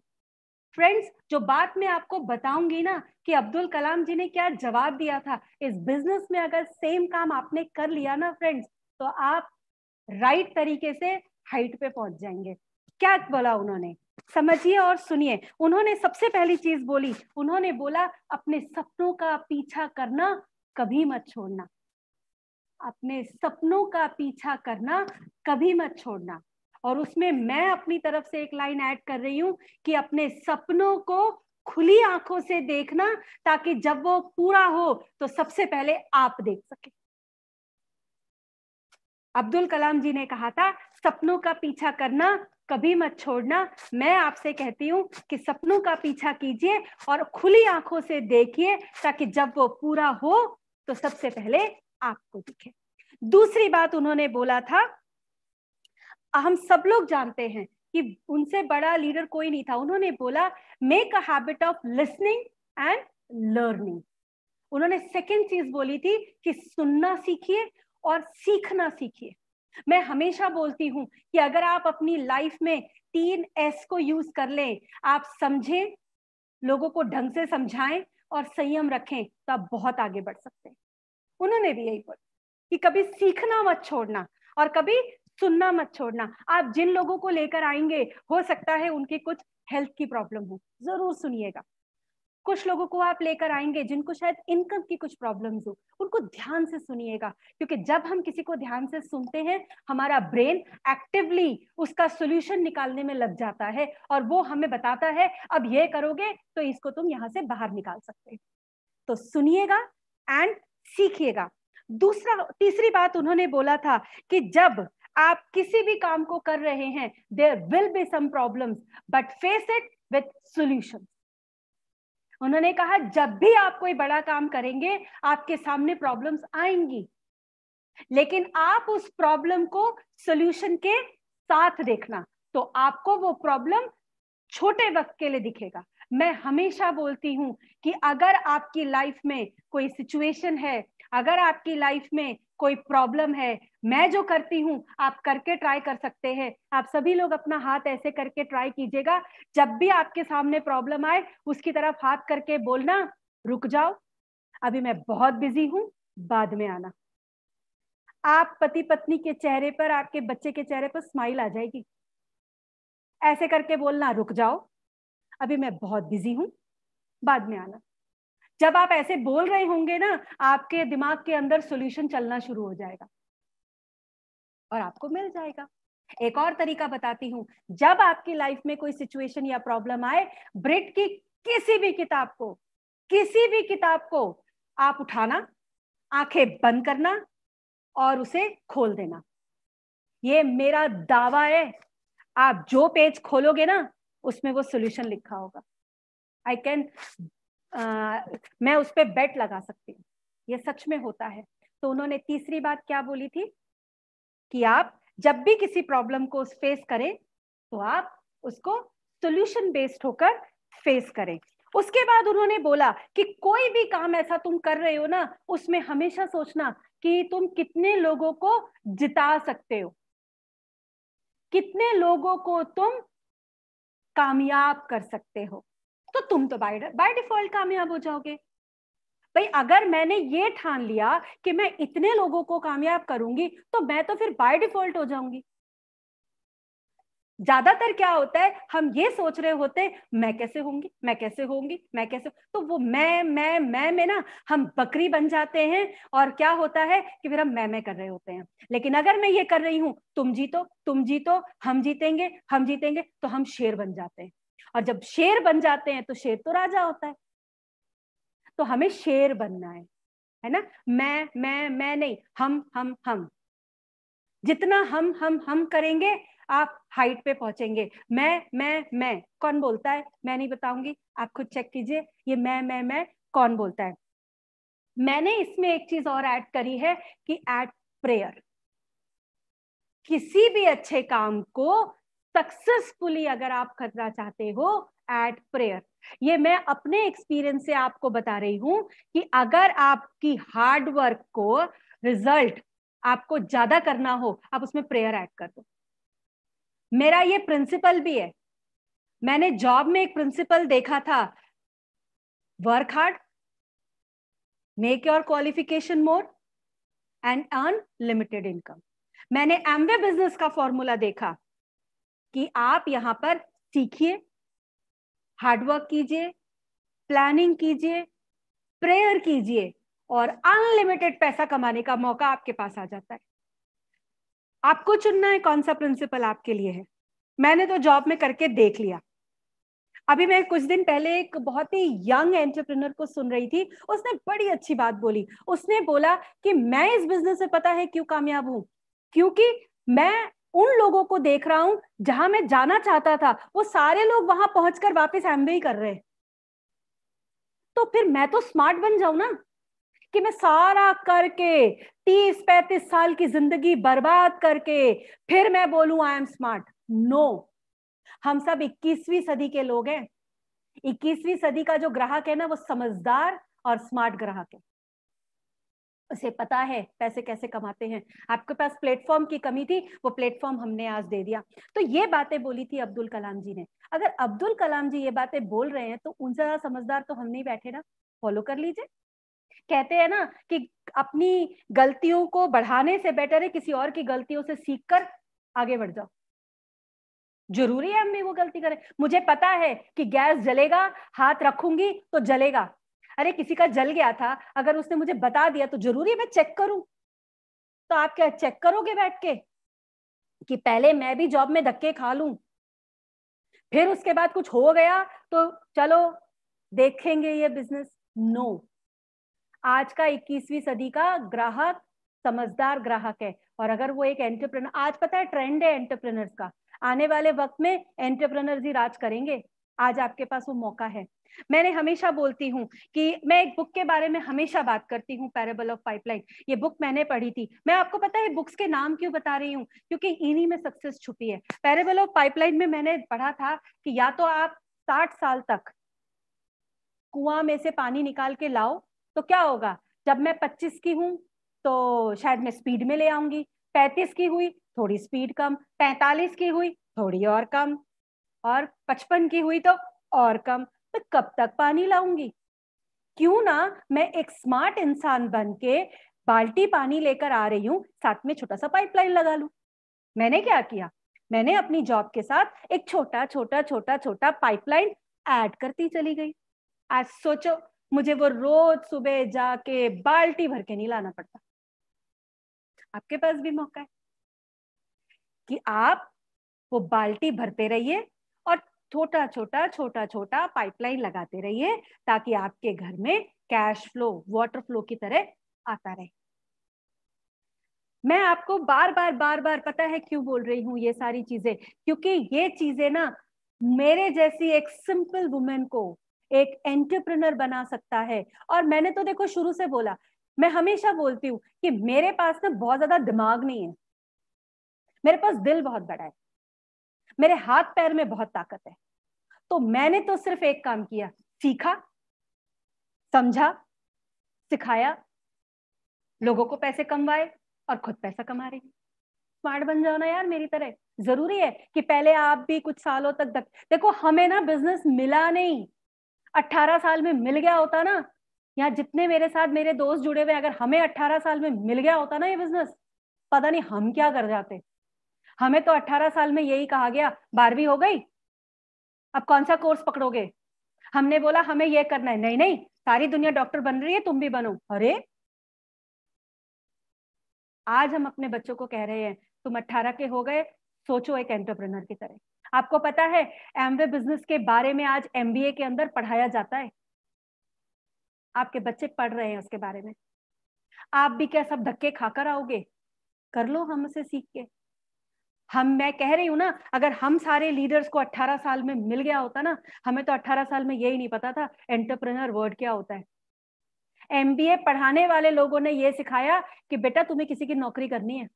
फ्रेंड्स, जो बात मैं आपको बताऊंगी ना कि अब्दुल कलाम जी ने क्या जवाब दिया था, इस बिजनेस में अगर सेम काम आपने कर लिया ना फ्रेंड्स, तो आप राइट तरीके से हाइट पे पहुंच जाएंगे। क्या बोला उन्होंने, समझिए और सुनिए। उन्होंने सबसे पहली चीज बोली, उन्होंने बोला अपने सपनों का पीछा करना कभी मत छोड़ना, अपने सपनों का पीछा करना कभी मत छोड़ना। और उसमें मैं अपनी तरफ से एक लाइन ऐड कर रही हूं कि अपने सपनों को खुली आंखों से देखना, ताकि जब वो पूरा हो तो सबसे पहले आप देख सके। अब्दुल कलाम जी ने कहा था सपनों का पीछा करना कभी मत छोड़ना। मैं आपसे कहती हूँ कि सपनों का पीछा कीजिए और खुली आंखों से देखिए, ताकि जब वो पूरा हो तो सबसे पहले आपको दिखे। दूसरी बात उन्होंने बोला था, हम सब लोग जानते हैं कि उनसे बड़ा लीडर कोई नहीं था। उन्होंने बोला make a habit of listening and learning. उन्होंने सेकंड चीज बोली थी कि सुनना सीखिए और सीखना सीखिए। मैं हमेशा बोलती हूं कि अगर आप अपनी लाइफ में 3 S को यूज कर लें, आप समझें, लोगों को ढंग से समझाएं और संयम रखें, तो आप बहुत आगे बढ़ सकते हैं। उन्होंने भी यही बोला कि कभी सीखना मत छोड़ना और कभी सुनना मत छोड़ना। आप जिन लोगों को लेकर आएंगे, हो सकता है उनकी कुछ हेल्थ की प्रॉब्लम हो, जरूर सुनिएगा। कुछ लोगों को आप लेकर आएंगे जिनको शायद इनकम की कुछ प्रॉब्लम्स हो, उनको ध्यान से सुनिएगा, क्योंकि जब हम किसी को ध्यान से सुनते हैं, हमारा ब्रेन एक्टिवली उसका सॉल्यूशन निकालने में लग जाता है और वो हमें बताता है अब ये करोगे तो इसको तुम यहाँ से बाहर निकाल सकते हो। तो सुनिएगा एंड सीखिएगा। तीसरी बात उन्होंने बोला था कि जब आप किसी भी काम को कर रहे हैं, there will be some problems but face it with solutions. उन्होंने कहा जब भी आप कोई बड़ा काम करेंगे, आपके सामने प्रॉब्लम्स आएंगी, लेकिन आप उस प्रॉब्लम को सॉल्यूशन के साथ देखना, तो आपको वो प्रॉब्लम छोटे वक्त के लिए दिखेगा। मैं हमेशा बोलती हूं कि अगर आपकी लाइफ में कोई सिचुएशन है, अगर आपकी लाइफ में कोई प्रॉब्लम है, मैं जो करती हूं आप करके ट्राई कर सकते हैं। आप सभी लोग अपना हाथ ऐसे करके ट्राई कीजिएगा। जब भी आपके सामने प्रॉब्लम आए, उसकी तरफ हाथ करके बोलना रुक जाओ, अभी मैं बहुत बिजी हूं, बाद में आना। आप पति पत्नी के चेहरे पर, आपके बच्चे के चेहरे पर स्माइल आ जाएगी। ऐसे करके बोलना रुक जाओ, अभी मैं बहुत बिजी हूं, बाद में आना। जब आप ऐसे बोल रहे होंगे ना, आपके दिमाग के अंदर सॉल्यूशन चलना शुरू हो जाएगा और आपको मिल जाएगा। एक और तरीका बताती हूं, जब आपकी लाइफ में कोई सिचुएशन या प्रॉब्लम आए, ब्रिट की किसी भी किताब को आप उठाना, आंखें बंद करना और उसे खोल देना। ये मेरा दावा है, आप जो पेज खोलोगे ना, उसमें वो सॉल्यूशन लिखा होगा। मैं उस पर बेट लगा सकती हूँ, ये सच में होता है। तो उन्होंने तीसरी बात क्या बोली थी कि आप जब भी किसी प्रॉब्लम को फेस करें, तो आप उसको सॉल्यूशन बेस्ड होकर फेस करें। उसके बाद उन्होंने बोला कि कोई भी काम ऐसा तुम कर रहे हो ना, उसमें हमेशा सोचना कि तुम कितने लोगों को जिता सकते हो, कितने लोगों को तुम कामयाब कर सकते हो, तो तुम तो बाय डिफॉल्ट कामयाब हो जाओगे। भाई अगर मैंने ये ठान लिया कि मैं इतने लोगों को कामयाब करूंगी, तो मैं तो फिर बाय डिफॉल्ट हो जाऊंगी। ज्यादातर क्या होता है, हम ये सोच रहे होते मैं कैसे होंगी, मैं कैसे होंगी, मैं कैसे, तो वो मैं में ना हम बकरी बन जाते हैं और क्या होता है कि फिर हम मैं कर रहे होते हैं। लेकिन अगर मैं ये कर रही हूं तुम जीतो, हम जीतेंगे, तो हम शेर बन जाते हैं। और जब शेर बन जाते हैं तो शेर तो राजा होता है। तो हमें शेर बनना है ना। मैं नहीं, हम। जितना हम करेंगे, आप हाइट पे पहुंचेंगे। मैं कौन बोलता है, मैं नहीं बताऊंगी, आप खुद चेक कीजिए ये मैं कौन बोलता है। मैंने इसमें एक चीज और ऐड करी है कि ऐड प्रेयर। किसी भी अच्छे काम को सक्सेसफुली अगर आप करना चाहते हो, ऐड प्रेयर। ये मैं अपने एक्सपीरियंस से आपको बता रही हूं कि अगर आपकी हार्ड वर्क को रिजल्ट आपको ज्यादा करना हो, आप उसमें प्रेयर ऐड कर दो। मेरा ये प्रिंसिपल भी है। मैंने जॉब में एक प्रिंसिपल देखा था, work hard, make your qualification more and earn limited income. मैंने एमवे बिजनेस का फॉर्मूला देखा कि आप यहां पर सीखिए, हार्डवर्क कीजिए, प्लानिंग कीजिए, प्रेयर कीजिए और अनलिमिटेड पैसा कमाने का मौका आपके पास आ जाता है। आपको चुनना है कौन सा प्रिंसिपल आपके लिए है। मैंने तो जॉब में करके देख लिया। अभी मैं कुछ दिन पहले एक बहुत ही यंग एंटरप्रेन्योर को सुन रही थी, उसने बड़ी अच्छी बात बोली। उसने बोला कि मैं इस बिजनेस में पता है क्यों कामयाब हूं, क्योंकि मैं उन लोगों को देख रहा हूं जहां मैं जाना चाहता था, वो सारे लोग वहां पहुंचकर वापस एमबीए कर रहे हैं। तो फिर मैं तो स्मार्ट बन जाऊं ना, कि मैं सारा करके 30-35 साल की जिंदगी बर्बाद करके फिर मैं बोलूं आई एम स्मार्ट। नो, हम सब 21वीं सदी के लोग हैं। 21वीं सदी का जो ग्राहक है ना, वो समझदार और स्मार्ट ग्राहक है। उसे पता है पैसे कैसे कमाते हैं। आपके पास प्लेटफॉर्म की कमी थी, वो प्लेटफॉर्म हमने आज दे दिया। तो ये बातें बोली थी अब्दुल कलाम जी ने। अगर अब्दुल कलाम जी ये बातें बोल रहे हैं तो उनसे ज्यादा समझदार तो हम नहीं बैठे ना। फॉलो कर लीजिए। कहते हैं ना कि अपनी गलतियों को बढ़ाने से बेटर है किसी और की गलतियों से सीखकर आगे बढ़ जाओ। जरूरी है हम भी वो गलती करें। मुझे पता है कि गैस जलेगा, हाथ रखूंगी तो जलेगा। अरे किसी का जल गया था, अगर उसने मुझे बता दिया तो जरूरी है मैं चेक करूं। तो आप क्या चेक करोगे बैठ के कि पहले मैं भी जॉब में धक्के खा लूं, फिर उसके बाद कुछ हो गया तो चलो देखेंगे ये बिजनेस? नो। आज का 21वीं सदी का ग्राहक समझदार ग्राहक है। और अगर वो एक एंटरप्रेन्योर, आज पता है ट्रेंड है एंटरप्रेन्योर्स का, आने वाले वक्त में एंटरप्रेन्योर्स ही राज करेंगे। आज आपके पास वो मौका है। मैंने हमेशा बोलती हूँ कि मैं एक बुक के बारे में हमेशा बात करती हूँ, पैराबल ऑफ पाइपलाइन। ये बुक मैंने पढ़ी थी। मैं आपको पता है बुक्स के नाम क्यों बता रही हूँ? क्योंकि इन्हीं में सक्सेस छुपी है। पैराबल ऑफ पाइपलाइन में मैंने पढ़ा था कि या तो आप 60 साल तक कुआं में से पानी निकाल के लाओ, तो क्या होगा? जब मैं 25 की हूं तो शायद मैं स्पीड में ले आऊंगी, 35 की हुई थोड़ी स्पीड कम, 45 की हुई थोड़ी और कम, और 55 की हुई तो और कम। तो कब तक पानी लाऊंगी? क्यों ना मैं एक स्मार्ट इंसान बन के बाल्टी पानी लेकर आ रही हूं, साथ में छोटा सा पाइपलाइन लगा लूं। मैंने क्या किया? मैंने अपनी जॉब के साथ एक छोटा छोटा छोटा छोटा पाइपलाइन ऐड करती चली गई। आज सोचो, मुझे वो रोज सुबह जाके बाल्टी भर के नहीं लाना पड़ता। आपके पास भी मौका है कि आप वो बाल्टी भरते रहिए और छोटा छोटा छोटा छोटा पाइपलाइन लगाते रहिए, ताकि आपके घर में कैश फ्लो वाटर फ्लो की तरह आता रहे। मैं आपको बार बार पता है क्यों बोल रही हूँ ये सारी चीजें? क्योंकि ये चीजें ना मेरे जैसी एक सिंपल वुमेन को एक एंटरप्रेन्योर बना सकता है। और मैंने तो देखो शुरू से बोला, मैं हमेशा बोलती हूँ कि मेरे पास ना बहुत ज्यादा दिमाग नहीं है, मेरे पास दिल बहुत बड़ा है, मेरे हाथ पैर में बहुत ताकत है। तो मैंने तो सिर्फ एक काम किया, सीखा, समझा, सिखाया, लोगों को पैसे कमवाए और खुद पैसा कमा रही। स्मार्ट बन जाओ ना यार मेरी तरह। जरूरी है कि पहले आप भी कुछ सालों तक देखो, हमें ना बिजनेस मिला नहीं। 18 साल में मिल गया होता ना, यहाँ जितने मेरे साथ मेरे दोस्त जुड़े हुए, अगर हमें 18 साल में मिल गया होता ना ये बिजनेस, पता नहीं हम क्या कर जाते। हमें तो 18 साल में यही कहा गया, 12वीं हो गई, अब कौन सा कोर्स पकड़ोगे? हमने बोला हमें ये करना है। नहीं नहीं, सारी दुनिया डॉक्टर बन रही है, तुम भी बनो। अरे आज हम अपने बच्चों को कह रहे हैं तुम 18 के हो गए, सोचो एक एंटरप्रेन्योर की तरह। आपको पता है एमवे बिजनेस के बारे में आज एमबीए के अंदर पढ़ाया जाता है। आपके बच्चे पढ़ रहे हैं उसके बारे में। आप भी क्या सब धक्के खाकर आओगे? कर लो हमसे सीख के। मैं कह रही हूं ना, अगर हम सारे लीडर्स को 18 साल में मिल गया होता ना, हमें तो 18 साल में यही नहीं पता था एंटरप्रेन्योर वर्ड क्या होता है। एमबीए पढ़ाने वाले लोगों ने ये सिखाया कि बेटा तुम्हें किसी की नौकरी करनी है।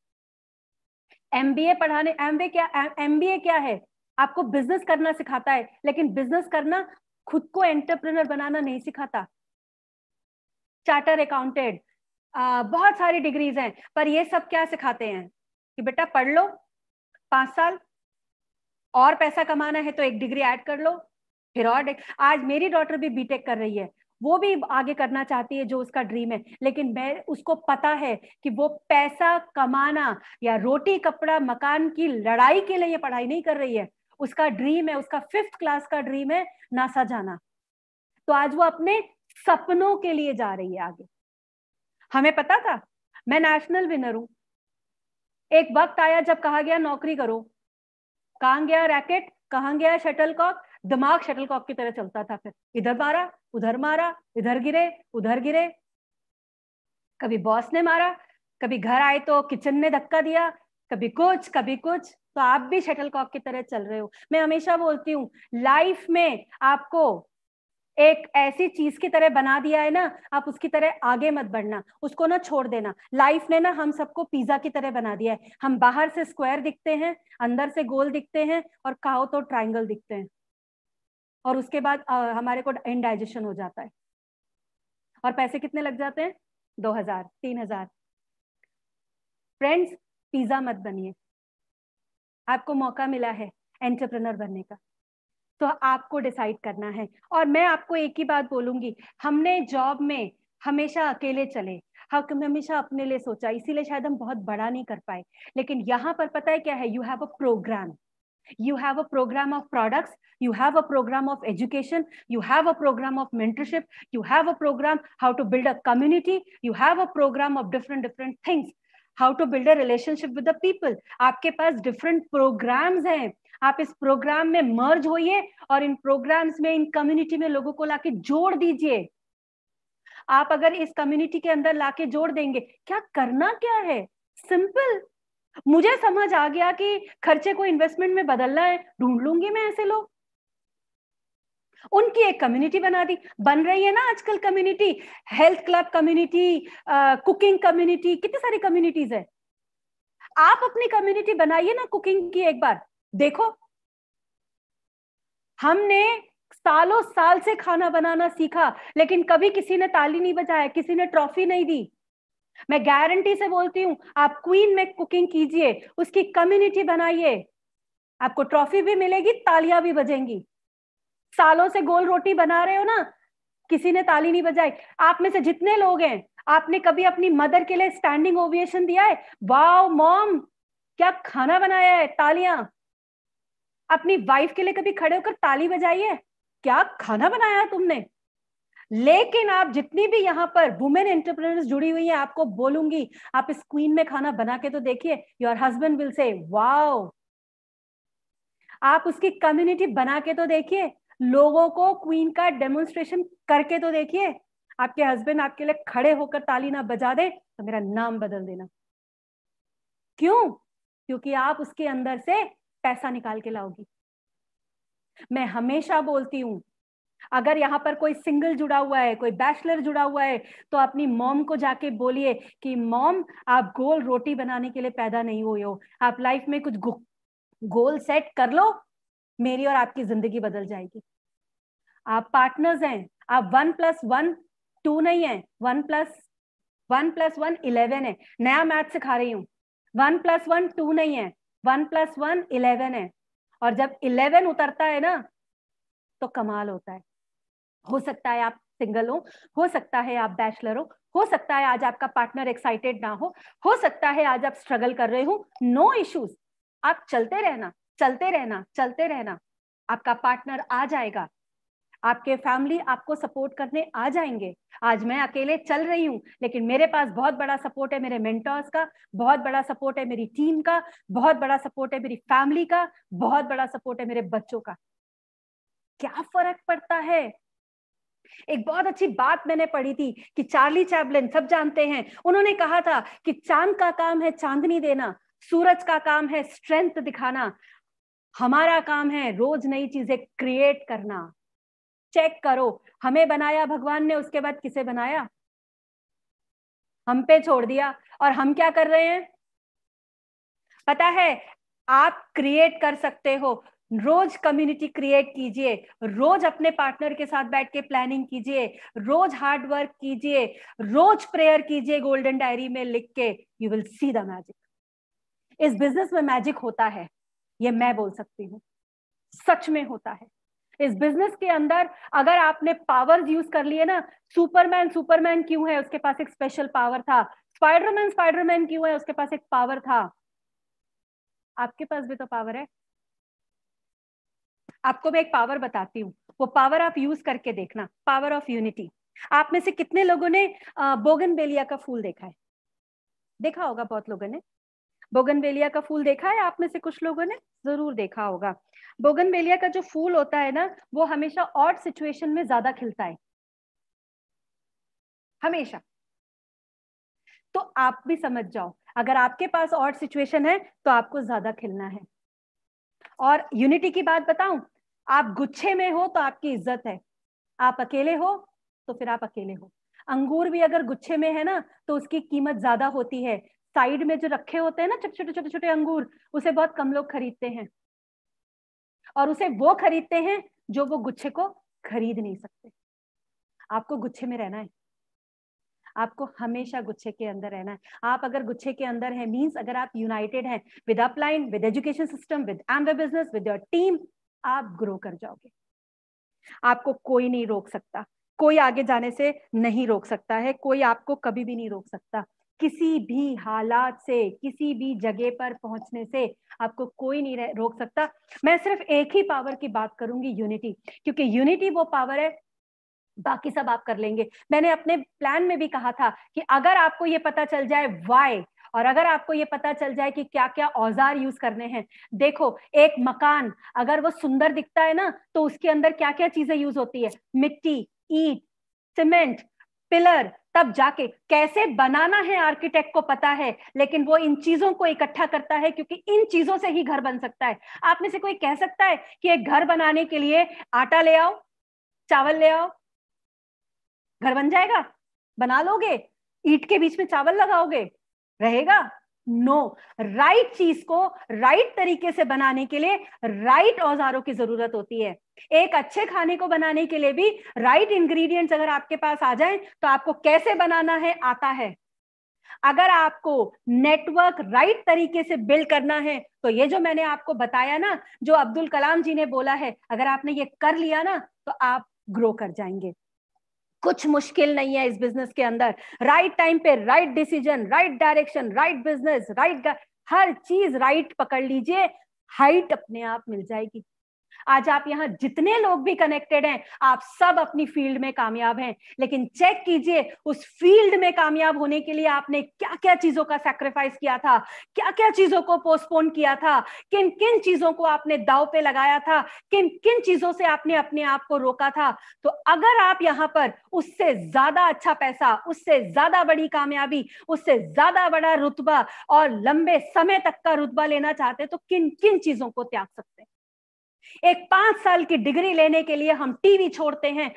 एमबीए पढ़ाने, एमबीए क्या है? आपको बिजनेस करना सिखाता है, लेकिन बिजनेस करना, खुद को एंटरप्रेन्योर बनाना नहीं सिखाता। चार्टर अकाउंटेंट, बहुत सारी डिग्रीज हैं, पर ये सब क्या सिखाते हैं कि बेटा पढ़ लो 5 साल, और पैसा कमाना है तो एक डिग्री ऐड कर लो, फिर और आज मेरी डॉटर भी बीटेक कर रही है, वो भी आगे करना चाहती है जो उसका ड्रीम है, लेकिन मैं उसको पता है कि वो पैसा कमाना या रोटी कपड़ा मकान की लड़ाई के लिए ये पढ़ाई नहीं कर रही है। उसका ड्रीम है, उसका 5th क्लास का ड्रीम है नासा जाना। तो आज वो अपने सपनों के लिए जा रही है आगे। हमें पता था मैं नेशनल विनर हूं। एक वक्त आया जब कहा गया नौकरी करो, कहां गया रैकेट, कहां गया शटलकॉक? दिमाग शटलकॉक की तरह चलता था, फिर इधर मारा, उधर मारा, इधर गिरे, उधर गिरे, कभी बॉस ने मारा, कभी घर आए तो किचन ने धक्का दिया, कभी कुछ कभी कुछ। तो आप भी शटलकॉक की तरह चल रहे हो। मैं हमेशा बोलती हूँ लाइफ में आपको एक ऐसी चीज की तरह बना दिया है ना, आप उसकी तरह आगे मत बढ़ना, उसको ना छोड़ देना। लाइफ ने ना हम सबको पिज्जा की तरह बना दिया है। हम बाहर से स्क्वायर दिखते हैं, अंदर से गोल दिखते हैं, और खाओ तो ट्रायंगल दिखते हैं, और उसके बाद हमारे को इनडाइजेशन हो जाता है, और पैसे कितने लग जाते हैं? 2000 3000। फ्रेंड्स, पिज्जा मत बनिए। आपको मौका मिला है एंटरप्रेन्योर बनने का, तो आपको डिसाइड करना है। और मैं आपको एक ही बात बोलूंगी, हमने जॉब में हमेशा अकेले चले, हम हमेशा अपने लिए सोचा, इसीलिए शायद हम बहुत बड़ा नहीं कर पाए। लेकिन यहाँ पर पता है क्या है? You have a program, you have a program of products, you have a program of education, you have a program of mentorship, you have a program how to build a community, you have a program of different things, how to build a relationship with the people. आपके पास different programs हैं, आप इस programme में मर्ज होइए और इन programmes में, इन community में लोगों को लाके जोड़ दीजिए। आप अगर इस कम्युनिटी के अंदर लाके जोड़ देंगे, क्या करना क्या है? सिंपल। मुझे समझ आ गया कि खर्चे को इन्वेस्टमेंट में बदलना है, ढूंढ लूंगी मैं ऐसे लोग। उनकी एक कम्युनिटी बना दी, बन रही है ना आजकल community, health club community, cooking community, कितनी सारी कम्युनिटीज है। आप अपनी कम्युनिटी बनाइए ना कुकिंग की, एक बार देखो। हमने सालों साल से खाना बनाना सीखा, लेकिन कभी किसी ने ताली नहीं बजाया, किसी ने ट्रॉफी नहीं दी। मैं गारंटी से बोलती हूं, आप क्वीन में कुकिंग कीजिए, उसकी कम्युनिटी बनाइए, आपको ट्रॉफी भी मिलेगी, तालियां भी बजेंगी। सालों से गोल रोटी बना रहे हो ना, किसी ने ताली नहीं बजाई। आप में से जितने लोग हैं, आपने कभी अपनी मदर के लिए स्टैंडिंग ओवेशन दिया है? वाओ मॉम, क्या खाना बनाया है, तालियां। अपनी वाइफ के लिए कभी खड़े होकर ताली बजाई है? क्या खाना बनाया है तुमने। लेकिन आप जितनी भी यहाँ पर वुमेन एंटरप्रेन्योर्स जुड़ी हुई हैं, आपको बोलूंगी, आप इस क्वीन में खाना बना के तो देखिए, your husband will say wow. आप उसकी कम्युनिटी बना के तो देखिए, लोगों को क्वीन का डेमोन्स्ट्रेशन करके तो देखिए। आपके हस्बैंड आपके लिए खड़े होकर ताली ना बजा दे तो मेरा नाम बदल देना। क्यों? क्योंकि आप उसके अंदर से पैसा निकाल के लाओगी। मैं हमेशा बोलती हूं, अगर यहाँ पर कोई सिंगल जुड़ा हुआ है, कोई बैचलर जुड़ा हुआ है, तो अपनी मॉम को जाके बोलिए कि मॉम, आप गोल रोटी बनाने के लिए पैदा नहीं हुए हो, आप लाइफ में कुछ गोल सेट कर लो, मेरी और आपकी जिंदगी बदल जाएगी। आप पार्टनर्स हैं, आप 1+1 2 नहीं है, 1+1 11 है। नया मैथ सिखा रही हूँ, 1+1 2 नहीं है, 1+1 11 है। और जब 11 उतरता है ना, तो कमाल होता है। हो सकता है आप सिंगल हो सकता है आप बैचलर हो सकता है आज आपका पार्टनर एक्साइटेड ना हो सकता है आज आप स्ट्रगल कर रहे हो। नो इश्यूज, आप चलते रहना, चलते रहना, चलते रहना। आपका पार्टनर आ जाएगा, आपके फैमिली आपको सपोर्ट करने आ जाएंगे। आज मैं अकेले चल रही हूँ, लेकिन मेरे पास बहुत बड़ा सपोर्ट है मेरे मेंटर्स का, बहुत बड़ा सपोर्ट है मेरी टीम का, बहुत बड़ा सपोर्ट है मेरी फैमिली का, बहुत बड़ा सपोर्ट है मेरे बच्चों का। क्या फर्क पड़ता है? एक बहुत अच्छी बात मैंने पढ़ी थी कि चार्ली चैपलिन, सब जानते हैं, उन्होंने कहा था कि चांद का काम है चांदनी देना, सूरज का काम है स्ट्रेंथ दिखाना, हमारा काम है रोज नई चीजें क्रिएट करना। चेक करो, हमें बनाया भगवान ने, उसके बाद किसे बनाया? हम पे छोड़ दिया। और हम क्या कर रहे हैं पता है? आप क्रिएट कर सकते हो। रोज कम्युनिटी क्रिएट कीजिए, रोज अपने पार्टनर के साथ बैठ के प्लानिंग कीजिए, रोज हार्ड वर्क कीजिए, रोज प्रेयर कीजिए गोल्डन डायरी में लिख के। You will see the magic. इस बिजनेस में मैजिक होता है, ये मैं बोल सकती हूँ, सच में होता है। इस बिजनेस के अंदर अगर आपने पावर्स यूज कर लिए ना, सुपरमैन क्यों है? उसके पास एक स्पेशल पावर था। स्पाइडरमैन क्यों है? उसके पास एक पावर था। आपके पास भी तो पावर है। आपको मैं एक पावर बताती हूँ, वो पावर आप यूज करके देखना, पावर ऑफ यूनिटी। आप में से कितने लोगों ने बोगनवेलिया का फूल देखा है? देखा होगा बहुत लोगों ने। बोगनवेलिया का फूल देखा है आप में से कुछ लोगों ने? जरूर देखा होगा। बोगनवेलिया का जो फूल होता है ना, वो हमेशा ऑड सिचुएशन में ज्यादा खिलता है, हमेशा। तो आप भी समझ जाओ, अगर आपके पास ऑड सिचुएशन है तो आपको ज्यादा खिलना है। और यूनिटी की बात बताऊं, आप गुच्छे में हो तो आपकी इज्जत है, आप अकेले हो तो फिर आप अकेले हो। अंगूर भी अगर गुच्छे में है ना तो उसकी कीमत ज्यादा होती है। साइड में जो रखे होते हैं ना छोटे छोटे छोटे छोटे अंगूर, उसे बहुत कम लोग खरीदते हैं, और उसे वो खरीदते हैं जो वो गुच्छे को खरीद नहीं सकते। आपको गुच्छे में रहना है, आपको हमेशा गुच्छे के अंदर रहना है। आप अगर गुच्छे के अंदर हैं, मींस अगर आप यूनाइटेड हैं with upline, with education system, with Amway business, with your team, आप ग्रो कर जाओगे। आपको कोई नहीं रोक सकता, कोई आगे जाने से नहीं रोक सकता है, कोई आपको कभी भी नहीं रोक सकता। किसी भी हालात से, किसी भी जगह पर पहुंचने से आपको कोई नहीं रोक सकता। मैं सिर्फ एक ही पावर की बात करूंगी, यूनिटी, क्योंकि यूनिटी वो पावर है, बाकी सब आप कर लेंगे। मैंने अपने प्लान में भी कहा था कि अगर आपको ये पता चल जाए व्हाई, और अगर आपको ये पता चल जाए कि क्या क्या औजार यूज करने हैं। देखो, एक मकान अगर वो सुंदर दिखता है ना तो उसके अंदर क्या क्या चीजें यूज होती है, मिट्टी, ईंट, सीमेंट, पिलर, तब जाके कैसे बनाना है आर्किटेक्ट को पता है, लेकिन वो इन चीजों को इकट्ठा करता है, क्योंकि इन चीजों से ही घर बन सकता है। आप में से कोई कह सकता है कि एक घर बनाने के लिए आटा ले आओ, चावल ले आओ, घर बन जाएगा? बना लोगे? ईंट के बीच में चावल लगाओगे, रहेगा? नो। राइट चीज को राइट तरीके से बनाने के लिए राइट औजारों की जरूरत होती है। एक अच्छे खाने को बनाने के लिए भी राइट इंग्रेडिएंट्स अगर आपके पास आ जाएं तो आपको कैसे बनाना है आता है। अगर आपको नेटवर्क राइट तरीके से बिल्ड करना है तो ये जो मैंने आपको बताया ना, जो अब्दुल कलाम जी ने बोला है, अगर आपने ये कर लिया ना तो आप ग्रो कर जाएंगे। कुछ मुश्किल नहीं है इस बिजनेस के अंदर। राइट टाइम पे right decision, right direction, right business, right, हर चीज राइट पकड़ लीजिए, हाइट अपने आप मिल जाएगी। आज आप यहाँ जितने लोग भी कनेक्टेड हैं, आप सब अपनी फील्ड में कामयाब हैं, लेकिन चेक कीजिए उस फील्ड में कामयाब होने के लिए आपने क्या क्या चीजों का सैक्रिफाइस किया था, क्या क्या चीजों को पोस्टपोन किया था, किन किन चीजों को आपने दांव पे लगाया था, किन किन चीजों से आपने अपने आप को रोका था। तो अगर आप यहाँ पर उससे ज्यादा अच्छा पैसा, उससे ज्यादा बड़ी कामयाबी, उससे ज्यादा बड़ा रुतबा और लंबे समय तक का रुतबा लेना चाहते हैं तो किन किन चीजों को त्याग सकते हैं। एक 5 साल की डिग्री लेने के लिए हम टीवी छोड़ते हैं।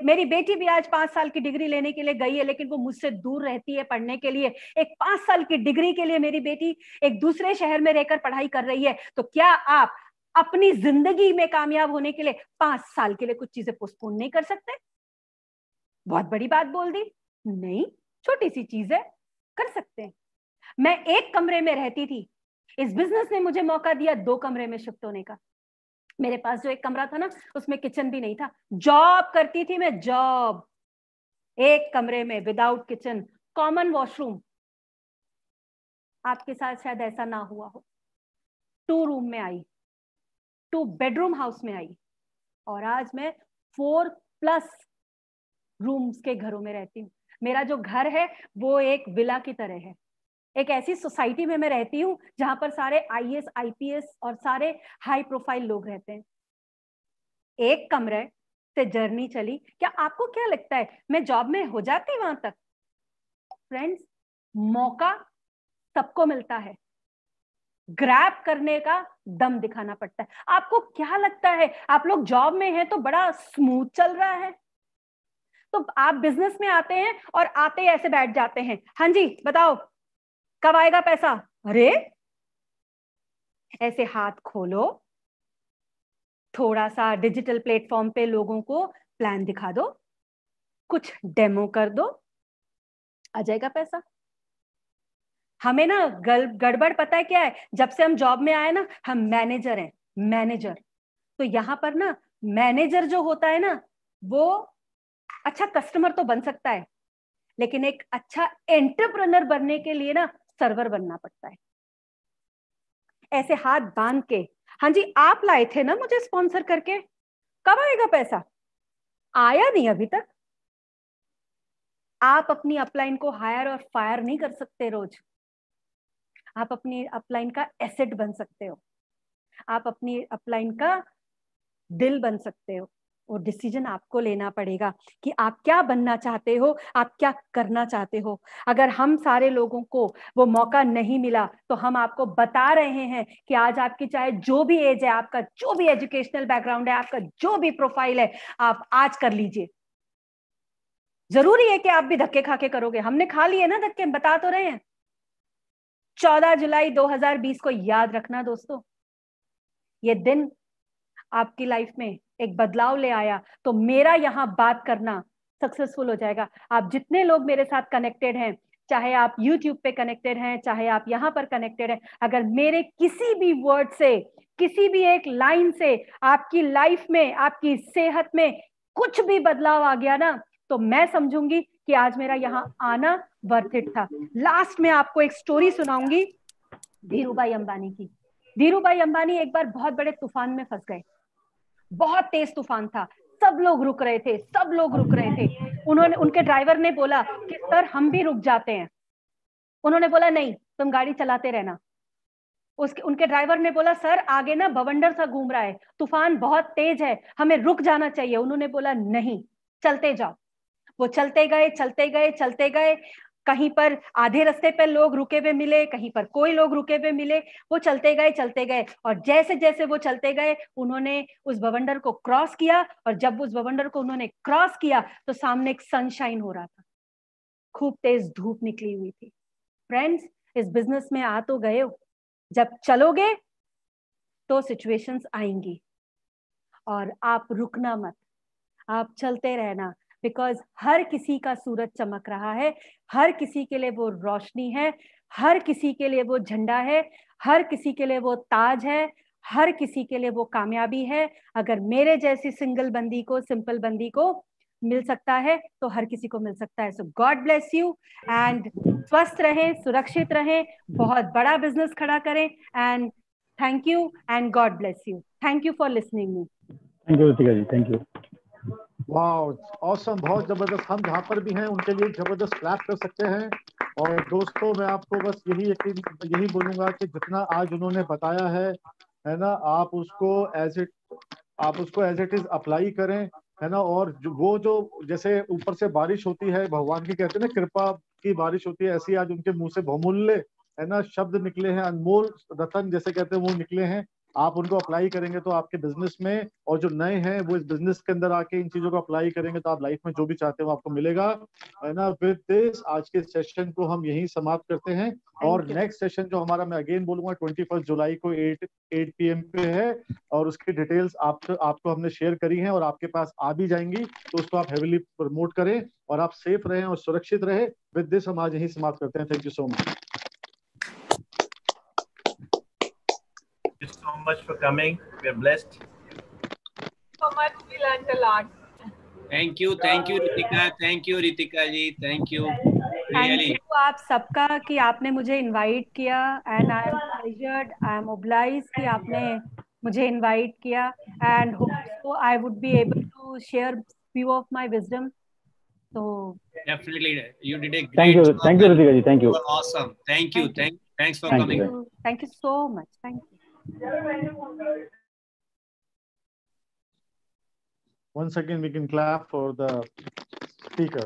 मेरी बेटी भी आज 5 साल की डिग्री लेने के लिए गई है, लेकिन वो मुझसे दूर रहती है पढ़ने के लिए। एक 5 साल की डिग्री के लिए मेरी बेटी एक दूसरे शहर में रहकर पढ़ाई कर रही है। तो क्या आप अपनी जिंदगी में कामयाब होने के लिए 5 साल के लिए कुछ चीजें पोस्टपोन नहीं कर सकते? बहुत बड़ी बात बोल दी? नहीं, छोटी सी चीज है, कर सकते हैं। मैं एक कमरे में रहती थी, इस बिजनेस ने मुझे मौका दिया 2 कमरे में शिफ्ट होने का। मेरे पास जो एक कमरा था ना, उसमें किचन भी नहीं था। जॉब करती थी मैं, जॉब, एक कमरे में विदाउट किचन, कॉमन वॉशरूम। आपके साथ शायद ऐसा ना हुआ हो। 2 रूम में आई, 2 बेडरूम हाउस में आई, और आज मैं 4+ रूम्स के घरों में रहती हूँ। मेरा जो घर है वो एक विला की तरह है। एक ऐसी सोसाइटी में मैं रहती हूँ जहां पर सारे IAS, IPS और सारे हाई प्रोफाइल लोग रहते हैं। एक कमरे से जर्नी चली। क्या आपको क्या लगता है मैं जॉब में हो जाती वहां तक? फ्रेंड्स, मौका सबको मिलता है, ग्रैब करने का दम दिखाना पड़ता है। आपको क्या लगता है आप लोग जॉब में हैं तो बड़ा स्मूथ चल रहा है? तो आप बिजनेस में आते हैं और आते ही ऐसे बैठ जाते हैं, हाँ जी बताओ कब आएगा पैसा? अरे ऐसे हाथ खोलो, थोड़ा सा डिजिटल प्लेटफॉर्म पे लोगों को प्लान दिखा दो, कुछ डेमो कर दो, आ जाएगा पैसा। हमें ना गड़बड़ पता है क्या है? जब से हम जॉब में आए ना, हम मैनेजर हैं, मैनेजर। तो यहां पर ना मैनेजर जो होता है ना, वो अच्छा कस्टमर तो बन सकता है, लेकिन एक अच्छा एंटरप्रेन्योर बनने के लिए ना सर्वर बनना पड़ता है। ऐसे हाथ बांध के, हाँ जी आप लाए थे ना मुझे स्पॉन्सर करके, कब आएगा पैसा? आया नहीं अभी तक। आप अपनी अपलाइन को हायर और फायर नहीं कर सकते रोज। आप अपनी अपलाइन का एसेट बन सकते हो, आप अपनी अपलाइन का दिल बन सकते हो, वो डिसीजन आपको लेना पड़ेगा कि आप क्या बनना चाहते हो, आप क्या करना चाहते हो। अगर हम सारे लोगों को वो मौका नहीं मिला तो हम आपको बता रहे हैं कि आज आपकी चाहे जो भी एज है, आपका जो भी एजुकेशनल बैकग्राउंड है, आपका जो भी प्रोफाइल है, आप आज कर लीजिए। जरूरी है कि आप भी धक्के खा के करोगे, हमने खा लिए ना धक्के, बता तो रहे हैं। 14 जुलाई 2020 को याद रखना दोस्तों, ये दिन आपकी लाइफ में एक बदलाव ले आया तो मेरा यहाँ बात करना सक्सेसफुल हो जाएगा। आप जितने लोग मेरे साथ कनेक्टेड हैं, चाहे आप YouTube पे कनेक्टेड हैं, चाहे आप यहाँ पर कनेक्टेड हैं, अगर मेरे किसी भी वर्ड से, किसी भी एक लाइन से आपकी लाइफ में, आपकी सेहत में कुछ भी बदलाव आ गया ना, तो मैं समझूंगी कि आज मेरा यहाँ आना वर्थ इट था। लास्ट में आपको एक स्टोरी सुनाऊंगी धीरूभाई अंबानी की। धीरूभाई अंबानी एक बार बहुत बड़े तूफान में फंस गए, बहुत तेज तूफान था, सब लोग रुक रहे थे, सब लोग रुक रहे थे। उनके ड्राइवर ने बोला कि सर हम भी रुक जाते हैं। उन्होंने बोला नहीं, तुम गाड़ी चलाते रहना। उनके ड्राइवर ने बोला सर आगे ना बवंडर सा घूम रहा है, तूफान बहुत तेज है, हमें रुक जाना चाहिए। उन्होंने बोला नहीं, चलते जाओ। वो चलते गए, चलते गए, चलते गए। कहीं पर आधे रास्ते पे लोग रुके हुए मिले, कहीं पर कोई लोग रुके हुए मिले। वो चलते गए, चलते गए, और जैसे जैसे वो चलते गए उन्होंने उस बवंडर को क्रॉस किया। और जब उस बवंडर को उन्होंने क्रॉस किया तो सामने एक सनशाइन हो रहा था, खूब तेज धूप निकली हुई थी। फ्रेंड्स, इस बिजनेस में आ तो गए हो, जब चलोगे तो सिचुएशंस आएंगी और आप रुकना मत, आप चलते रहना। बिकॉज हर किसी का सूरज चमक रहा है, हर किसी के लिए वो रोशनी है, हर किसी के लिए वो झंडा है, हर किसी के लिए वो ताज है, हर किसी के लिए वो कामयाबी है। अगर मेरे जैसी सिंगल बंदी को, सिंपल बंदी को मिल सकता है तो हर किसी को मिल सकता है। So God bless you and स्वस्थ रहें, सुरक्षित रहें, बहुत बड़ा बिजनेस खड़ा करें। And thank you and God bless you. Thank you for listening me. Thank you Ritika ji, thank you. Wow, awesome, बहुत जबरदस्त। हम जहाँ पर भी हैं उनके लिए जबरदस्त क्लैप कर सकते हैं। और दोस्तों, मैं आपको बस यही बोलूंगा कि जितना आज उन्होंने बताया है ना, आप उसको एज इट इज अप्लाई करें, है ना। और जो जैसे ऊपर से बारिश होती है, भगवान की कहते हैं ना कृपा की बारिश होती है, ऐसी आज उनके मुंह से बहुमूल्य, है ना, शब्द निकले हैं, अनमोल रतन जैसे कहते हैं वो निकले हैं। आप उनको अप्लाई करेंगे तो आपके बिजनेस में, और जो नए हैं वो इस बिजनेस के अंदर आके इन चीजों को अप्लाई करेंगे तो आप लाइफ में जो भी चाहते हो आपको मिलेगा, है ना। विद दिस आज के सेशन को हम यहीं समाप्त करते हैं। और नेक्स्ट सेशन जो हमारा, मैं अगेन बोलूंगा, 21 जुलाई को 8 PM पे है, और उसकी डिटेल्स आपको हमने शेयर करी हैं और आपके पास आ भी जाएंगी, तो उसको आप हेविली प्रमोट करें और आप सेफ रहें और सुरक्षित रहे। विद दिस हम आज यहीं समाप्त करते हैं। Thank you so much. Thank you so much for coming. We are blessed. So much, we learned a lot. Thank you Ritika, thank you Ritika ji, thank you. Thank you आप सबका कि आपने मुझे इनवाइट किया, and I am pleasured, I am obliged कि आपने मुझे invite किया, and hope so I would be able to share few of my wisdom. So definitely you did a great thank you, job. Thank you Ritika ji, thank you. You are awesome. Thank you. Thanks for coming. Thank you so much. Thank you. Once again we can clap for the speaker.